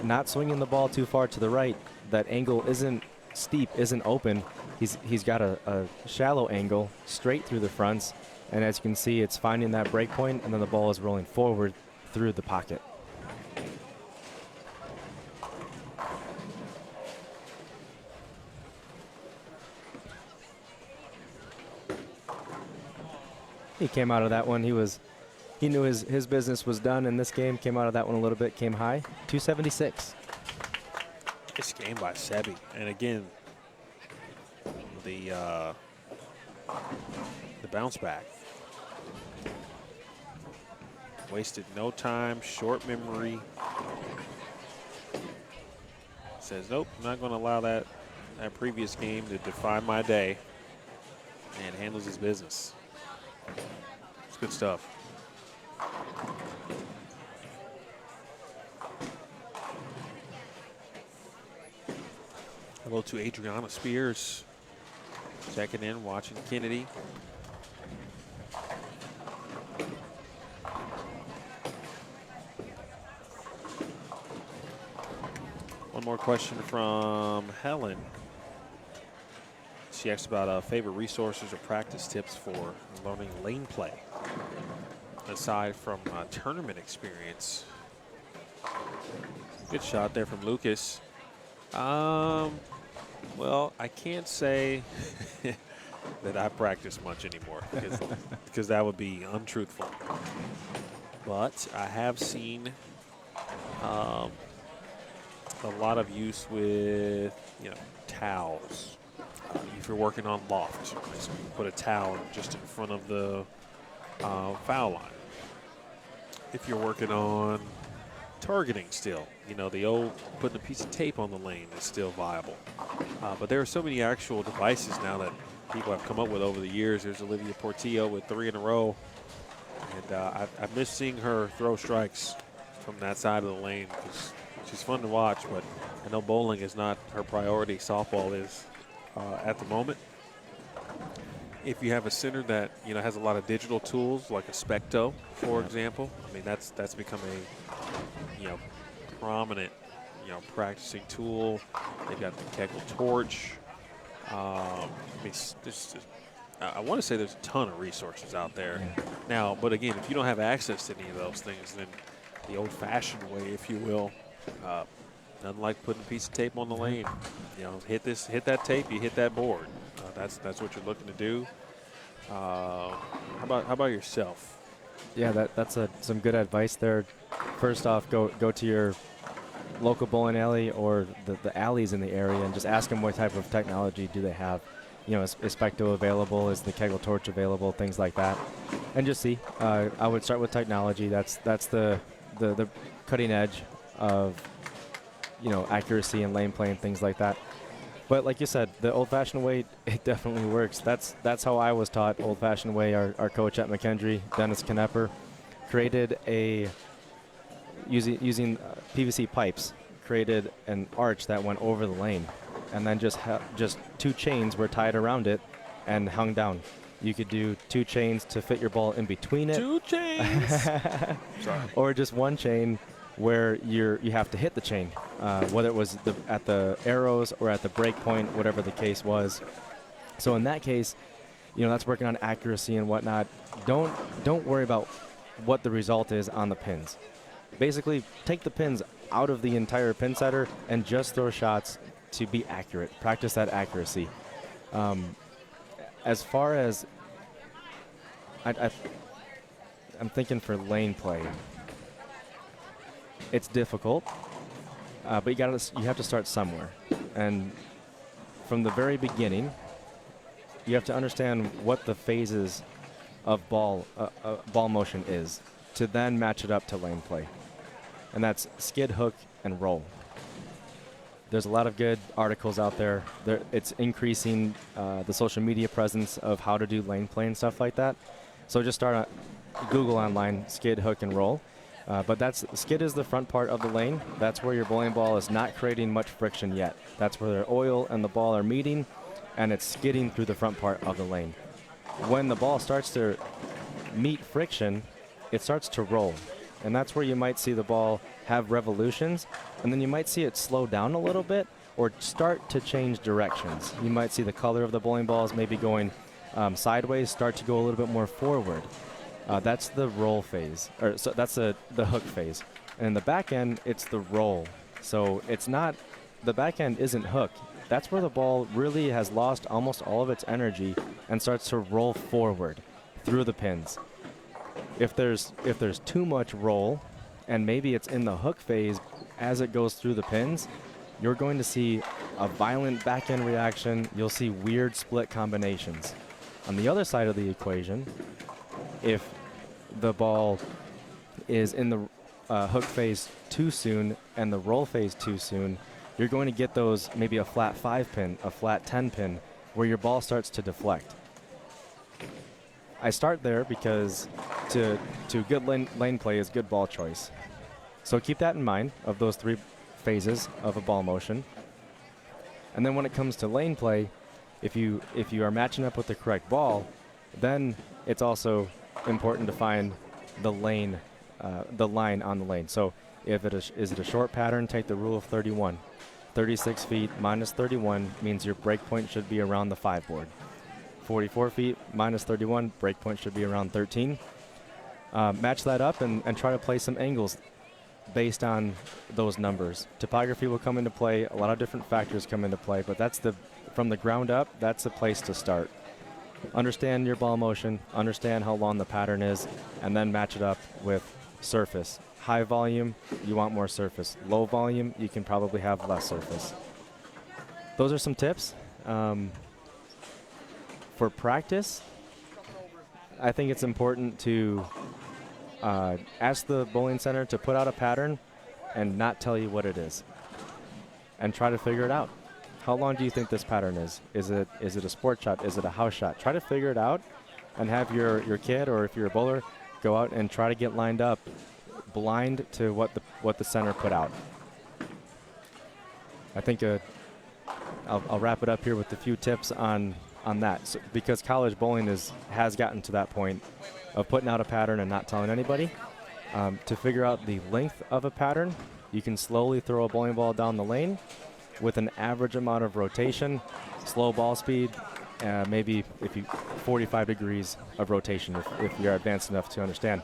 Not swinging the ball too far to the right. That angle isn't steep, isn't open. He's got a shallow angle straight through the fronts, and as you can see, it's finding that break point, and then the ball is rolling forward through the pocket. He came out of that one. He knew his business was done in this game. Came out of that one a little bit. Came high. 276. Nice game by Sebi. And again, the bounce back. Wasted no time, short memory. Says, nope, I'm not going to allow that previous game to define my day, and handles his business. It's good stuff. Hello to Adriana Spears, checking in, watching Kennedy. One more question from Helen. She asked about favorite resources or practice tips for learning lane play, aside from tournament experience. Good shot there from Lucas. Well, I can't say that I practice much anymore because that would be untruthful. But I have seen a lot of use with, towels. If you're working on loft, just put a towel just in front of the foul line. If you're working on targeting still, the old putting a piece of tape on the lane is still viable. But there are so many actual devices now that people have come up with over the years. There's Olivia Portillo with 3 in a row. And I miss seeing her throw strikes from that side of the lane because she's fun to watch, but I know bowling is not her priority. Softball is at the moment. If you have a center that has a lot of digital tools like a Specto, for example, I mean that's become a prominent practicing tool. They've got the Kegel torch. I want to say there's a ton of resources out there now, but again, if you don't have access to any of those things, then the old-fashioned way, if you will, nothing like putting a piece of tape on the lane. Hit that tape, you hit that board. That's what you're looking to do. How about yourself? Yeah, that's some good advice there. First off, go to your local bowling alley or the alleys in the area and just ask them what type of technology do they have. Is Specto available? Is the Kegel torch available? Things like that, and just see. I would start with technology. That's the cutting edge of accuracy and lane play and things like that. But like you said, the old-fashioned way, it definitely works. That's how I was taught. Old-fashioned way. Our coach at McKendree, Dennis Knepper, created using PVC pipes, created an arch that went over the lane, and then just 2 chains were tied around it and hung down. You could do 2 chains to fit your ball in between it. 2 chains. Sorry. Or just 1 chain where you have to hit the chain, whether it was at the arrows or at the break point, whatever the case was. So in that case, that's working on accuracy and whatnot. Don't worry about what the result is on the pins. Basically, take the pins out of the entire pin setter and just throw shots to be accurate. Practice that accuracy. As far as I'm thinking for lane play, it's difficult, but you have to start somewhere. And from the very beginning, you have to understand what the phases of ball motion is to then match it up to lane play. And that's skid, hook, and roll. There's a lot of good articles out there. It's increasing the social media presence of how to do lane play and stuff like that. So just start Google online, skid, hook, and roll. But skid is the front part of the lane. That's where your bowling ball is not creating much friction yet. That's where the oil and the ball are meeting, and it's skidding through the front part of the lane. When the ball starts to meet friction, it starts to roll. And that's where you might see the ball have revolutions, and then you might see it slow down a little bit or start to change directions. You might see the color of the bowling balls maybe going sideways, start to go a little bit more forward. That's the roll phase, so that's the hook phase. And in the back end, it's the roll. So it's not, the back end isn't hook. That's where the ball really has lost almost all of its energy and starts to roll forward. through the pins. If there's too much roll, and maybe it's in the hook phase as it goes through the pins, you're going to see a violent back-end reaction. You'll see weird split combinations. On the other side of the equation, if the ball is in the hook phase too soon and the roll phase too soon, you're going to get those, maybe a flat 5 pin, a flat 10 pin, where your ball starts to deflect. I start there because to good lane play is good ball choice. So keep that in mind of those 3 phases of a ball motion. And then when it comes to lane play, if you are matching up with the correct ball, then it's also important to find the line on the lane. So if is it a short pattern, take the rule of 31. 36 feet minus 31 means your break point should be around the 5 board. 44 feet minus 31, break point should be around 13. Match that up and try to play some angles based on those numbers. Topography will come into play. A lot of different factors come into play, but from the ground up, that's the place to start. Understand your ball motion, understand how long the pattern is, and then match it up with surface. High volume, you want more surface. Low volume, you can probably have less surface. Those are some tips. For practice, I think it's important to ask the bowling center to put out a pattern and not tell you what it is, and try to figure it out. How long do you think this pattern is? Is it a sport shot? Is it a house shot? Try to figure it out and have your kid, or if you're a bowler, go out and try to get lined up blind to what the center put out. I think I'll wrap it up here with a few tips on that, because college bowling has gotten to that point of putting out a pattern and not telling anybody. To figure out the length of a pattern, you can slowly throw a bowling ball down the lane with an average amount of rotation, slow ball speed, maybe 45 degrees of rotation if you're advanced enough to understand.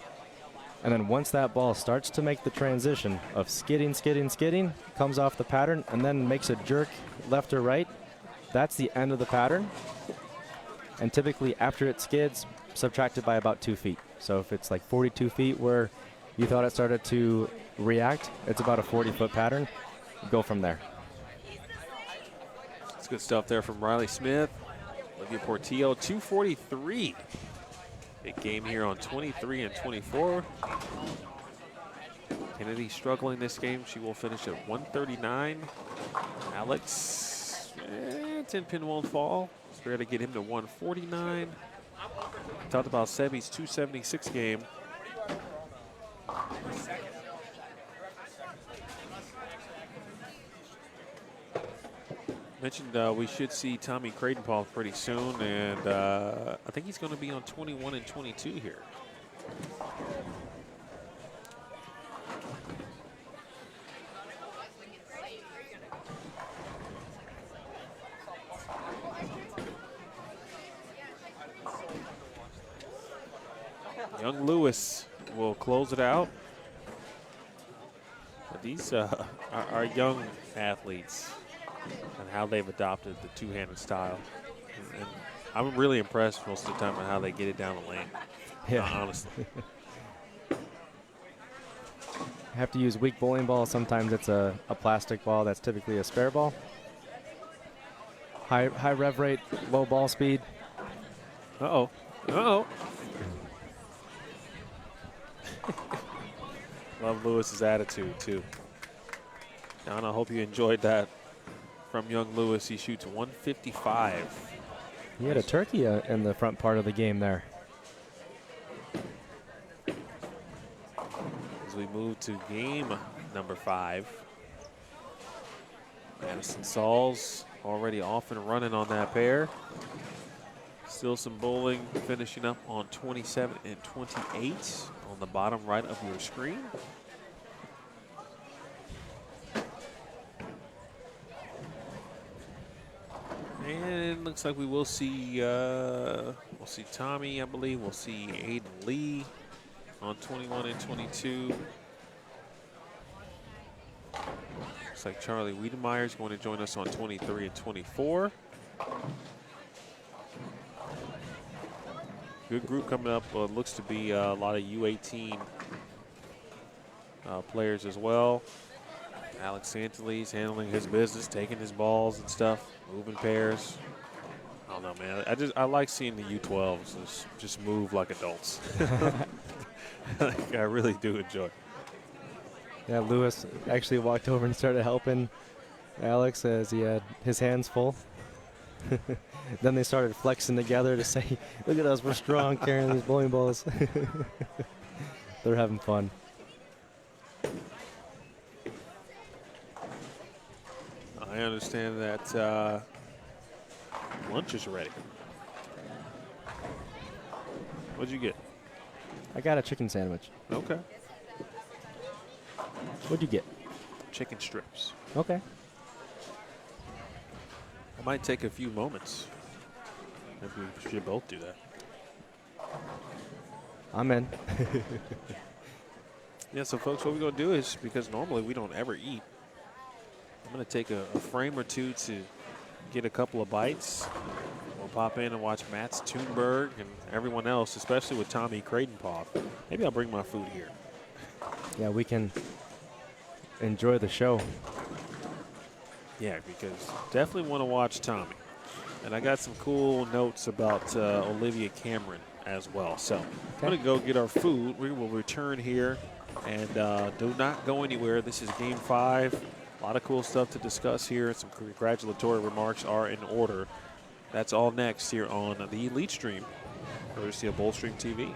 And then once that ball starts to make the transition of skidding, comes off the pattern and then makes a jerk left or right, that's the end of the pattern. And typically after it skids, subtracted by about 2 feet. So if it's like 42 feet where you thought it started to react, it's about a 40-foot pattern. Go from there. That's good stuff there from Riley Smith. Olivia Portillo, 243. Big game here on 23 and 24. Kennedy struggling this game. She will finish at 139. Alex, 10-pin won't fall. It's fair to get him to 149. Talked about Sebi's 276 game. Mentioned we should see Tommy Creighton-Paul pretty soon, and I think he's going to be on 21 and 22 here. Young Lewis will close it out. But these are young athletes and how they've adopted the two-handed style. And I'm really impressed most of the time on how they get it down the lane. Yeah, honestly. Have to use weak bowling ball. Sometimes it's a plastic ball that's typically a spare ball. High rev rate, low ball speed. Uh-oh. Uh-oh. Love Lewis's attitude, too. Don, I hope you enjoyed that from young Lewis. He shoots 155. He had a turkey in the front part of the game there. As we move to game number 5. Madison Sauls already off and running on that pair. Still some bowling, finishing up on 27 and 28 on the bottom right of your screen. And it looks like we will see Tommy, I believe. We'll see Aiden Lee on 21 and 22. Looks like Charlie Wiedemeyer is going to join us on 23 and 24. Good group coming up. Looks to be a lot of U18 players as well. Alex Santalee's handling his business, taking his balls and stuff, moving pairs. I don't know, man. I like seeing the U12s just move like adults. I really do enjoy it. Yeah, Lewis actually walked over and started helping Alex as he had his hands full. Then they started flexing together to say, look at us, we're strong carrying these bowling balls. They're having fun. I understand that lunch is ready. What'd you get? I got a chicken sandwich. Okay. What'd you get? Chicken strips. Okay. I might take a few moments. Maybe we should both do that. I'm in. Yeah, so folks, what we're going to do is, because normally we don't ever eat, I'm going to take a frame or two to get a couple of bites. We'll pop in and watch Mats Thunberg and everyone else, especially with Tommy Creighton-Poff. Maybe I'll bring my food here. Yeah, we can enjoy the show. Yeah, because definitely want to watch Tommy. And I got some cool notes about Olivia Cameron as well. So I'm going to go get our food. We will return here and do not go anywhere. This is Game 5. A lot of cool stuff to discuss here. Some congratulatory remarks are in order. That's all next here on the Elite Stream, courtesy of Bullstream TV.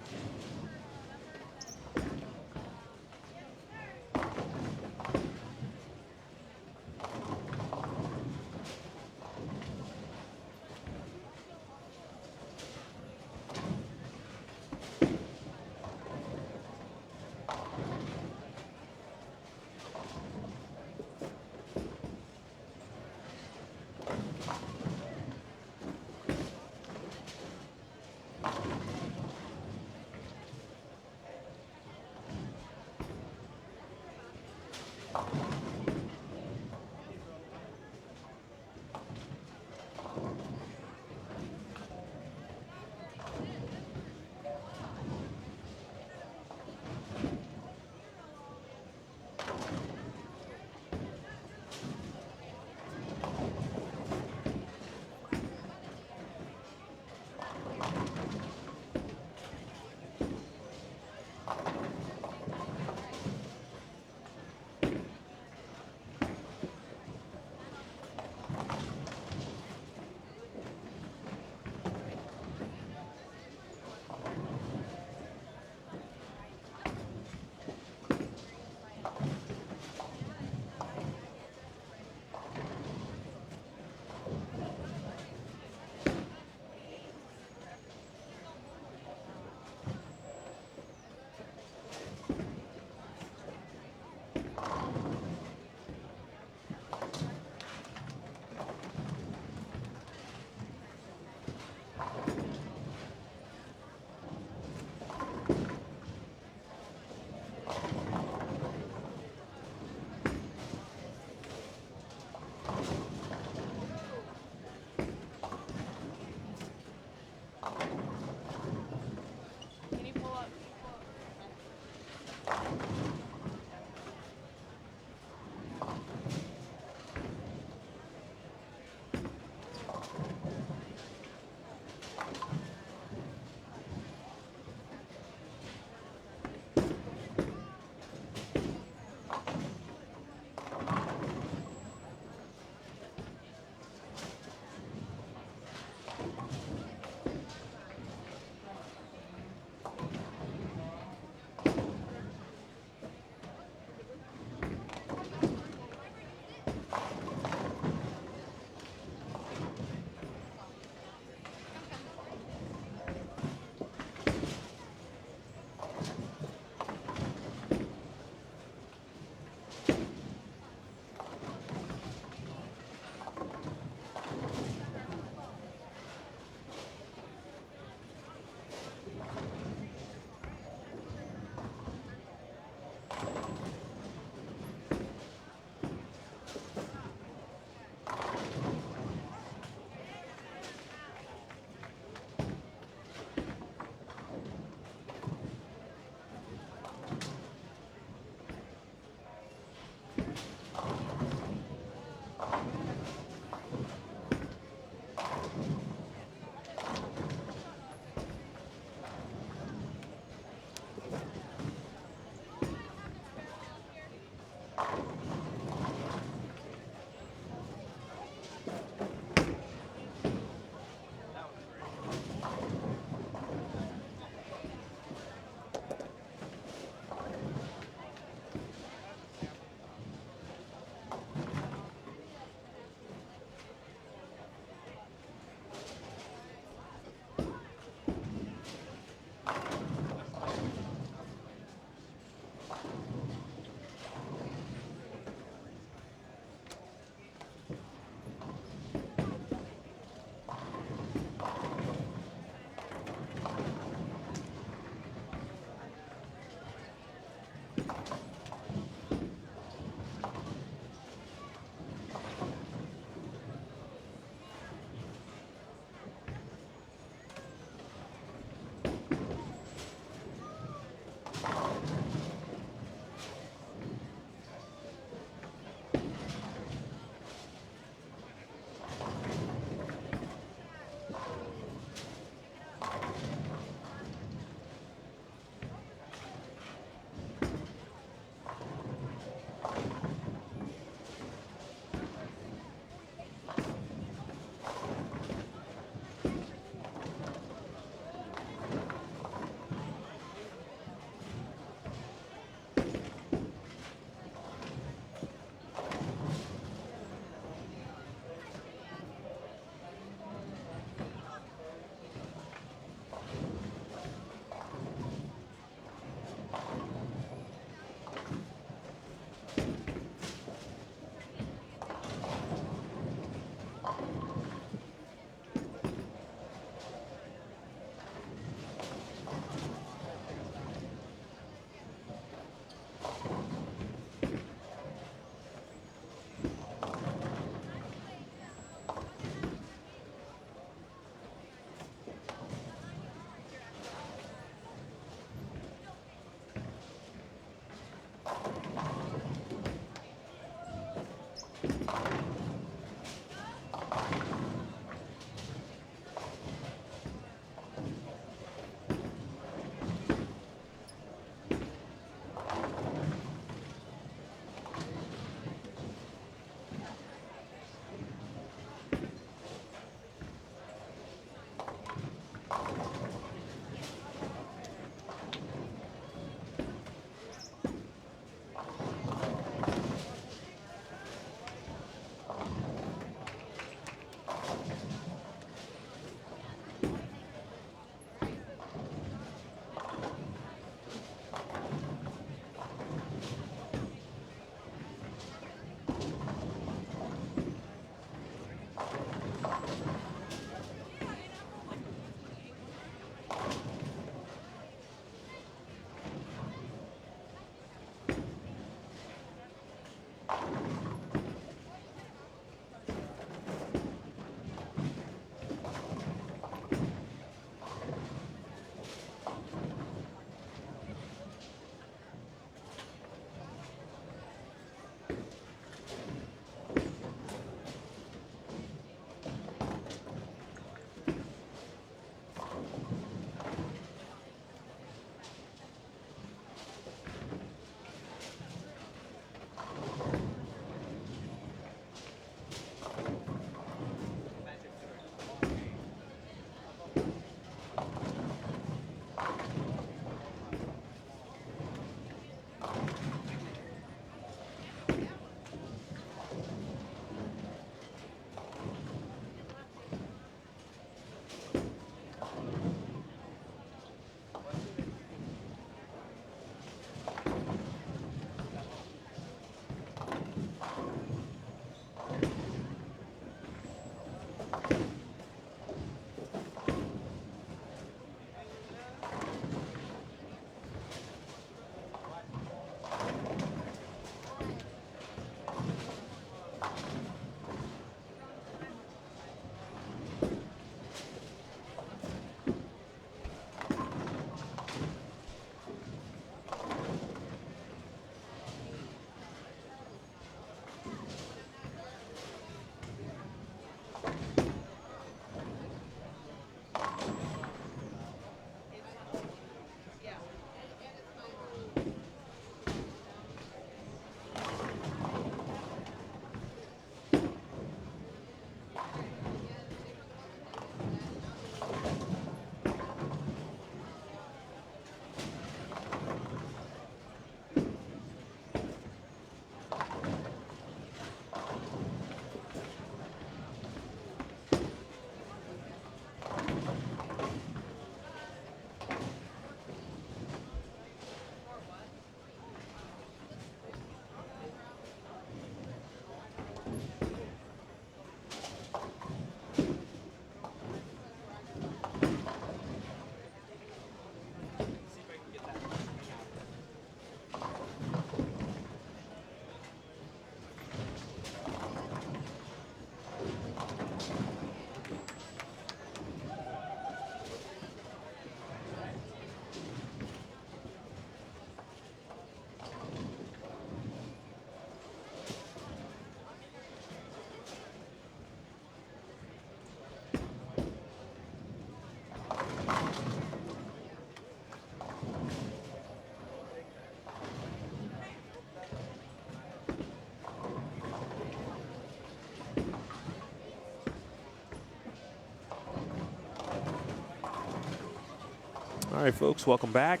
All right, folks, welcome back.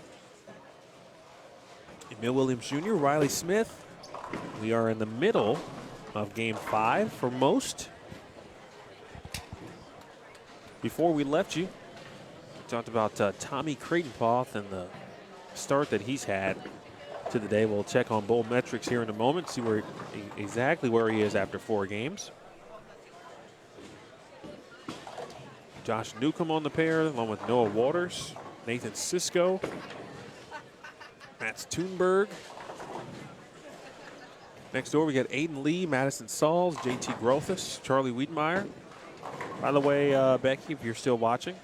Emil Williams Jr., Riley Smith. We are in the middle of Game 5 for most. Before we left you, we talked about Tommy Creighton-Poth and the start that he's had to the day. We'll check on bowl metrics here in a moment, see exactly where he is after 4 games. Josh Newcomb on the pair, along with Noah Waters, Nathan Sisko, Matt Thunberg. Next door, we got Aiden Lee, Madison Sauls, JT Grothus, Charlie Wiedemeyer. By the way, Becky, if you're still watching,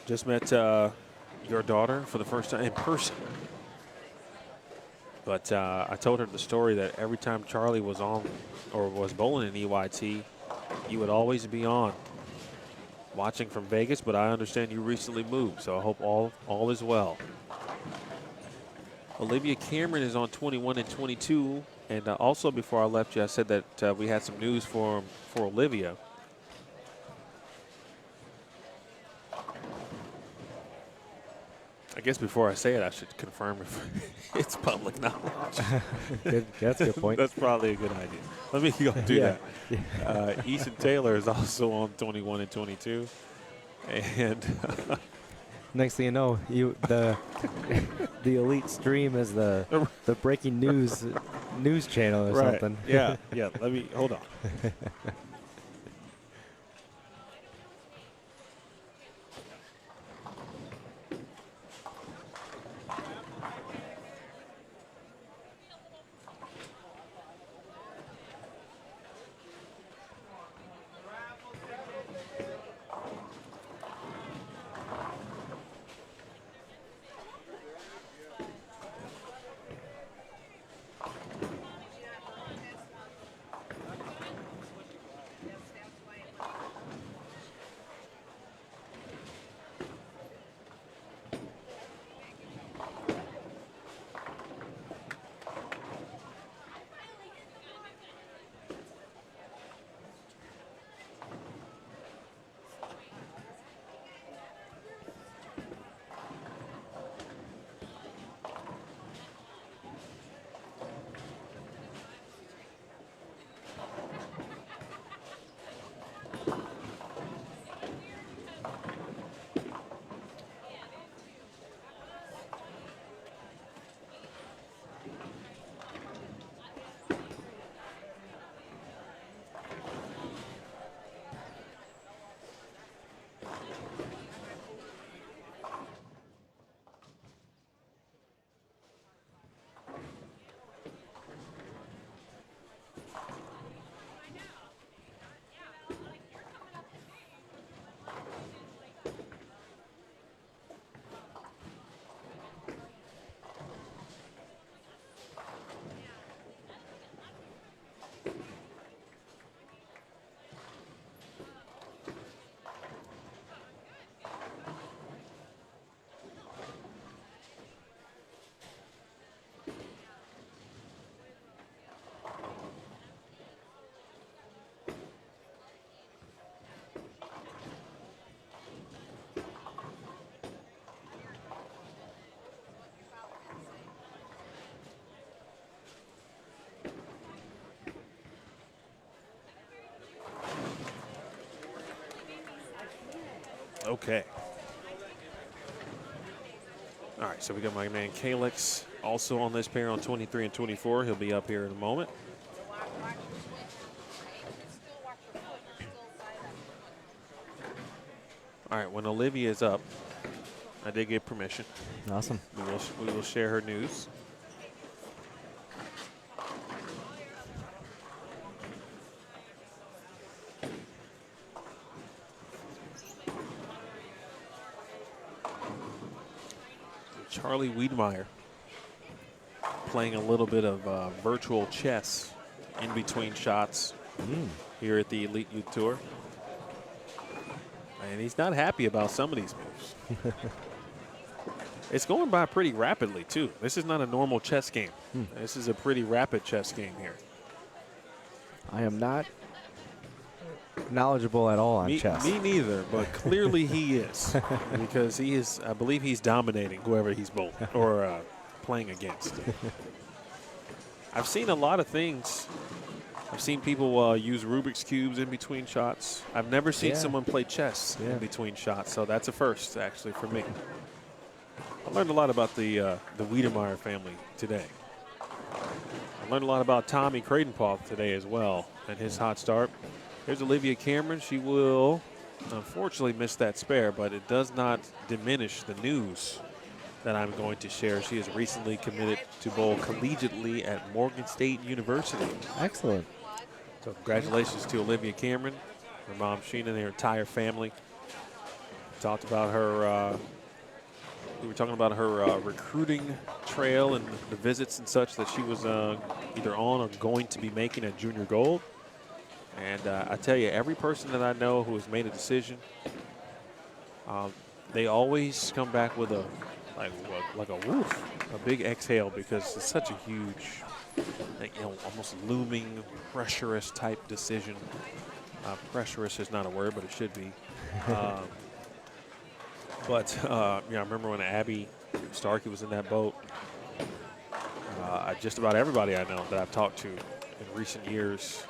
just met your daughter for the first time in person. But I told her the story that every time Charlie was on or was bowling in EYT, you would always be on watching from Vegas, but I understand you recently moved, so I hope all is well. Olivia Cameron is on 21 and 22, and also before I left you, I said that we had some news for Olivia. I guess before I say it, I should confirm if it's public knowledge. That's a good point. That's probably a good idea. Let me go do that. Yeah. Easton Taylor is also on 21 and 22. And next thing you know, the Elite Stream is the breaking news channel or something. Yeah. Let me hold on. Okay. All right, so we got my man Calix also on this pair on 23 and 24. He'll be up here in a moment. All right, when Olivia is up, I did get permission. Awesome. We will share her news. Charlie Wiedemeyer playing a little bit of virtual chess in between shots here at the Elite Youth Tour. And he's not happy about some of these moves. It's going by pretty rapidly, too. This is not a normal chess game. This is a pretty rapid chess game here. I am not knowledgeable at all on chess. Me neither, but clearly he is, because he is. I believe he's dominating whoever he's bowling or playing against. I've seen a lot of things. I've seen people use Rubik's Cubes in between shots. I've never seen someone play chess in between shots, so that's a first, actually, for me. I learned a lot about the Wiedemeyer family today. I learned a lot about Tommy Creighton-Paul today as well, and his hot start. Here's Olivia Cameron. She will unfortunately miss that spare, but it does not diminish the news that I'm going to share. She has recently committed to bowl collegiately at Morgan State University. Excellent. So congratulations to Olivia Cameron, her mom Sheena, and their entire family. Talked about her, we were talking about her recruiting trail and the visits and such that she was either on or going to be making at Junior Gold. And I tell you, every person that I know who has made a decision, they always come back with a like a woof, a big exhale, because it's such a huge, almost looming, pressurous type decision. Pressurous is not a word, but it should be. I remember when Abby Starkey was in that boat. Just about everybody I know that I've talked to in recent years,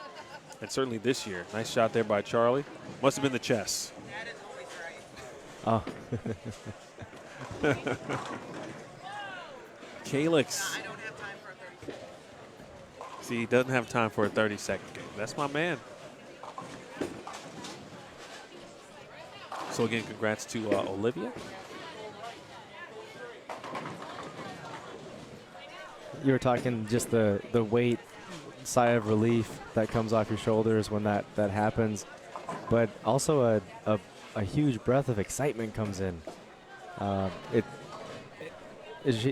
and certainly this year. Nice shot there by Charlie. Must have been the chess. Oh. Calix. See, he doesn't have time for a 30-second game. That's my man. So again, congrats to Olivia. You were talking just the weight, sigh of relief that comes off your shoulders when that happens, but also a huge breath of excitement comes in.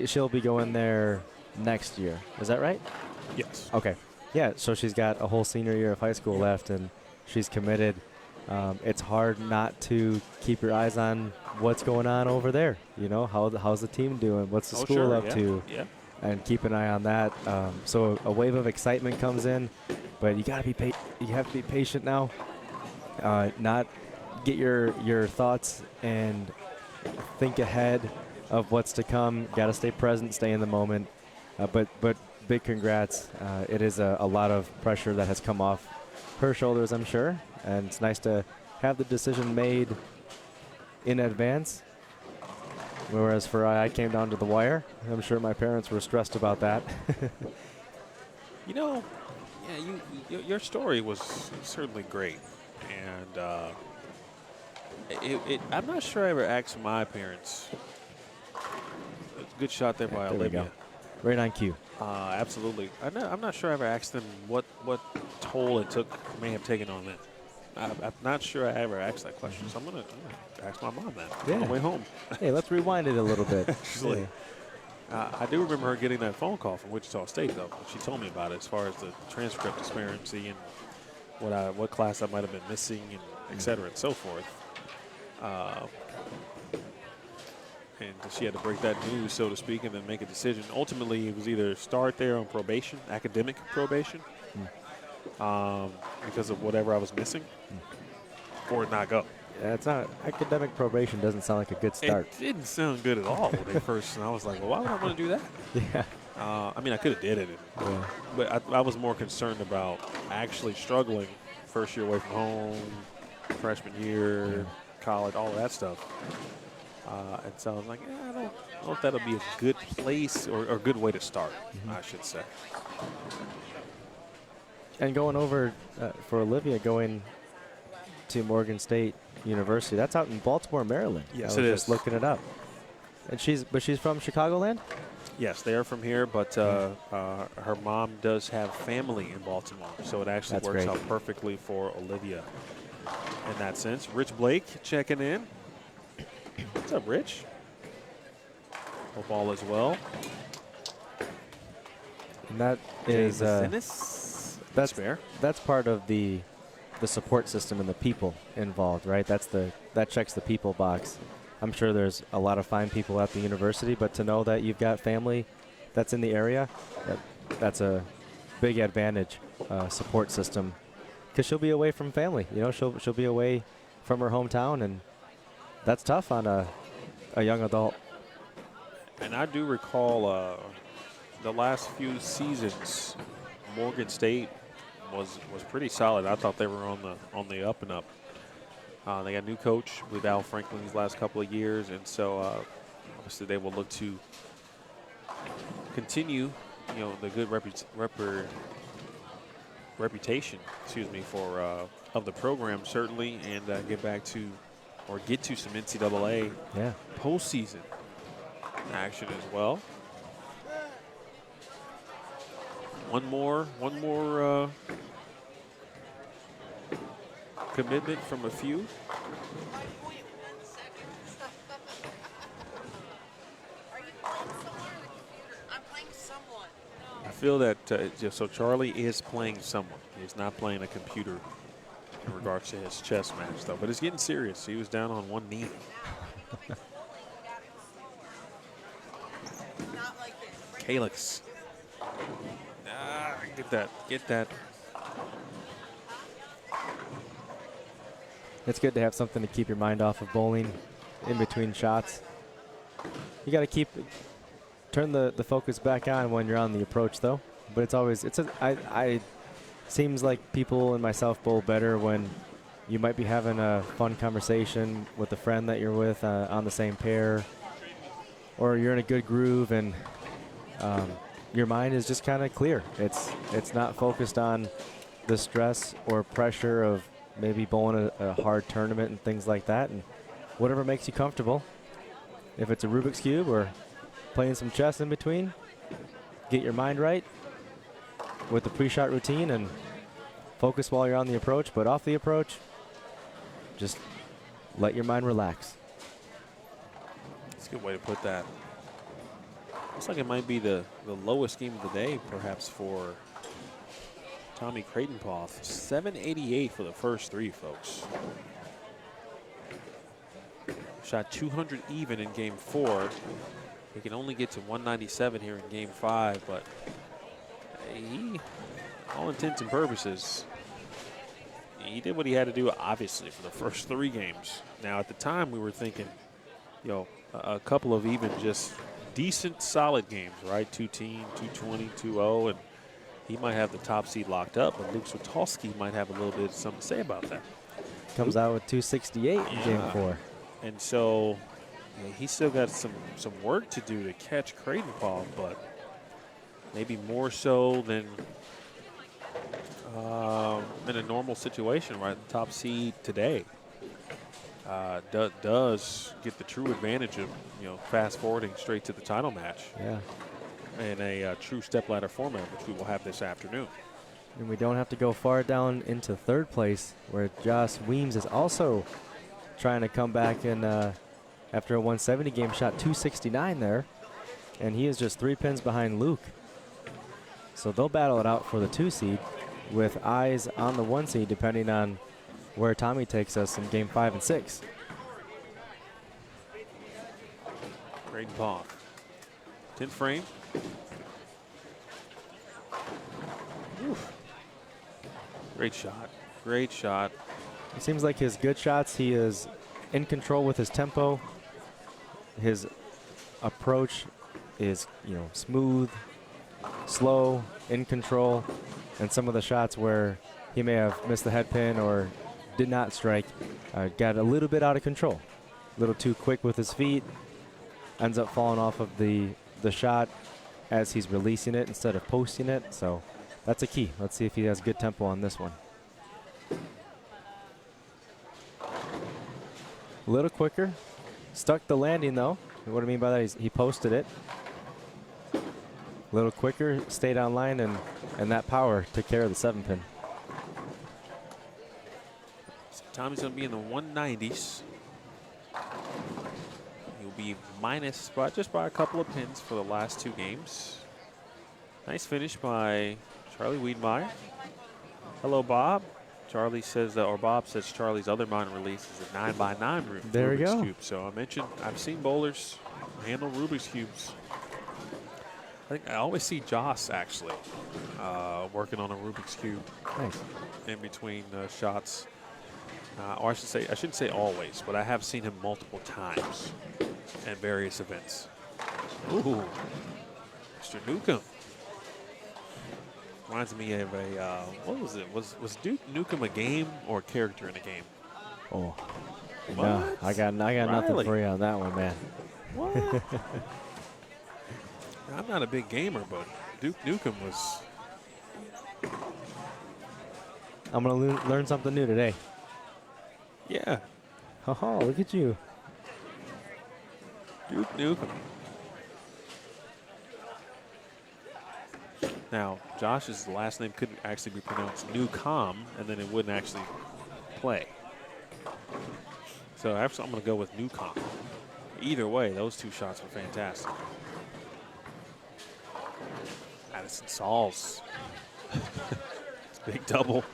She'll be going there next year. Is that right? Yes. Okay. Yeah, so she's got a whole senior year of high school left, and she's committed. It's hard not to keep your eyes on what's going on over there. You know, how's the team doing? What's the school up to? Yeah. And keep an eye on that. So a wave of excitement comes in, but you got to be you have to be patient now. Not get your thoughts and think ahead of what's to come. Got to stay present, stay in the moment. But big congrats. It is a lot of pressure that has come off her shoulders, I'm sure, and it's nice to have the decision made in advance. Whereas I came down to the wire. I'm sure my parents were stressed about that. You know, your story was certainly great, and I'm not sure I ever asked my parents. It's a good shot there by Olivia. There we go. Right on cue. Absolutely. I'm not sure I ever asked them what toll it may have taken on them. I'm not sure I ever asked that question, so I'm gonna ask my mom that on the way home. Hey, let's rewind it a little bit. Actually, I do remember her getting that phone call from Wichita State, though. She told me about it as far as the transcript disparity and what class I might have been missing, and et cetera and so forth. And she had to break that news, so to speak, and then make a decision. Ultimately, it was either start there on probation, academic probation, because of whatever I was missing, or not go. Yeah, it's not academic probation. Doesn't sound like a good start. It didn't sound good at all when they first. And I was like, well, why would I want to do that? Yeah. I mean, I could have did it, but I was more concerned about actually struggling first year away from home, freshman year, college, all of that stuff. And so I was like, I don't know if that'll be a good place or a good way to start, I should say. And going over for Olivia, going to Morgan State University, that's out in Baltimore, Maryland. Yes, I was it just is. looking it up. And she's from Chicagoland? Yes, they are from here, but her mom does have family in Baltimore, so it actually works out perfectly for Olivia in that sense. Rich Blake checking in. What's up, Rich? Hope all is well. And that is that's fair. That's part of the support system and the people involved, right? That checks the people box. I'm sure there's a lot of fine people at the university, but to know that you've got family that's in the area, that's a big advantage support system because she'll be away from family. You know, she'll be away from her hometown, and that's tough on a young adult. And I do recall the last few seasons, Morgan State was pretty solid. I thought they were on the up and up. They got a new coach with Al Franklin these last couple of years, and so obviously they will look to continue, you know, the good reputation, excuse me, for of the program certainly, and get to some NCAA postseason action as well. One more commitment from a few. I feel that so Charlie is playing someone. He's not playing a computer in regards to his chess match, though. But it's getting serious. He was down on one knee. Calix. Get that. It's good to have something to keep your mind off of bowling in between shots. You got to turn the focus back on when you're on the approach, though. But it's always seems like people and myself bowl better when you might be having a fun conversation with a friend that you're with on the same pair, or you're in a good groove and your mind is just kind of clear. It's not focused on the stress or pressure of maybe bowling a hard tournament and things like that, and whatever makes you comfortable. If it's a Rubik's Cube or playing some chess in between, get your mind right with the pre-shot routine and focus while you're on the approach, but off the approach, just let your mind relax. That's a good way to put that. Looks like it might be the lowest game of the day, perhaps, for Tommy Creighton-Poth. 788 for the first three, folks. Shot 200 even in game 4. He can only get to 197 here in game 5, but he, all intents and purposes, he did what he had to do, obviously, for the first 3 games. Now, at the time, we were thinking, you know, a couple of even just decent, solid games, right? 2-team, 220, 2-0, and he might have the top seed locked up, but Luke Switolski might have a little bit of something to say about that. Comes out with 268 in game 4. And so he's still got some work to do to catch Creighton-Poth, but maybe more so than in a normal situation, right? The top seed today does get the true advantage of, you know, fast forwarding straight to the title match. Yeah. In a true stepladder format, which we will have this afternoon. And we don't have to go far down into 3rd place, where Josh Weems is also trying to come back and after a 170 game, shot 269 there, and he is just 3 pins behind Luke. So they'll battle it out for the 2 seed with eyes on the 1 seed, depending on where Tommy takes us in game 5 and 6. Creighton-Poth. 10th frame. Oof. Great shot. Great shot. It seems like his good shots, he is in control with his tempo. His approach is, you know, smooth, slow, in control. And some of the shots where he may have missed the head pin or did not strike, got a little bit out of control. A little too quick with his feet. Ends up falling off of the shot as he's releasing it instead of posting it. So that's a key. Let's see if he has good tempo on this one. A little quicker. Stuck the landing, though. What I mean by that is he posted it. A little quicker, stayed on line, and that power took care of the 7-pin. So Tommy's going to be in the 190s. He'll be minus just by a couple of pins for the last 2 games. Nice finish by Charlie Wiedmeyer. Hello, Bob. Charlie says, or Bob says, Charlie's other minor release is a 9x9 room. There we go. Cube. So I mentioned I've seen bowlers handle Rubik's Cubes. I think I always see Joss actually working on a Rubik's Cube Nice. in between shots. Or I shouldn't say always, but I have seen him multiple times at various events. Ooh, Mr. Newcomb. Reminds me of a, what was it? Was Duke Nukem a game or a character in a game? Oh. What? No, I got nothing Riley. for you on that one, man. What? I'm not a big gamer, but Duke Nukem was. I'm going to learn something new today. Yeah, Oh, look at you. Duke Nukem. Now, Josh's last name couldn't actually be pronounced Newcom, and then it wouldn't actually play. So actually, I'm going to go with Newcom. Either way, those two shots were fantastic. Addison Sauls. Big double.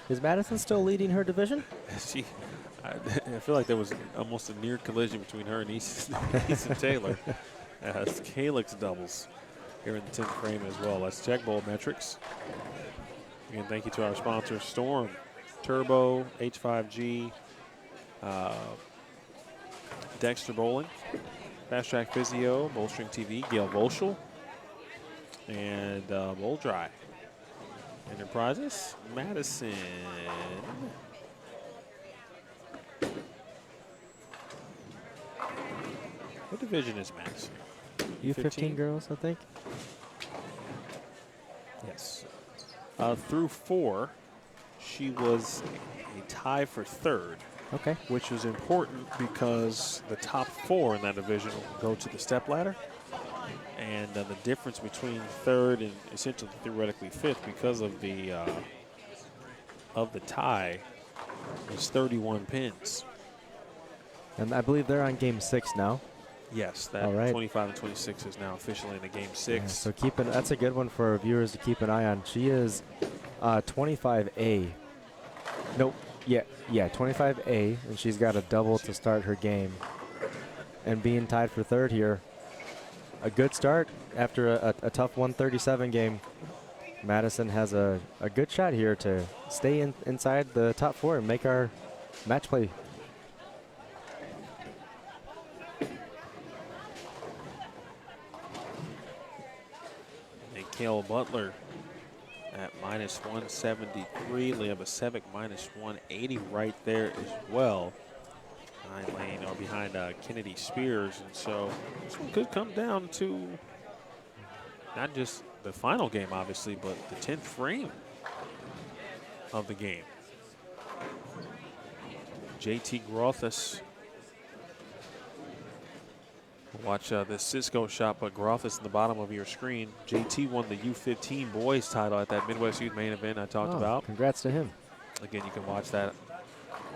Is Madison still leading her division? I feel like there was almost a near collision between her and Easton Taylor. It's Calyx doubles here in the 10th frame as well. Let's check bowl metrics. Again, thank you to our sponsors, Storm, Turbo, H5G, Dexter Bowling, Fast Track Physio, Bowstring TV, Gail Volschel, and Bowl Dry. Enterprises, Madison. What division is Madison? U15 girls, I think. Yes. Through 4, she was a tie for 3rd, Okay. which was important because the top 4 in that division will go to the step ladder. And the difference between 3rd and essentially theoretically 5th because of the tie is 31 pins. And I believe they're on game 6 now. Yes, that All right. 25 and 26 is now officially in the game 6. Yeah, so that's a good one for our viewers to keep an eye on. She is 25A. Nope. Yeah, 25A, and she's got a double to start her game. And being tied for 3rd here, a good start after a tough 137 game. Madison has a good shot here to stay inside the top 4 and make our match play. Kale Butler at minus 173. Leah Basevic minus 180 right there as well. 9 lane or behind Kennedy Spears. And so this one could come down to not just the final game, obviously, but the 10th frame of the game. JT Grothus. Watch this Cisco shot, but Grothus in the bottom of your screen. JT won the U15 boys title at that Midwest Youth main event I talked about. Congrats to him. Again, you can watch that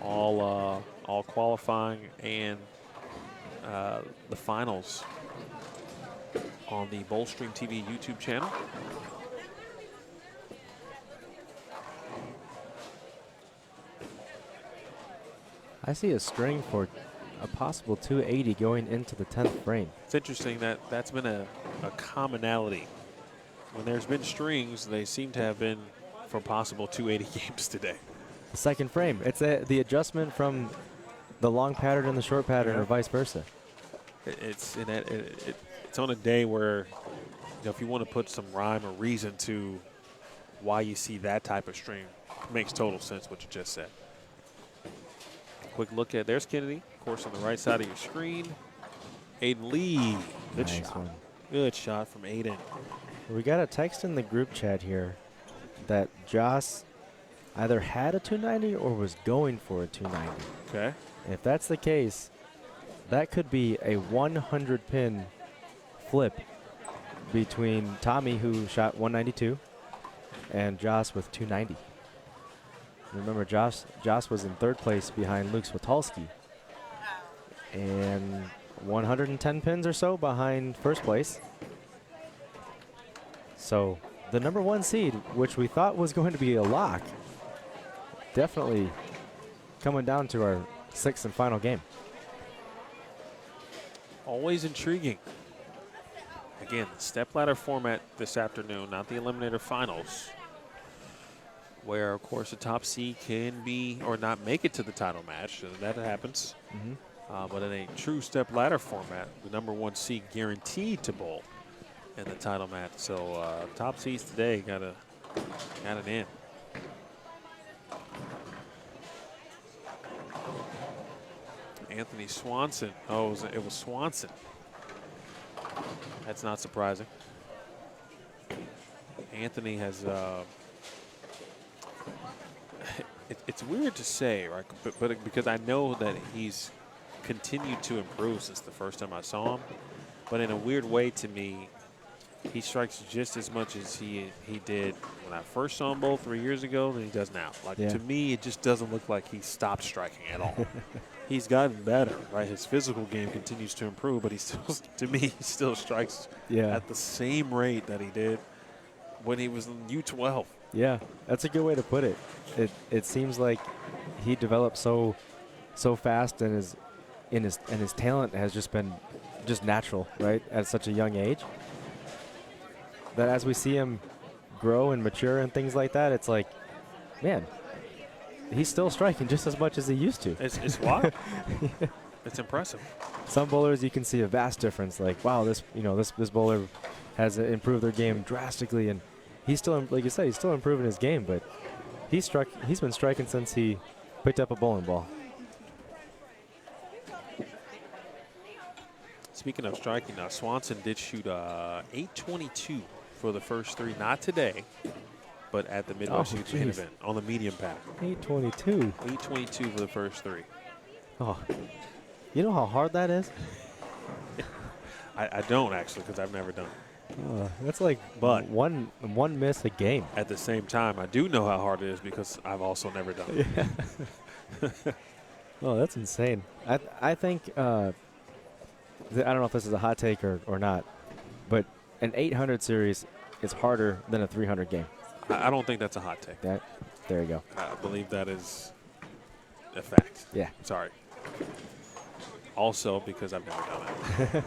all qualifying and the finals on the Bowstring TV YouTube channel. I see a string for a possible 280 going into the 10th frame. It's interesting that that's been a commonality. When there's been strings, they seem to have been for possible 280 games today. The 2nd frame. It's the adjustment from the long pattern and the short pattern, or vice versa. It's on a day where, if you want to put some rhyme or reason to why you see that type of string, it makes total sense what you just said. Quick look at, there's Kennedy, of course, on the right side of your screen. Aiden Lee, good Nice shot. one. Good shot from Aiden. We got a text in the group chat here that Joss either had a 290 or was going for a 290. Okay. If that's the case, that could be a 100 pin flip between Tommy, who shot 192, and Joss with 290. Remember, Joss was in 3rd place behind Luke Switalski, and 110 pins or so behind 1st place. So the number 1 seed, which we thought was going to be a lock, definitely coming down to our 6th and final game. Always intriguing. again, the stepladder format this afternoon, not the eliminator finals, where, of course, the top seed can be or not make it to the title match. And that happens. But in a true stepladder format, the number 1 seed guaranteed to bowl in the title match. So top seeds today got an in. Anthony Swanson. Oh, it was Swanson. That's not surprising. Anthony has. It's weird to say, right? But because I know that he's continued to improve since the first time I saw him. But in a weird way, to me, he strikes just as much as he did when I first saw him bowl 3 years ago than he does now. Like, to me, it just doesn't look like he stopped striking at all. He's gotten better, right? His physical game continues to improve, but he still, to me, he still strikes at the same rate that he did when he was in U12. Yeah, that's a good way to put it. It seems like he developed so fast, and his talent has just been natural, right, at such a young age. That as we see him grow and mature and things like that, it's like, man, he's still striking just as much as he used to. It's wild. It's impressive. Some bowlers you can see a vast difference. Like, wow, this bowler has improved their game drastically, and he's still, like you said, he's still improving his game. But he's been striking since he picked up a bowling ball. Speaking of striking, Swanson did shoot 822 for the first 3, not today, but at the Midwest Youth Main event on the medium pack. 822. 822 for the first 3. Oh, you know how hard that is? I don't actually, because I've never done it. That's like one miss a game. At the same time, I do know how hard it is because I've also never done it. Yeah. Oh, that's insane. I think I don't know if this is a hot take or not, but an 800 series is harder than a 300 game. I don't think that's a hot take. There you go. I believe that is a fact. Yeah. Sorry. Also, because I've never done it.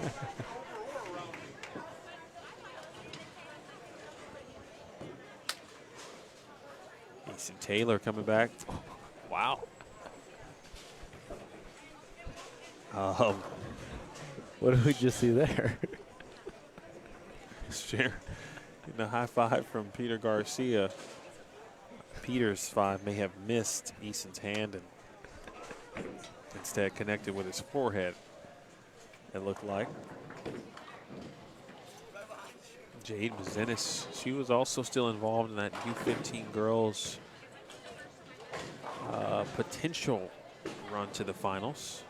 Easton Taylor coming back. Wow. What did we just see there? Sharing a high five from Peter Garcia. Peter's 5 may have missed Easton's hand and instead connected with his forehead, it looked like. Jade Mazenis, she was also still involved in that U15 girls potential run to the finals.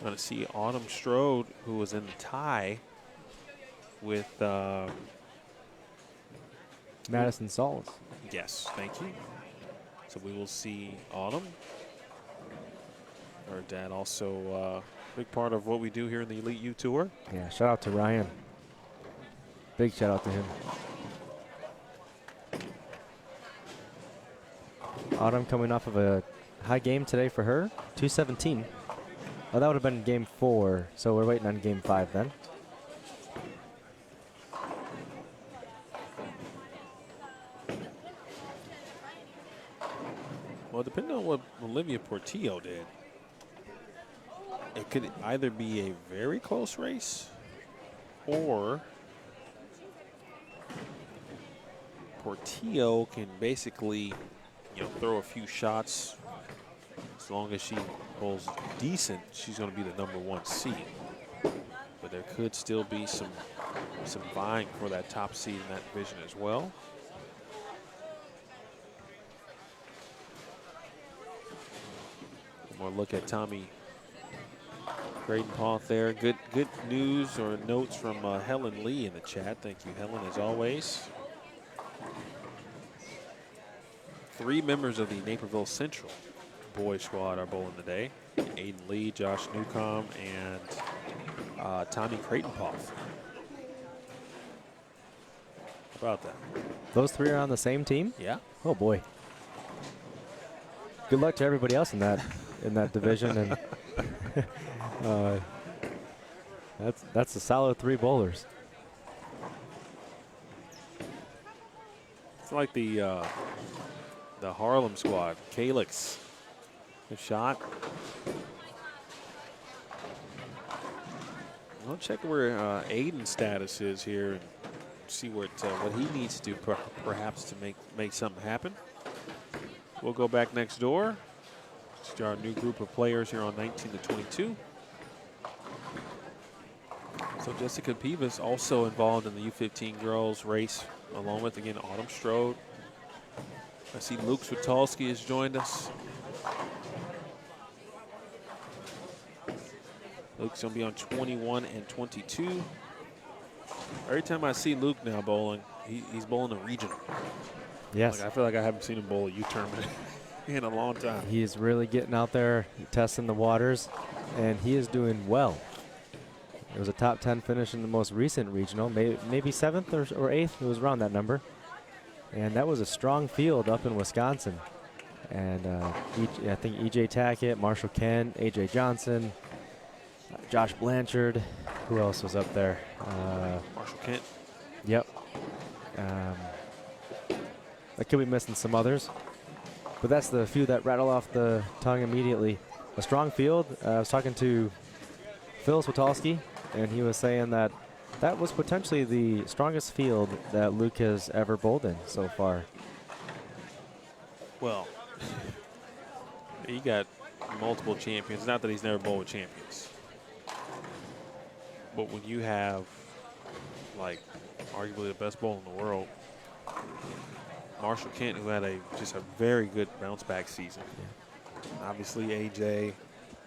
Going to see Autumn Strode, who was in the tie with Madison Solis. Yes, thank you. So we will see Autumn. Her dad also a big part of what we do here in the Elite U Tour. Yeah, shout out to Ryan. Big shout out to him. Autumn coming off of a high game today for her, 217. Oh, that would have been game 4, so we're waiting on game 5 then. Well, depending on what Olivia Portillo did, it could either be a very close race or Portillo can basically, throw a few shots. As long as she bowls decent, she's going to be the number 1 seed. But there could still be some vying for that top seed in that division as well. One more look at Tommy Creighton-Poth there. Good news or notes from Helen Lee in the chat. Thank you, Helen, as always. 3 members of the Naperville Central boys squad are bowling today. Aiden Lee, Josh Newcomb, and Tommy Creighton-Poth. How about that? Those 3 are on the same team? Yeah. Oh, boy. good luck to everybody else in that division. And that's a solid 3 bowlers. It's like the Harlem squad. Calix, good shot. I'll check where Aiden's status is here and see what he needs to do perhaps to make something happen. We'll go back next door. It's our new group of players here on 19 to 22. So Jessica Pivas also involved in the U15 girls race, along with, again, Autumn Strode. I see Luke Switalski has joined us. Luke's going to be on 21 and 22. Every time I see Luke now bowling, he's bowling a regional. Yes. Like, I feel like I haven't seen him bowl a U-tournament in a long time. He's really getting out there, testing the waters, and he is doing well. It was a top 10 finish in the most recent regional, maybe 7th or 8th. It was around that number. And that was a strong field up in Wisconsin. And I think E.J. Tackett, Marshall Kent, A.J. Johnson, Josh Blanchard. Who else was up there? Marshall Kent. Yep. I could be missing some others. But that's the few that rattle off the tongue immediately. A strong field. I was talking to Phil Switalski, and he was saying that was potentially the strongest field that Luke has ever bowled in so far. Well, he got multiple champions. Not that he's never bowled with champions. But when you have, like, arguably the best bowler in the world, Marshall Kent, who had just a very good bounce back season. Yeah. Obviously, AJ,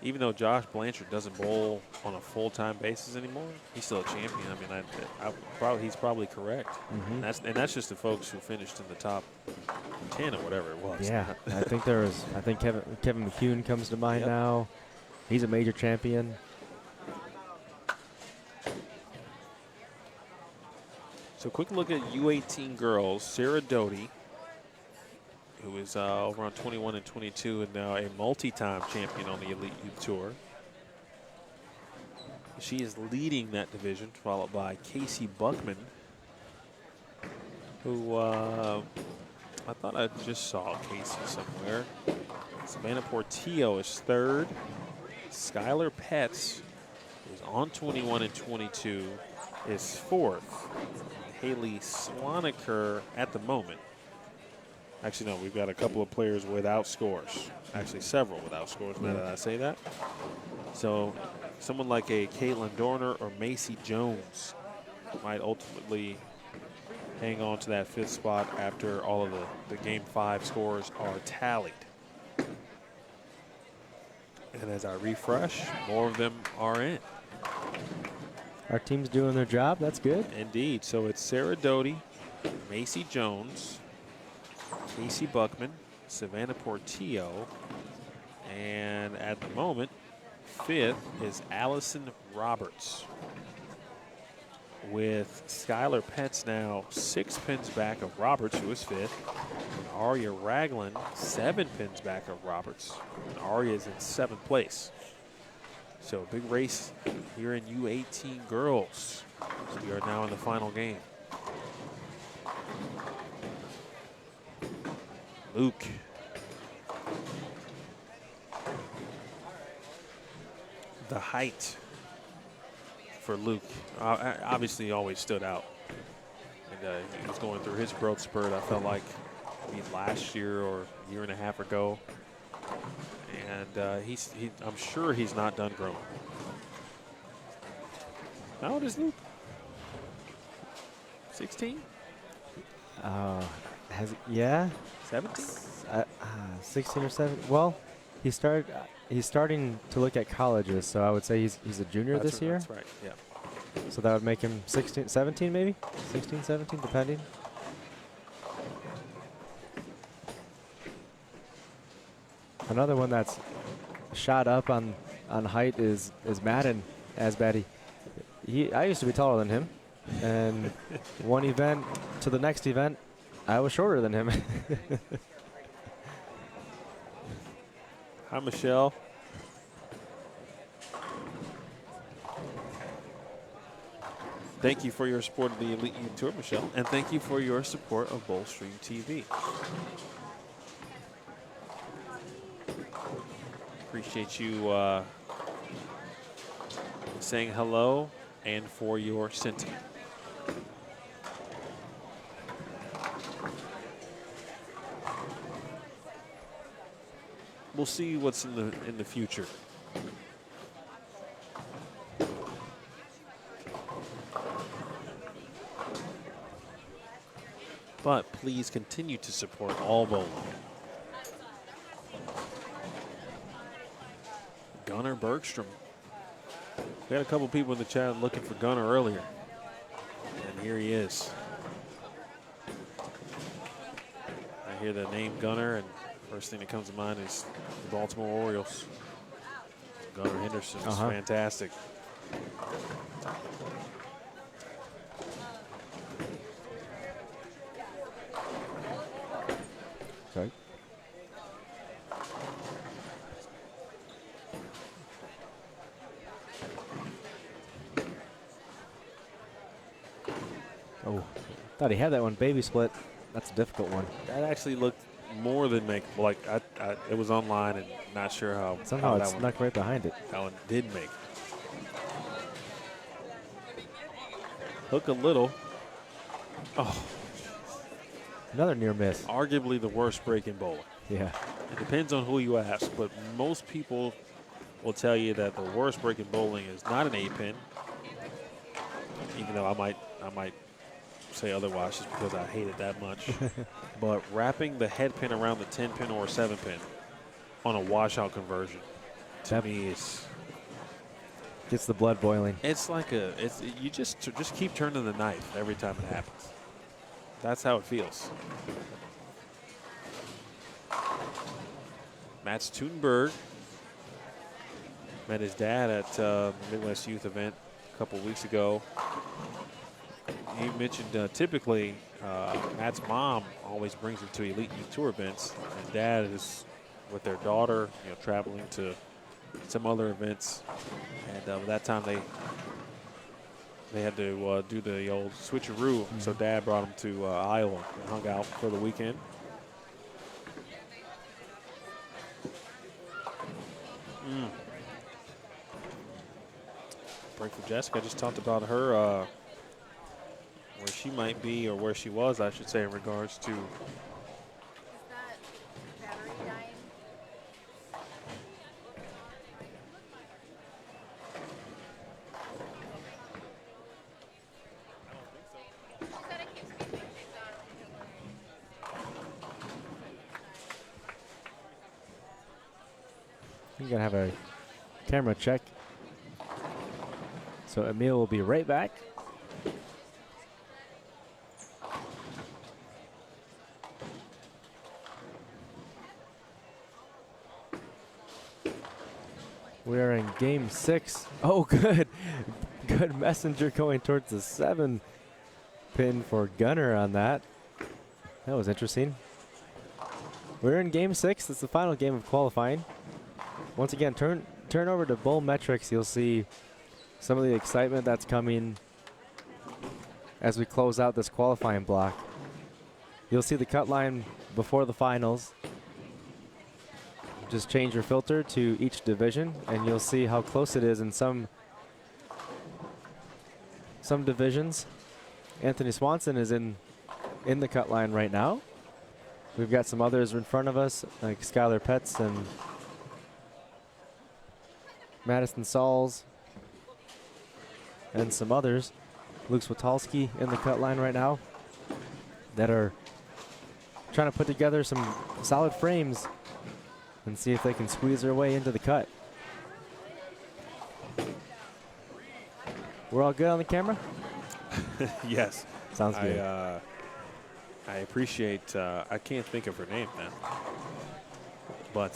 even though Josh Blanchard doesn't bowl on a full-time basis anymore, he's still a champion. I mean, he's probably correct. Mm-hmm. And that's just the folks who finished in the top 10 or whatever it was. Yeah, I think Kevin McCune comes to mind now. He's a major champion. So quick look at U18 girls. Sarah Doty, who is over on 21 and 22 and now a multi-time champion on the Elite Youth Tour. She is leading that division, followed by Casey Buckman, who I thought I just saw Casey somewhere. Savannah Portillo is third. Skylar Petz, who's on 21 and 22, is fourth. Haley Sloniker at the moment. Actually, no, we've got a couple of players without scores. Actually, several without scores, now that I say that. So someone like a Caitlin Dorner or Macy Jones might ultimately hang on to that 5th spot after all of the Game 5 scores are tallied. And as I refresh, more of them are in. Our team's doing their job. That's good. Indeed. So it's Sarah Doty, Macy Jones, Casey Buckman, Savannah Portillo, and at the moment, 5th is Allison Roberts, with Skylar Petz now 6 pins back of Roberts, who is 5th, and Arya Ragland 7 pins back of Roberts, and Arya is in 7th place. So a big race here in U18 girls. So we are now in the final game. Luke. The height for Luke obviously always stood out. And he was going through his growth spurt, I felt like, last year or a year and a half ago. And I'm sure he's not done growing. How old is Luke? 16? Yeah. 17? 16 or 17. Well, he's starting to look at colleges, so I would say he's a junior this year. That's right, yeah. So that would make him 16, 17 maybe? 16, 17, depending. Another one that's shot up on height is Madden Asbaddy. I used to be taller than him, and one event to the next event, I was shorter than him. Hi, Michelle. Thank you for your support of the Elite Youth Tour, Michelle, and thank you for your support of Bullstream TV. Appreciate you saying hello and for your sentiment. We'll see what's in the future. But please continue to support all bowling. Gunnar Bergstrom. We had a couple people in the chat looking for Gunnar earlier. And here he is. I hear the name Gunnar, and first thing that comes to mind is the Baltimore Orioles. Gunnar Henderson is fantastic. Okay. Oh, thought he had that one. Baby split. That's a difficult one. That actually looked more than make. Like it was online and not sure how. Somehow how it that one, snuck right behind it. that one did make. Hook a little. Oh, Another near miss. arguably the worst break in bowling. Yeah. It depends on who you ask, but most people will tell you that the worst break in bowling is not an 8-pin. Even though I might say otherwise just because I hate it that much. But wrapping the head pin around the 10-pin or 7-pin on a washout conversion, to me, is Gets the blood boiling. it's like you just keep turning the knife every time it happens. That's how it feels. Matt Studenberg met his dad at the Midwest Youth event a couple weeks ago. He mentioned typically Matt's mom always brings him to Elite Youth Tour events, and Dad is with their daughter, traveling to some other events. And that time they had to do the old switcheroo, so Dad brought him to Iowa and hung out for the weekend. Break for Jessica. I just talked about her, where she might be, or where she was, I should say, in regards to. Is that battery dying? She said it keeps beeping. She's You're going to have a camera check. So Emil will be right back. We are in game 6. Oh, good. Good messenger going towards the 7-pin for Gunnar on that. That was interesting. We're in game 6. It's the final game of qualifying. Once again, turn over to Bowl Metrics. You'll see some of the excitement that's coming as we close out this qualifying block. You'll see the cut line before the finals. Just change your filter to each division, and you'll see how close it is in some divisions. Anthony Swanson is in the cut line right now. We've got some others in front of us, like Skylar Petz and Madison Sauls, and some others. Luke Switalski in the cut line right now that are trying to put together some solid frames and see if they can squeeze their way into the cut. We're all good on the camera? Yes. Sounds good. I appreciate, I can't think of her name now, but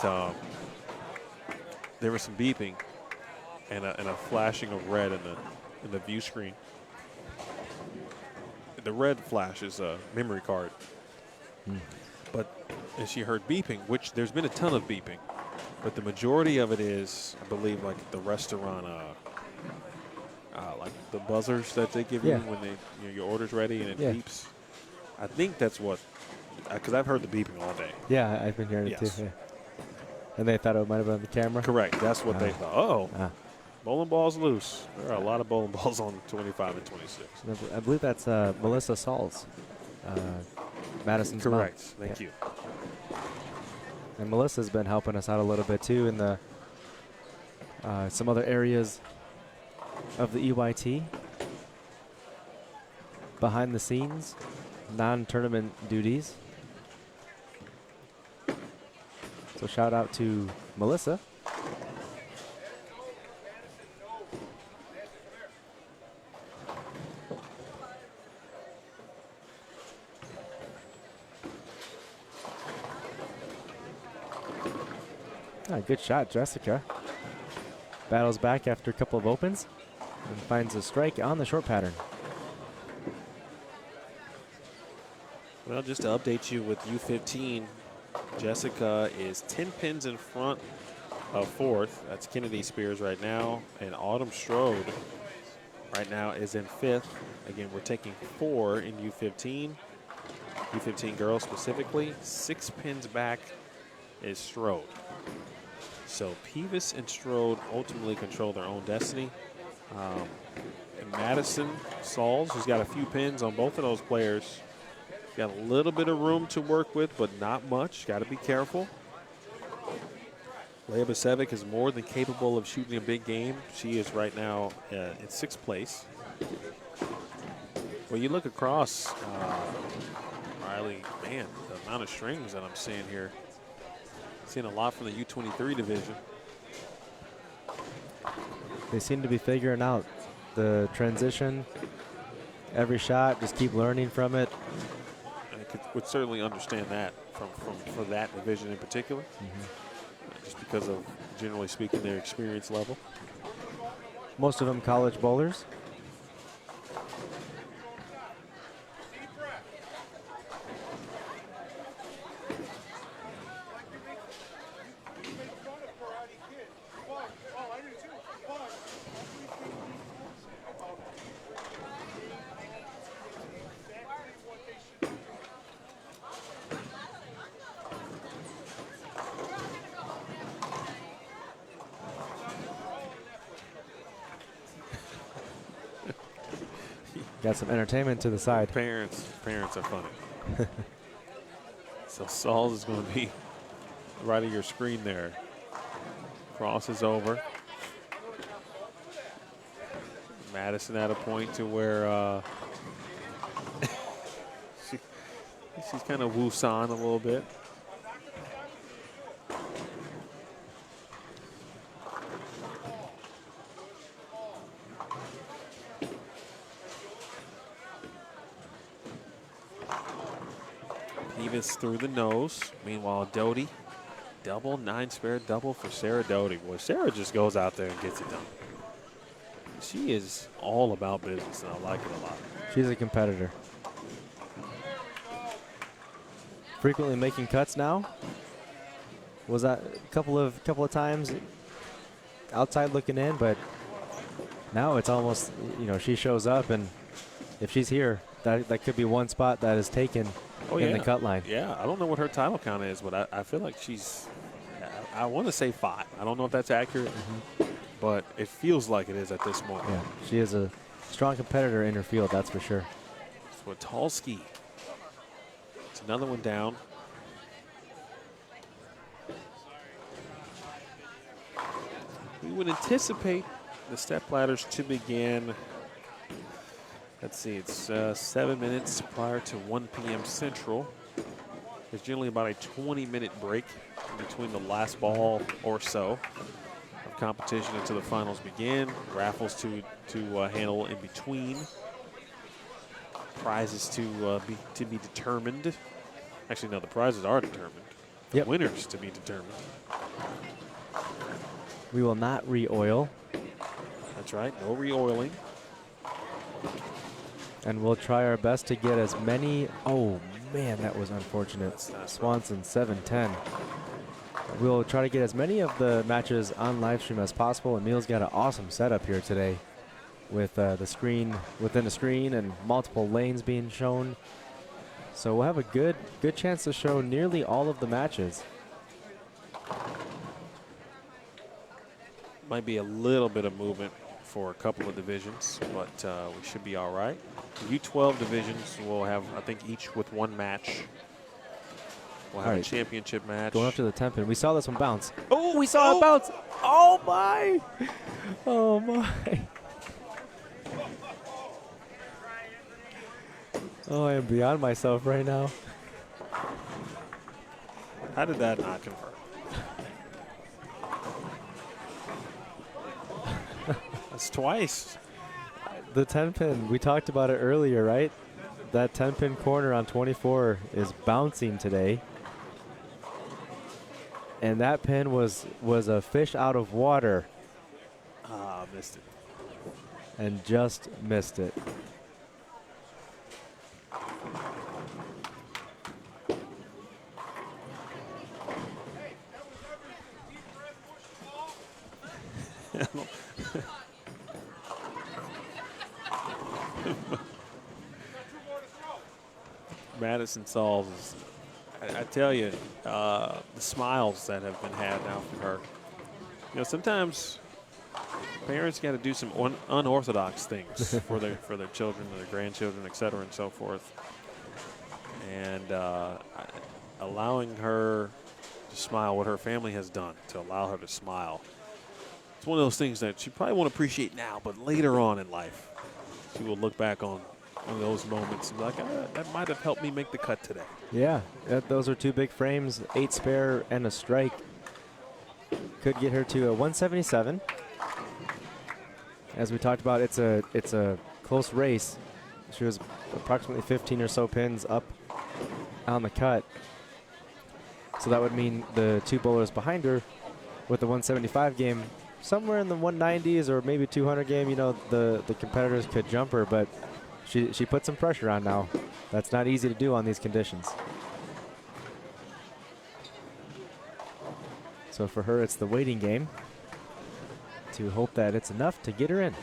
there was some beeping and a flashing of red in the view screen. The red flash is a memory card. But as she heard beeping, which there's been a ton of beeping, But the majority of it is, I believe, like the restaurant, like the buzzers that they give you when they, your order's ready and it beeps. I think that's what, because I've heard the beeping all day. Yeah, I've been hearing it too. Yeah. And they thought it might have been on the camera? Correct. That's what they thought. Bowling balls loose. There are a lot of bowling balls on 25 and 26. I believe that's Melissa Sauls, Madison's mom. Correct. Thank you. And Melissa's been helping us out a little bit too in the some other areas of the EYT. Behind the scenes, non-tournament duties. So shout out to Melissa. Good shot, Jessica. Battles back after a couple of opens and finds a strike on the short pattern. Well, just to update you with U15, Jessica is 10 pins in front of fourth. That's Kennedy Spears right now. And Autumn Strode right now is in fifth. Again, we're taking 4 in U15. U15 girls specifically. 6 pins back is Strode. So Peevis and Strode ultimately control their own destiny. And Madison Sauls, who's got a few pins on both of those players, got a little bit of room to work with, but not much. Got to be careful. Leah Basevic is more than capable of shooting a big game. She is right now in 6th place. When you look across, Riley, man, the amount of strings that I'm seeing here. Seeing a lot from the U23 division. They seem to be figuring out the transition. Every shot, just keep learning from it. I would certainly understand that for that division in particular, just because of, generally speaking, their experience level. Most of them college bowlers. Got some entertainment to the side. Parents are funny. So Sauls is going to be right of your screen there. Cross is over. Madison at a point to where she's kind of woo-san a little bit. Through the nose. Meanwhile, Doty, double, 9-spare double for Sarah Doty. Boy, Sarah just goes out there and gets it done. She is all about business, and I like it a lot. She's a competitor. Frequently making cuts now. Was that a couple of times outside looking in, but now it's almost, you know, she shows up, and if she's here, that could be one spot that is taken in the cut line. Yeah, I don't know what her title count is, but I feel like she's, I want to say 5. I don't know if that's accurate, but it feels like it is at this moment. Yeah, she is a strong competitor in her field, that's for sure. Switalski. It's another one down. We would anticipate the step ladders to begin. Let's see, it's 7 minutes prior to 1 p.m. Central. There's generally about a 20-minute break between the last ball or so of competition until the finals begin. Raffles to handle in between. Prizes to be determined. Actually, no, the prizes are determined. Yep. Winners to be determined. We will not re-oil. That's right, no re-oiling. And we'll try our best to get as many. Oh, man, that was unfortunate. Swanson, 7-10. We'll try to get as many of the matches on live stream as possible. Emil's got an awesome setup here today with the screen within the screen and multiple lanes being shown. So we'll have a good chance to show nearly all of the matches. Might be a little bit of movement for a couple of divisions, but we should be all right. The U12 divisions will have, I think, each with one match. We'll have a championship match. Going up to the 10 pin. We saw this one bounce. Oh, we saw it bounce. Oh, my. Oh, my. Oh, I am beyond myself right now. How did that not convert? That's twice. The 10 pin, we talked about it earlier, right? That 10 pin corner on 24 is bouncing today. And that pin was a fish out of water. Ah, missed it. And just missed it. Madison Sauls, I tell you, the smiles that have been had now from her. You know, sometimes parents got to do some unorthodox things for their children, their grandchildren, et cetera, and so forth. And allowing her to smile, what her family has done to allow her to smile, it's one of those things that she probably won't appreciate now, but later on in life, she will look back on those moments and be like, that might have helped me make the cut today. Yeah, those are two big frames, 8 spare and a strike. Could get her to a 177. As we talked about, it's a close race. She was approximately 15 or so pins up on the cut. So that would mean the two bowlers behind her with the 175 game, somewhere in the 190s or maybe 200 game, you know, the competitors could jump her, but she put some pressure on now. That's not easy to do on these conditions. So for her, it's the waiting game to hope that it's enough to get her in.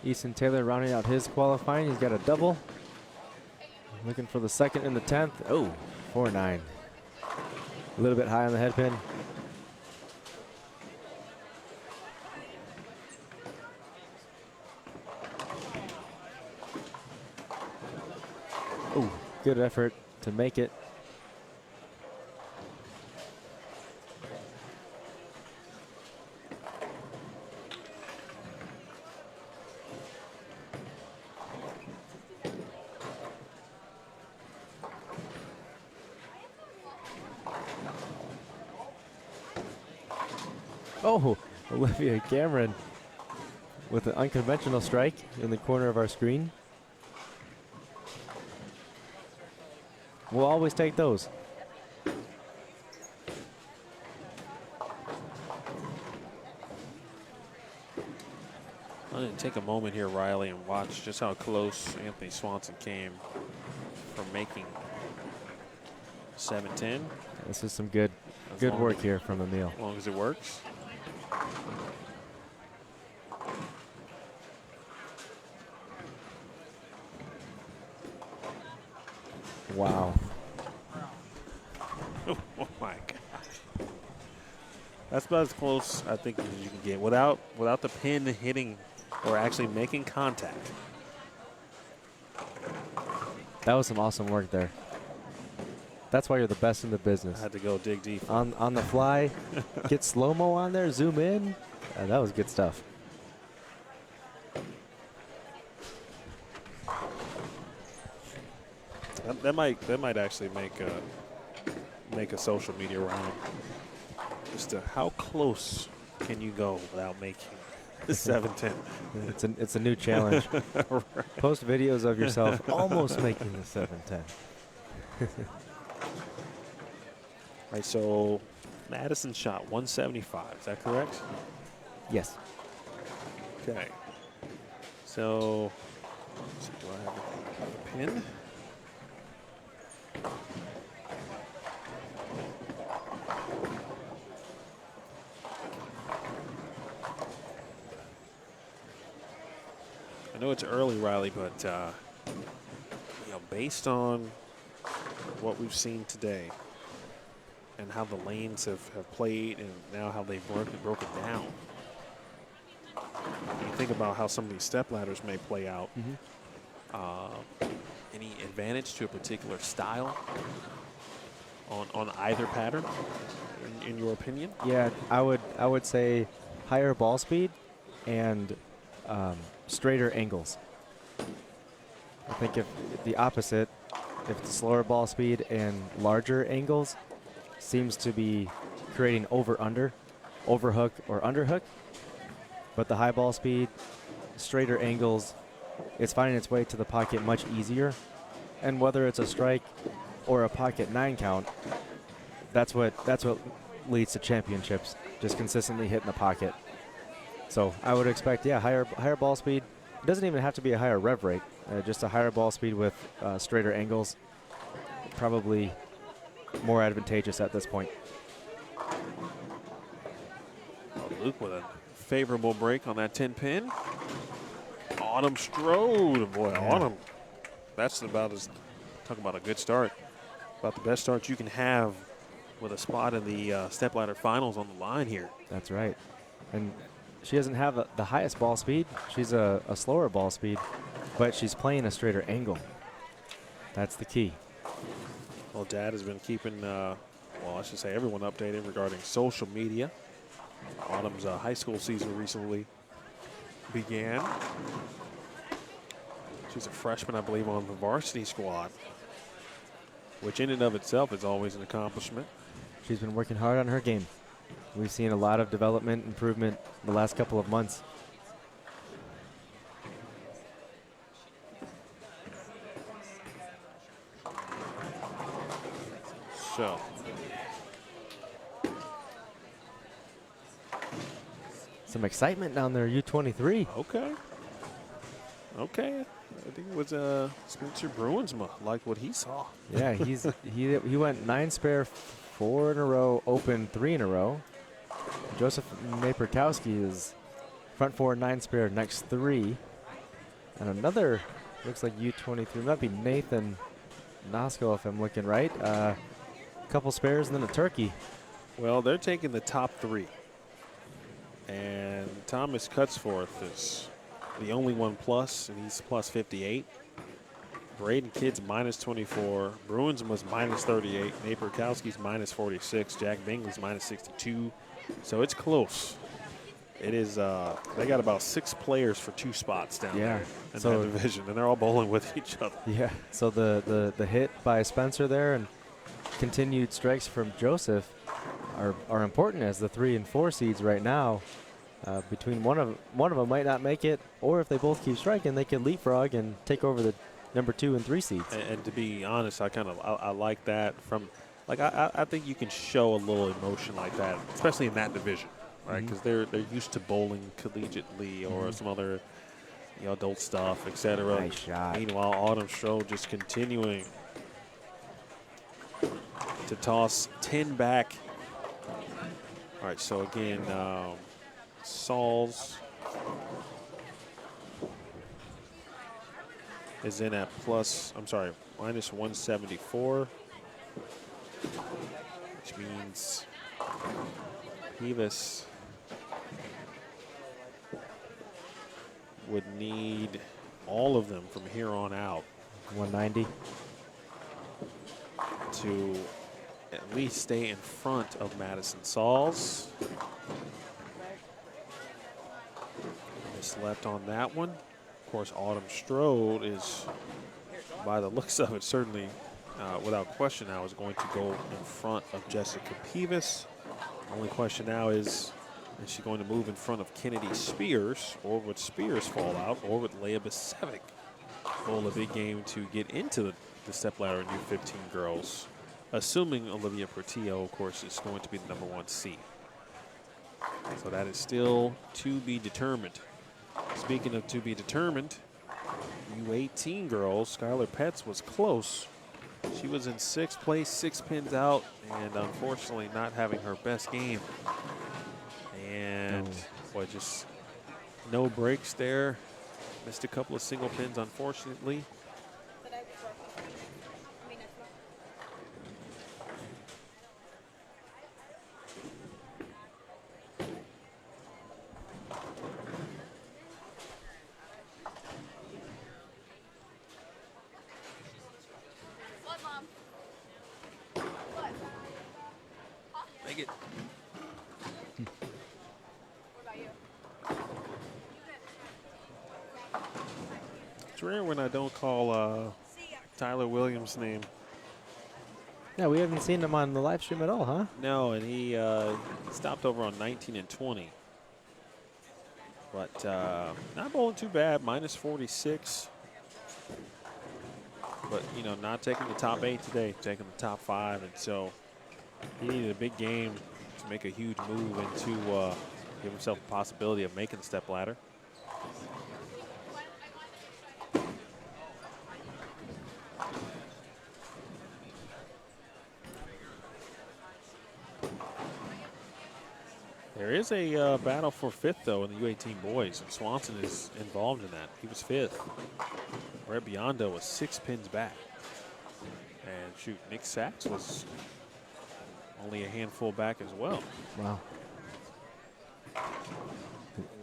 Easton Taylor rounding out his qualifying. He's got a double. Looking for the second in the 10th. Oh, 4-9. A little bit high on the head pin. Oh, good effort to make it. Oh, Olivia Cameron with an unconventional strike in the corner of our screen. We'll always take those. I'm going to take a moment here, Riley, and watch just how close Anthony Swanson came from making 7-10. This is some good work here from Emil. As long as it works. Wow. Oh my gosh. That's about as close, I think, as you can get without the pin hitting or actually making contact. That was some awesome work there. That's why you're the best in the I business. had to go dig deep. On the fly, get slow-mo on there, zoom in. That was good stuff. That might actually make a social media round. Just to how close can you go without making the 710? It's a new challenge. Right. Post videos of yourself almost making the 710. Right, so Madison shot 175. Is that correct? Yes. Okay. So, let's see, do I have a pin? I know it's early, Riley, but you know, based on what we've seen today and how the lanes have played and now how they've broken down, you think about how some of these step ladders may play out. Any advantage to a particular style on either pattern, in your opinion? Yeah, I would say higher ball speed and straighter angles. I think if the opposite, if the slower ball speed and larger angles seems to be creating over-under, overhook or underhook, but the high ball speed, straighter angles, it's finding its way to the pocket much easier. And whether it's a strike or a pocket 9 count, that's what leads to championships, just consistently hitting the pocket. So I would expect, yeah, higher ball speed. It doesn't even have to be a higher rev rate, just a higher ball speed with straighter angles. Probably more advantageous at this point. Luke with a favorable break on that 10 pin. Autumn Strode, boy, Yeah. Autumn. That's about as, talk about a good start. About the best start you can have with a spot in the stepladder finals on the line here. That's right. And she doesn't have the highest ball speed. She's a slower ball speed, but she's playing a straighter angle. That's the key. Well, Dad has been keeping, well, I should say everyone updated regarding social media. Autumn's high school season recently began. She's a freshman, I believe, on the varsity squad, which in and of itself is always an accomplishment. She's been working hard on her game. We've seen a lot of development, improvement the last couple of months. So, Some excitement down there, U23. okay. Okay. I think it was Spencer Bruinsma, like what he saw. Yeah, he went 9 spare, 4 in a row, open 3 in a row. Joseph Naperkowski is front 4, 9 spare, next 3. And another, looks like U23, might be Nathan Nosko if I'm looking right. Couple spares and then a turkey. Well, they're taking the top 3. And Thomas Cutsforth is the only one plus, and he's plus 58. Braden Kidd's minus 24. Bruinsma's minus 38. Naperkowski's minus 46. Jack Bingley's minus 62. So it's close. It is, they got about 6 players for 2 spots down there in that division, and they're all bowling with each other. Yeah, so the hit by Spencer there and continued strikes from Joseph are important as the 3 and 4 seeds right now. Between one of them might not make it, or if they both keep striking, they can leapfrog and take over the number 2 and 3 seeds. And to be honest, I like that from, like, I think you can show a little emotion like that, especially in that division, right? Because they're used to bowling collegiately or some other, adult stuff, etc. Nice shot. Meanwhile, Autumn Strode just continuing to toss 10 back. All right, so again, Sauls is in at minus 174, which means Pivas would need all of them from here on out 190. to at least stay in front of Madison Sauls. Miss left on that one. Of course, Autumn Strode is, by the looks of it, certainly without question now is going to go in front of Jessica Peavis. Only question now is she going to move in front of Kennedy Spears, or would Spears fall out, or would Leah Basevic hold a big game to get into the stepladder in U15 girls, assuming Olivia Portillo, of course, is going to be the #1 seed. So that is still to be determined. Speaking of to be determined, U18 girls, Skylar Petz was close. She was in 6th place, 6 pins out, and unfortunately not having her best game. And boy, just no breaks there. Missed a couple of single pins, unfortunately. What, Mom? What? Make it. What about you? It's rare when I don't call Tyler Williams' name. Yeah, we haven't seen him on the live stream at all, huh? No, and he stopped over on 19 and 20. But not bowling too bad, -46. But, you know, not taking the top 8 today, taking the top 5. And so he needed a big game to make a huge move and to give himself a possibility of making the step ladder. There is a battle for 5th, though, in the U18 boys, and Swanson is involved in that. He was 5th. Red Biondo was 6 pins back. And shoot, Nick Sachs was only a handful back as well. Wow.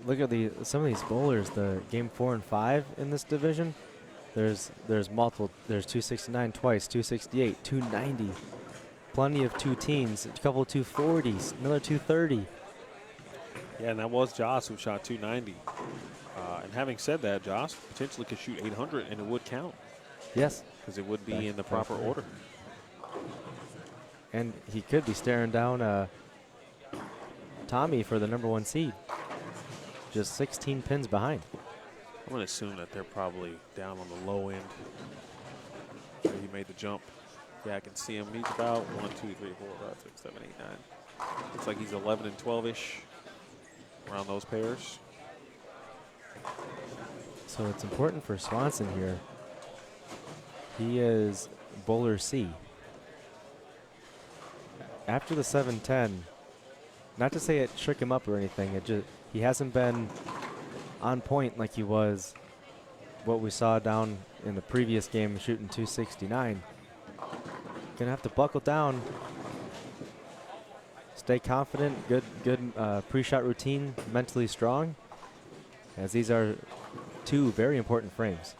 Look at some of these bowlers, the game 4 and 5 in this division. There's multiple. There's 269 twice, 268, 290. Plenty of 2 teens, a couple of 240s, another 230. Yeah, and that was Joss who shot 290. And having said that, Joss potentially could shoot 800 and it would count. Yes. Because it would be in the proper order. And he could be staring down Tommy for the #1 seed. Just 16 pins behind. I'm going to assume that they're probably down on the low end. So he made the jump. Yeah, I can see him. He's about 1, 2, 3, 4, 5, 6, 7, 8, 9. Looks like he's 11 and 12-ish around those pairs. So it's important for Swanson here. He is bowler C. After the 7-10, not to say it shook him up or anything, he hasn't been on point like he was what we saw down in the previous game shooting 269. Gonna have to buckle down, stay confident, good pre-shot routine, mentally strong, as these are 2 very important frames.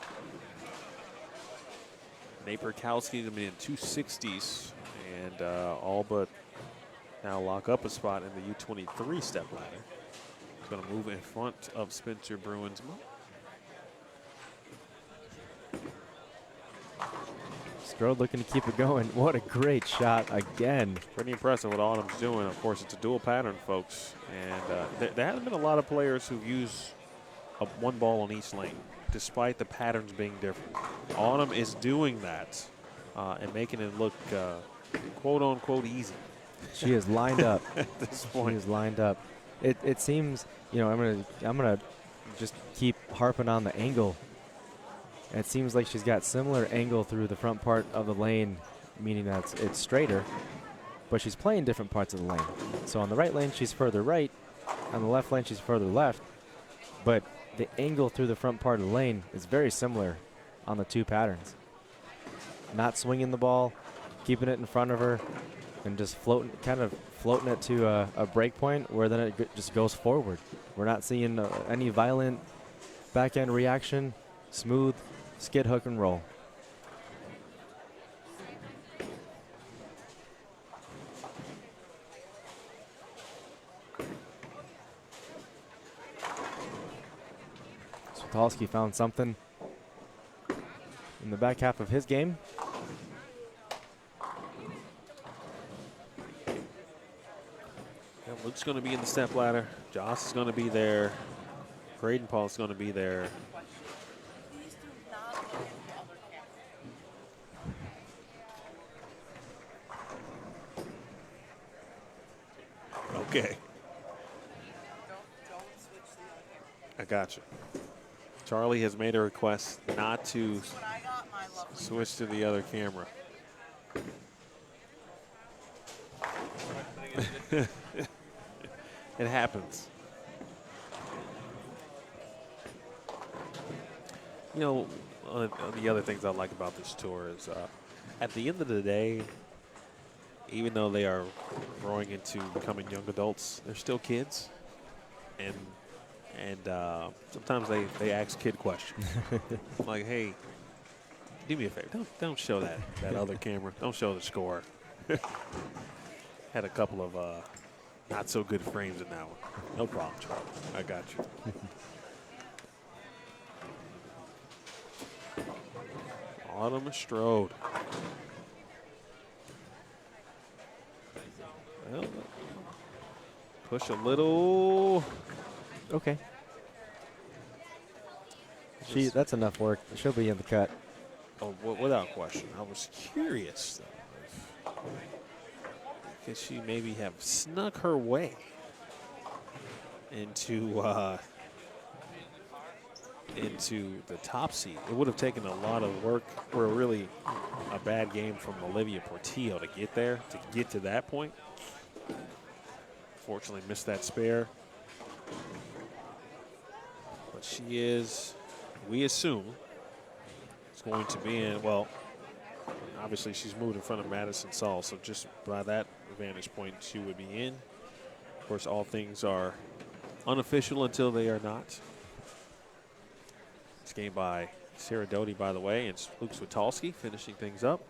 Nate Burkowski to be in 260s and all but now lock up a spot in the U23 step ladder. He's going to move in front of Spencer Bruinsma. Strode looking to keep it going. What a great shot again. Pretty impressive what Autumn's doing. Of course, it's a dual pattern, folks. And there haven't been a lot of players who've used one ball on each lane, despite the patterns being different. Autumn is doing that and making it look quote-unquote easy. She is lined up. At this point. She is lined up. It seems, you know, I'm gonna just keep harping on the angle. It seems like she's got similar angle through the front part of the lane, meaning that it's straighter, but she's playing different parts of the lane. So on the right lane, she's further right. On the left lane, she's further left. But the angle through the front part of the lane is very similar on the 2 patterns. Not swinging the ball, keeping it in front of her, and just floating it to a break point where then it just goes forward. We're not seeing any violent back-end reaction, smooth skid, hook, and roll. Witalski found something in the back half of his game. Yeah, Luke's going to be in the step ladder. Joss is going to be there. Braden Paul's going to be there. Okay. I got you. Charlie has made a request not to switch to the other camera. It happens. You know, one of the other things I like about this tour is at the end of the day, even though they are growing into becoming young adults, they're still kids. And sometimes they ask kid questions. Like, hey, do me a favor. Don't show that other camera. Don't show the score. Had a couple of not so good frames in that one. No problem, Charlie. I got you. Autumn Strode. Well, push a little. Okay. That's enough work. She'll be in the cut. Oh, without question. I was curious, though. Could she maybe have snuck her way into the top seed? It would have taken a lot of work for really a bad game from Olivia Portillo to get there, to get to that point. Fortunately, missed that spare. But she is, we assume, is going to be in, well, obviously she's moved in front of Madison Saul, so just by that vantage point, she would be in. Of course, all things are unofficial until they are not. This game by Sarah Doty, by the way, and Luke Witalski finishing things up.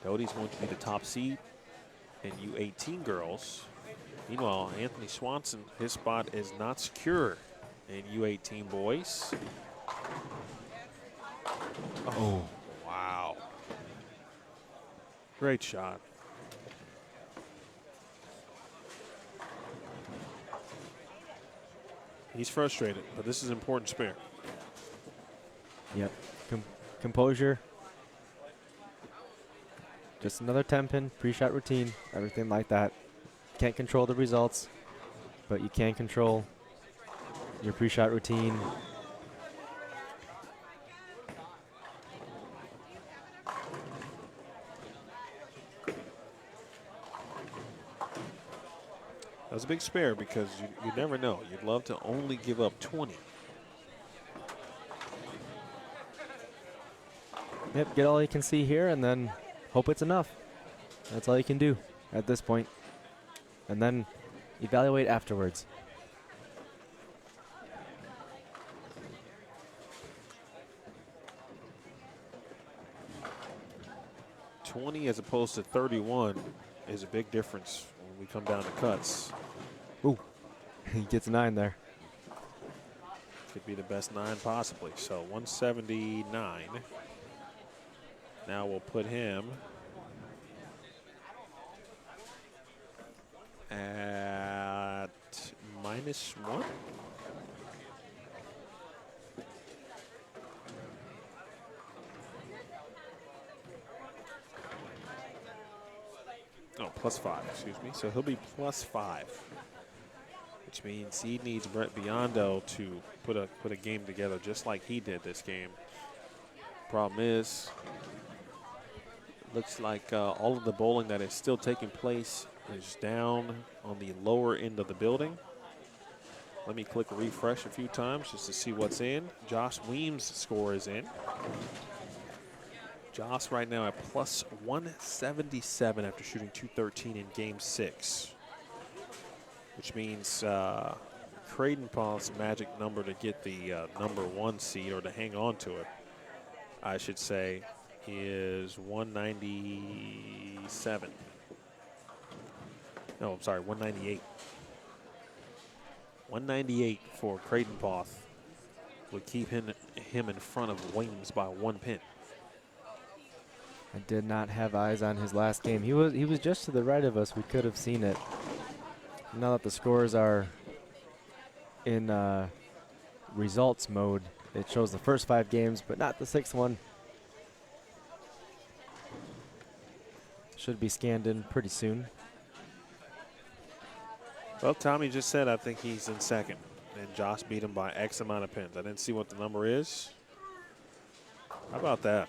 Doty's going to be the top seed in U18 girls. Meanwhile, Anthony Swanson, his spot is not secure in U18 boys. Oh, wow. Great shot. He's frustrated, but this is an important spare. Yep. Composure. Just another 10-pin, pre-shot routine, everything like that. Can't control the results, but you can control your pre-shot routine. That was a big spare because you never know. You'd love to only give up 20. Yep, get all you can see here and then hope it's enough. That's all you can do at this point. And then evaluate afterwards. $20 as opposed to 31 is a big difference when we come down to cuts. Ooh, he gets 9 there. Could be the best 9 possibly. So 179. Now we'll put him at -1. Oh, +5, excuse me. So he'll be +5, which means he needs Brett Biondo to put a game together just like he did this game. Problem is, looks like all of the bowling that is still taking place is down on the lower end of the building. Let me click refresh a few times just to see what's in. Josh Weems' score is in. Josh right now at +177 after shooting 213 in game 6, which means Creighton Paul's magic number to get the #1 seed, or to hang on to it, I should say, is 197. No, I'm sorry, 198. 198 for Creighton Poth would keep him him in front of Williams by 1 pin. I did not have eyes on his last game. He was just to the right of us. We could have seen it. Now that the scores are in results mode, it shows the first 5 games, but not the 6th one. Should be scanned in pretty soon. Well, Tommy just said I think he's in second, and Josh beat him by X amount of pins. I didn't see what the number is. How about that?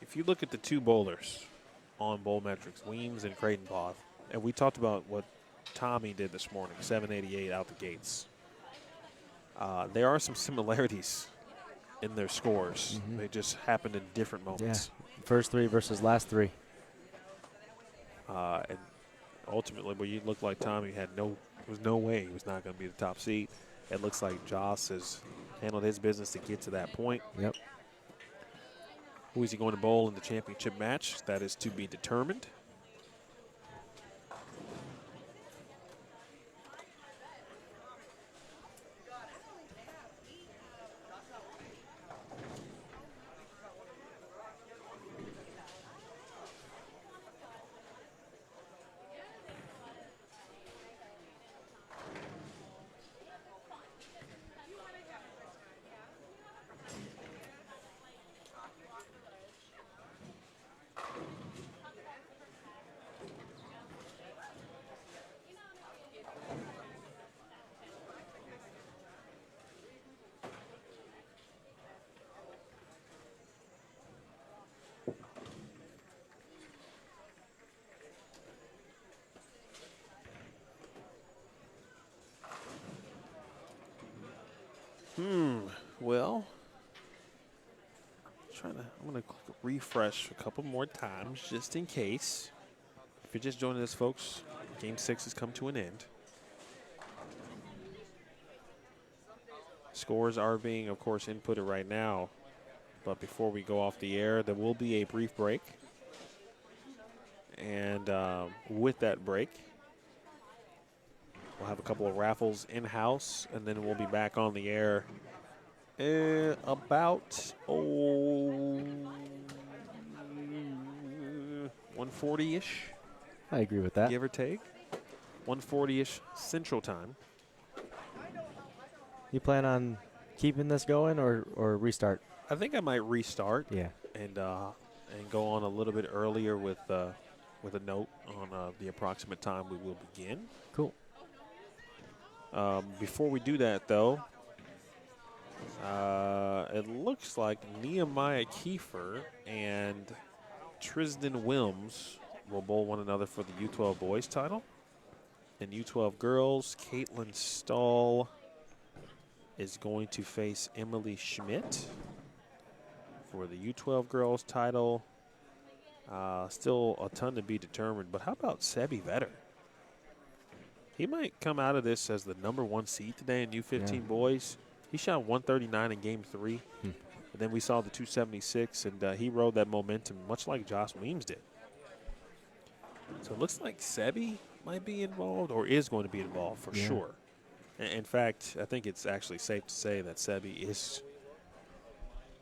If you look at the 2 bowlers on bowl metrics, Weems and Creighton Both, and we talked about what Tommy did this morning, 788 out the gates. There are some similarities in their scores. They just happened in different moments. Yeah, first 3 versus last 3. And ultimately, where you look like Tommy there was no way he was not going to be the top seed. It looks like Joss has handled his business to get to that point. Yep. Who is he going to bowl in the championship match? That is to be determined. Well, I'm going to refresh a couple more times just in case. If you're just joining us, folks, Game 6 has come to an end. Scores are being, of course, inputted right now. But before we go off the air, there will be a brief break. And with that break, we'll have a couple of raffles in-house, and then we'll be back on the air about 1:40-ish. I agree with that. Give or take. 1:40-ish Central Time. You plan on keeping this going or restart? I think I might restart. Yeah. And go on a little bit earlier with a note on the approximate time we will begin. Cool. Before we do that, though, it looks like Nehemiah Kiefer and Tristan Wilms will bowl one another for the U12 boys title. And U12 girls, Caitlin Stahl is going to face Emily Schmidt for the U12 girls title. Still a ton to be determined, but how about Sebi Vetter? He might come out of this as the #1 seed today in U15 boys. He shot 139 in Game 3. And then we saw the 276, and he rode that momentum much like Josh Weems did. So it looks like Sebi might be involved or is going to be involved for sure. In fact, I think it's actually safe to say that Sebi is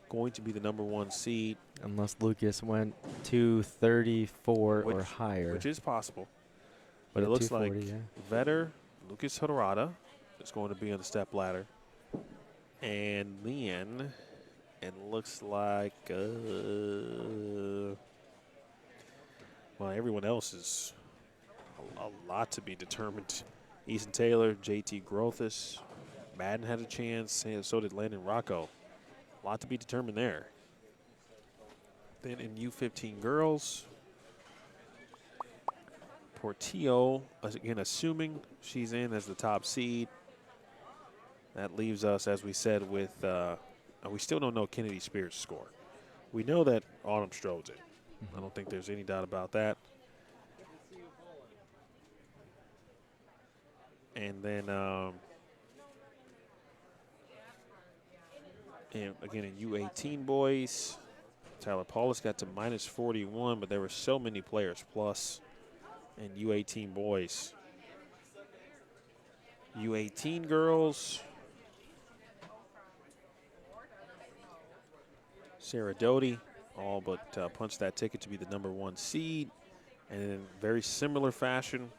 going to be the #1 seed. Unless Lucas went 234 or higher. Which is possible. But it looks like Vetter, Lucas Harada is going to be on the step ladder. And then it looks like, well, everyone else is a lot to be determined. Easton Taylor, JT Grothus, Madden had a chance, and so did Landon Rocco. A lot to be determined there. Then in U15 girls, Portillo, again, assuming she's in as the top seed. That leaves us, as we said, with we still don't know Kennedy Spears' score. We know that Autumn Strode's in. I don't think there's any doubt about that. And then, and again, in U18 boys, Tyler Paulus got to -41, but there were so many players plus in U18 boys. U18 girls, Sarah Doty all but punched that ticket to be the #1 seed. And in very similar fashion,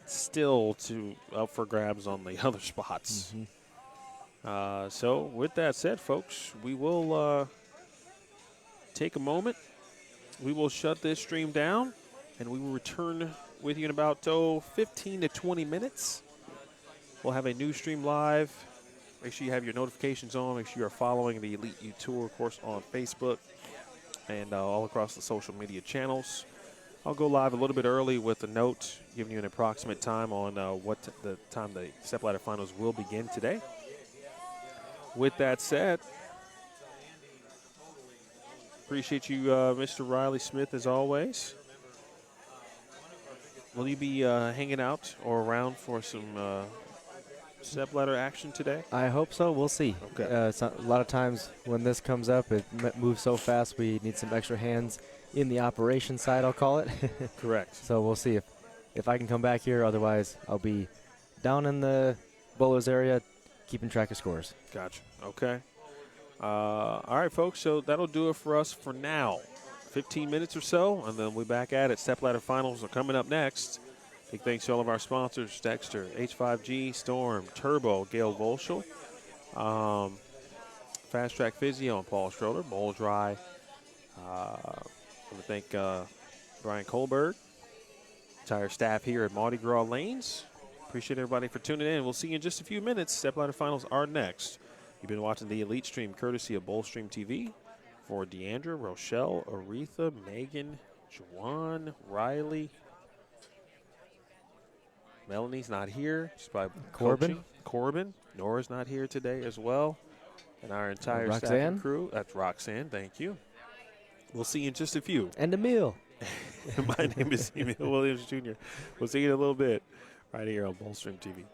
still up for grabs on the other spots. So with that said, folks, we will take a moment. We will shut this stream down, and we will return with you in about 15 to 20 minutes. We'll have a new stream live. Make sure you have your notifications on. Make sure you are following the Elite U Tour, of course, on Facebook and all across the social media channels. I'll go live a little bit early with a note giving you an approximate time on the time the stepladder finals will begin today. With that said, appreciate you, Mr. Riley Smith, as always. Will you be hanging out or around for some stepladder action today? I hope so. We'll see. Okay. A lot of times when this comes up, it moves so fast we need some extra hands in the operation side, I'll call it. Correct. So we'll see if I can come back here. Otherwise, I'll be down in the bowlers area keeping track of scores. Gotcha. Okay. All right, folks. So that'll do it for us for now. 15 minutes or so, and then we'll be back at it. Stepladder finals are coming up next. Big thanks to all of our sponsors: Dexter, H5G, Storm, Turbo, Gail Volschel, Fast Track Physio, and Paul Schroeder, Bowl Dry. I want to thank Brian Kohlberg, entire staff here at Mardi Gras Lanes. Appreciate everybody for tuning in. We'll see you in just a few minutes. Stepladder finals are next. You've been watching the Elite Stream courtesy of Bowlstream TV. For Deandra, Rochelle, Aretha, Megan, Juwan, Riley. Melanie's not here. She's by Corbin. Corbin. Nora's not here today as well. And our entire staff Roxanne. and crew. That's Roxanne. Thank you. We'll see you in just a few. And Emil. My name is Emil Williams Jr. We'll see you in a little bit right here on Bowlstream TV.